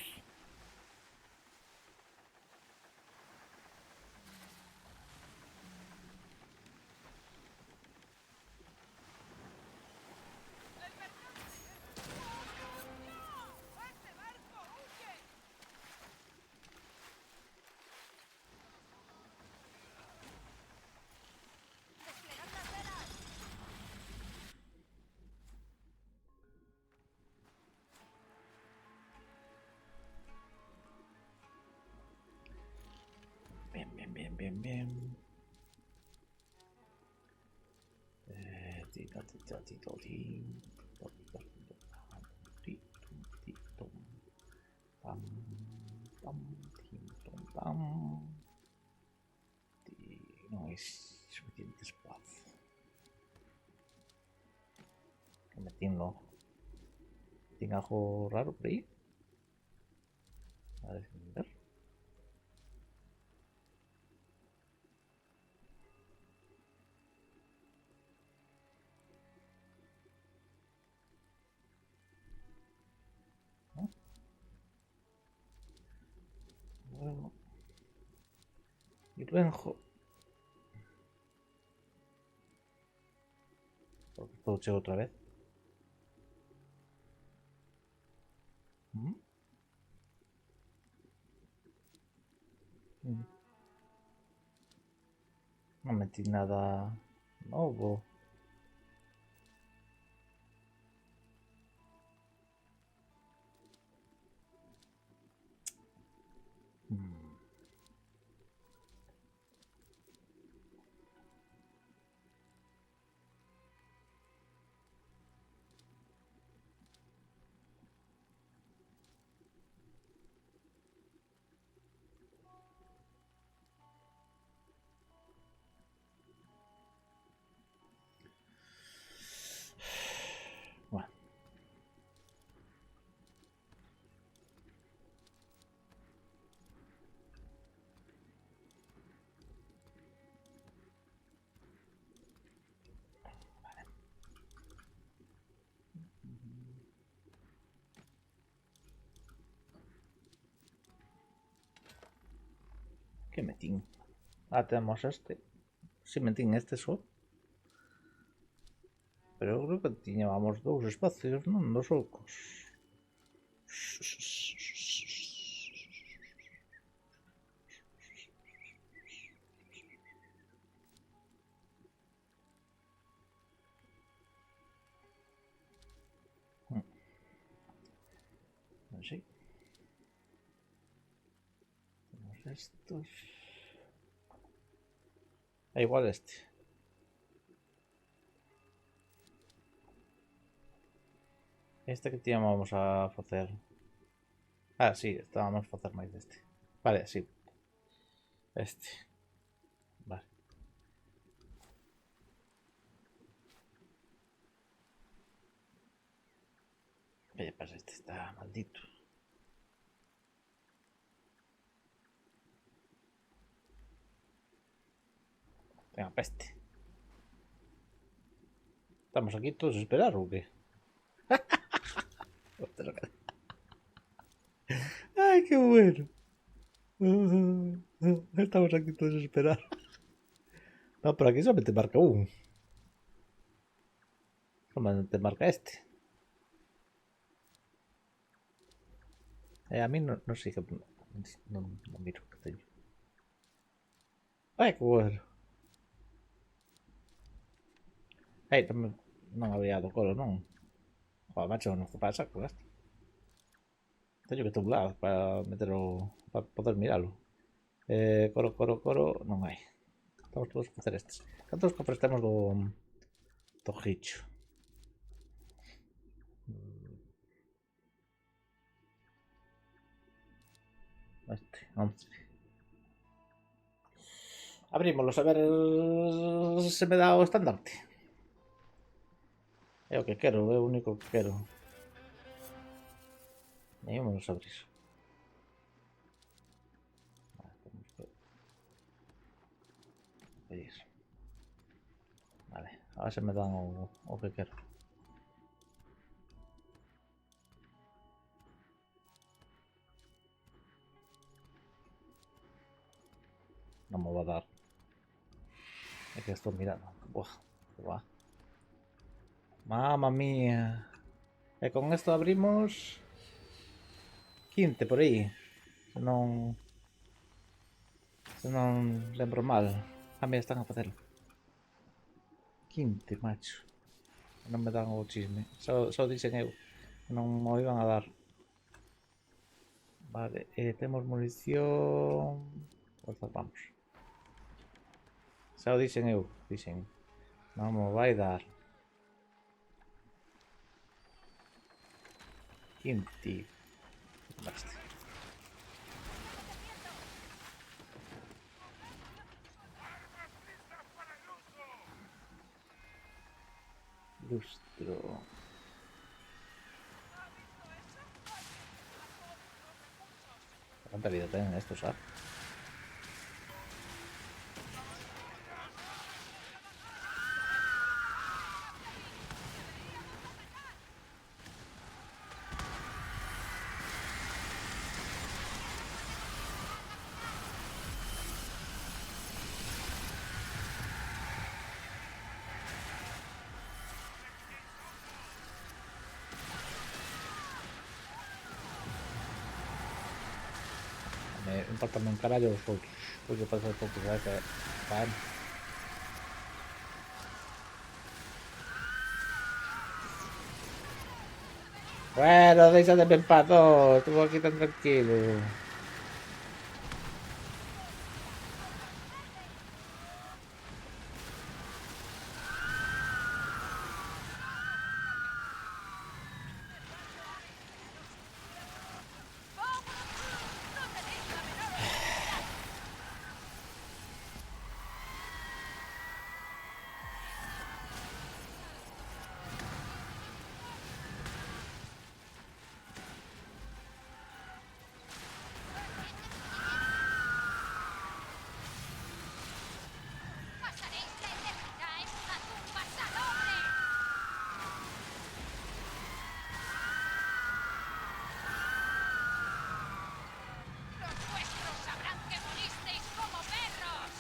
C: ¡Desplegad las velas!
A: Bien. Pam, pam, tim, tom, pam. No hay suficiente espacio. Que metiendo. ¿Tiene algo raro por ahí? A ver. ¿No? Luego. Y luego. Porque todo llega otra vez. ¿Mm? No metí nada nuevo. Bueno. ¿Qué metín? Ah, tenemos este. Sí, metín este solo. Pero eu creo que tiñábamos 2 espacios, non? Dos ocos. Así. Tenemos estos. É igual este. Este que tiñamos a facer. Ah, sí, estábamos a facer máis deste. Vale, sí. Este. Vale. Que lle pasa? Este está maldito. Venga, peste. ¿Estamos aquí todos a esperar o qué? Ay, qué bueno. Estamos aquí todos a esperar. No, pero aquí solamente marca un. Solamente marca este. A mí no sé que no miro que teño. Ai, que bueno. Ai, non había do colo, non. Joder, macho, non se pasa con esto. Teño que tublar para meterlo, para poder miralo. Coro, non hai. Estamos todos a facer estes. Cantos cofres temos do Hicho? Este, 11. Abrímoslos a ver se me dá o estandarte. É o que quero, é o único que quero. Ímonos a abrir. pedir. Vale, ahora se me dan o que quiero. No me va a dar. Es que estoy mirando. Buah, buah. Mamma mía. Con esto abrimos 15 por aí. Se non lembro mal. Mira, están a facelo. 15, macho. Non me dan o chisme. Só dixen eu. Non me iban a dar. Vale, temos munición. Pues vamos. Xa o dixen eu. Dixen. Non me vai dar. 15. Basta. Lustro. ¿Cuánta vida tienen estos, ah? Me importan un carallo os outros. Pois eu paso pouco, vai que van. Bueno, deixa de me paz, estuvo aquí tan tranquilo.
C: Pasaréis la eternidad en una tumba salobre. Los vuestros sabrán que moristeis como perros.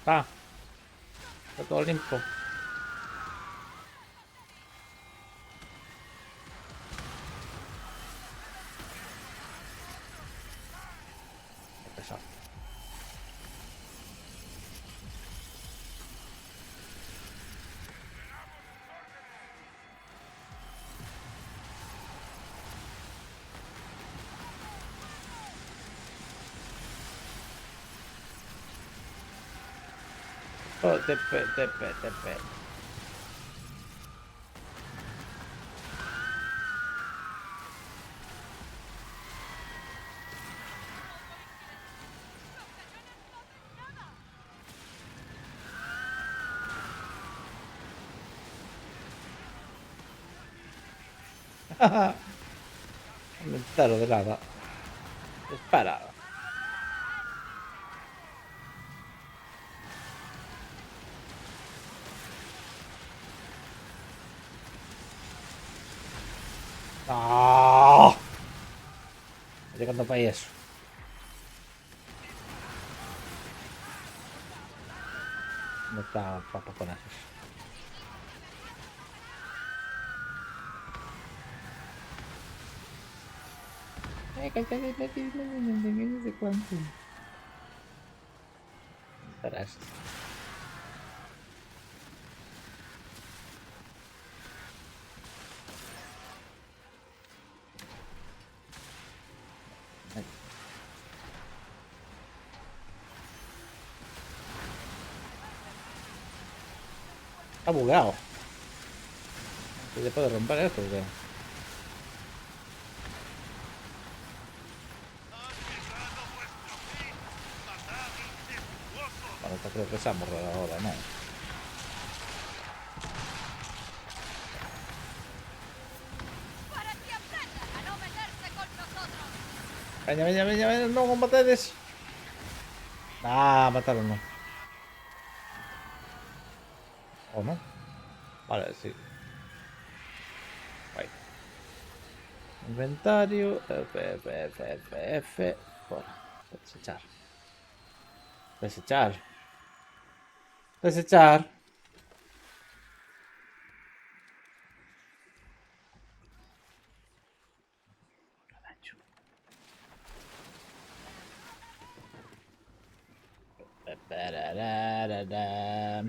A: Ah, está todo limpio. Qué pesado. Oh, TP. No me entero de nada. Espera. ¡Ah! Llegando para eso. No está papoconazos. No sé cuánto. Verás. Está bugueado. ¿Se puede romper esto o qué? Bueno, esto creo que se ha mordido ahora, ¿no? Veña, veña, veña, veña, non combatedes. Ah, mataron, no. ¿O no? Vale, sí. Guay. Inventario. F. Fuera. Desechar. Desechar. Desechar. Caracho. Parararara.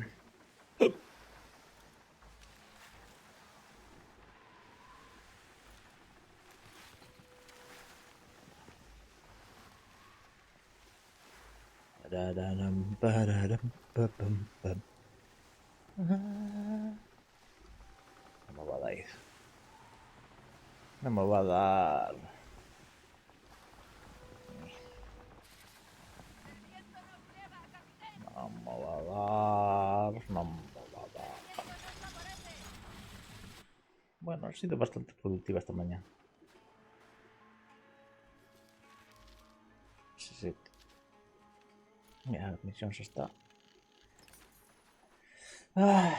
A: Pararam, pararam, pam, pam. No me va a dar. No me va a dar. No me va a dar. No me va a dar. Bueno, ha sido bastante productiva esta mañana. Sí, sí. Mira, la misión se está. Ay.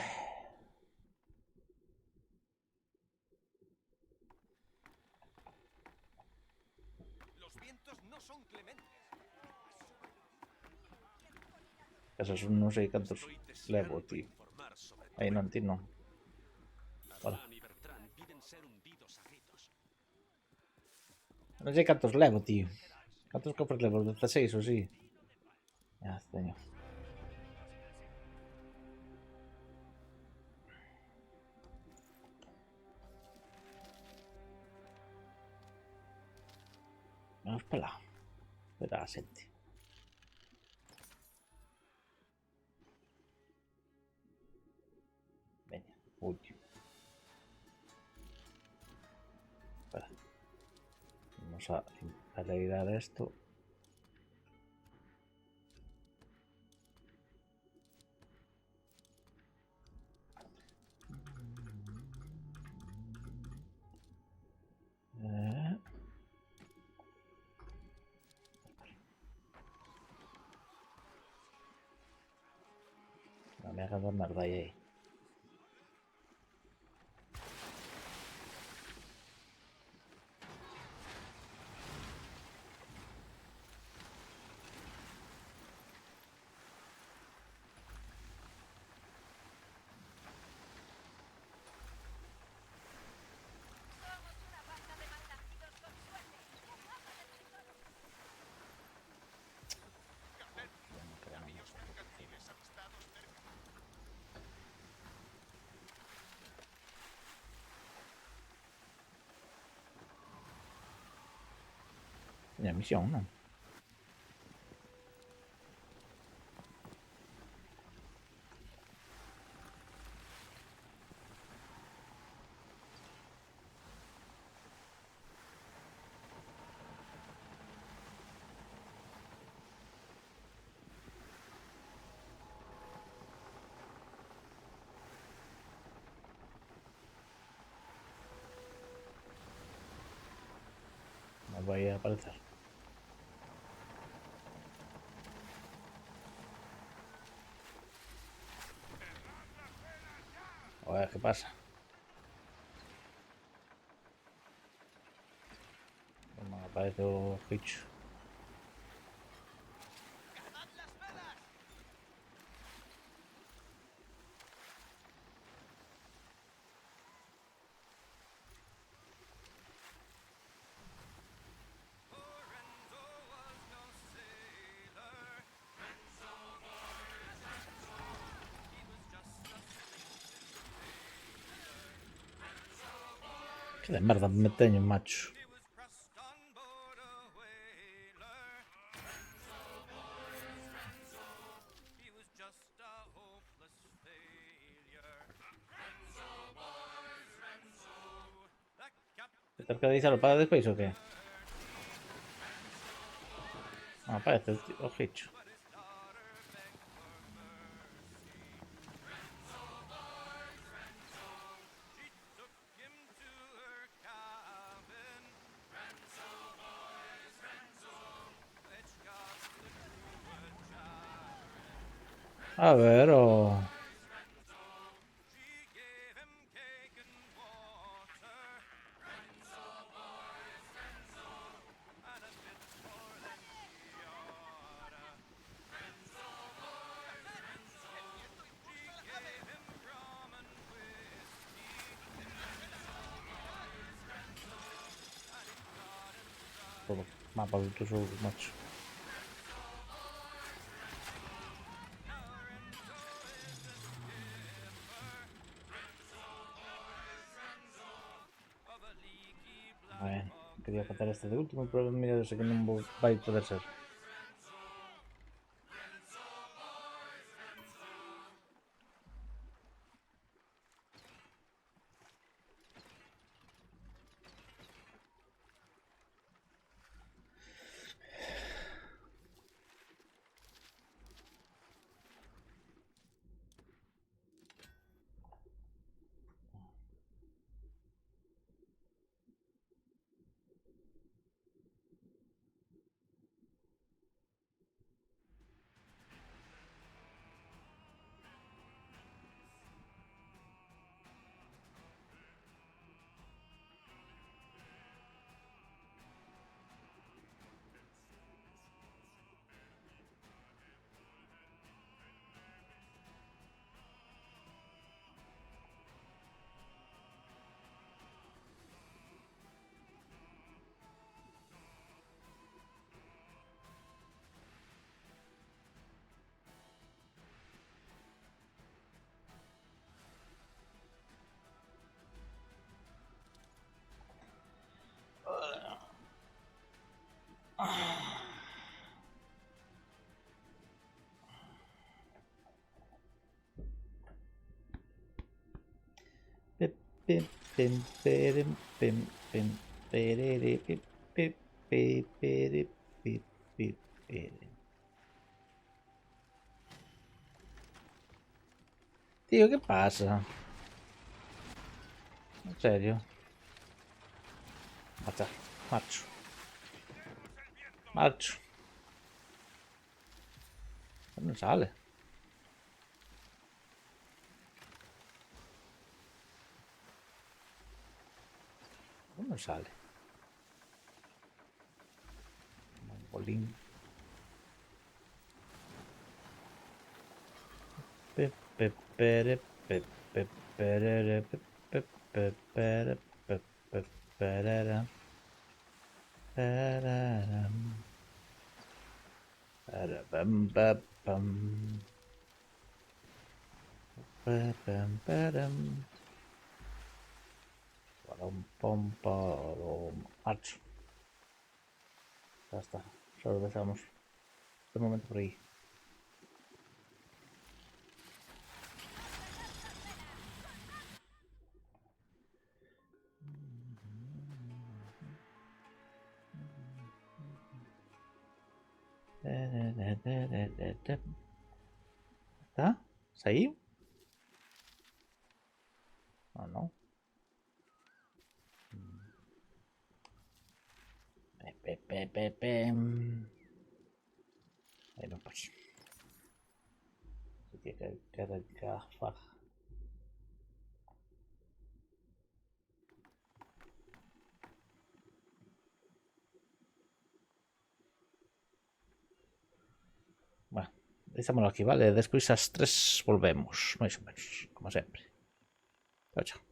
D: Los vientos no son clementes.
A: Esos son no sé cuántos
D: Estoy
A: levo,
D: deseando
A: tío.
D: informar sobre tu
A: Ahí no
D: plan.
A: entiendo. Hola.
D: Adán y Bertrand piden ser hundidos a gritos.
A: No sé cuántos levo, tío. ¿Cuántos cofres levo? 16 o sí. Ya, teño. Vamos para lá. Espera a xente. Veña. Uy. Espera. Vamos a alegrar esto. No me hagas merda ahí.
D: Navíos mercantiles avistados cerca.
A: Teña misión, non? No vai a aparecer. Oye, ¿qué pasa? No me aparece o bicho. Que de merda me teño, macho.
B: He was pressed on board a whaler. He was just a hopeless failure. The
A: ¿Te
B: captain
A: toca dice lo para después o qué? No aparece el tío, o bicho.
B: but his daughter begged for mercy. She took him to her cabin.
A: A ver, o...
B: She gave him cake and water. And a bit more than he oughta. She gave him rum and whiskey.
A: Todo mapa de tus ojos, macho. Bueno, quería contar este de último, pero mira, sé que non vai poder ser. Pim, pim, pim, perim, pim, pim, perere, pim, pim, pere, pim, pim, pere. Tío, ¿qué pasa? En serio. Marcha, marcho. Marcho. No sale. No sale. Bolín. Pe, pe, pere, pe, pe, perere, pe, pe, pe, pere, pe, pe, perere. Pararam. Parabam, bam, bam. Param, param. Param, pam, param. Marcho. Ya está. Solo dejamos. De momento por ahí. ¿Está? ¿Saiu? Ah, no. Ahí no, pues. Se tiene que cargar. Bueno, deixámoslo aquí, vale? Despois ás 3 volvemos, máis ou menos, como sempre. Chao, chao.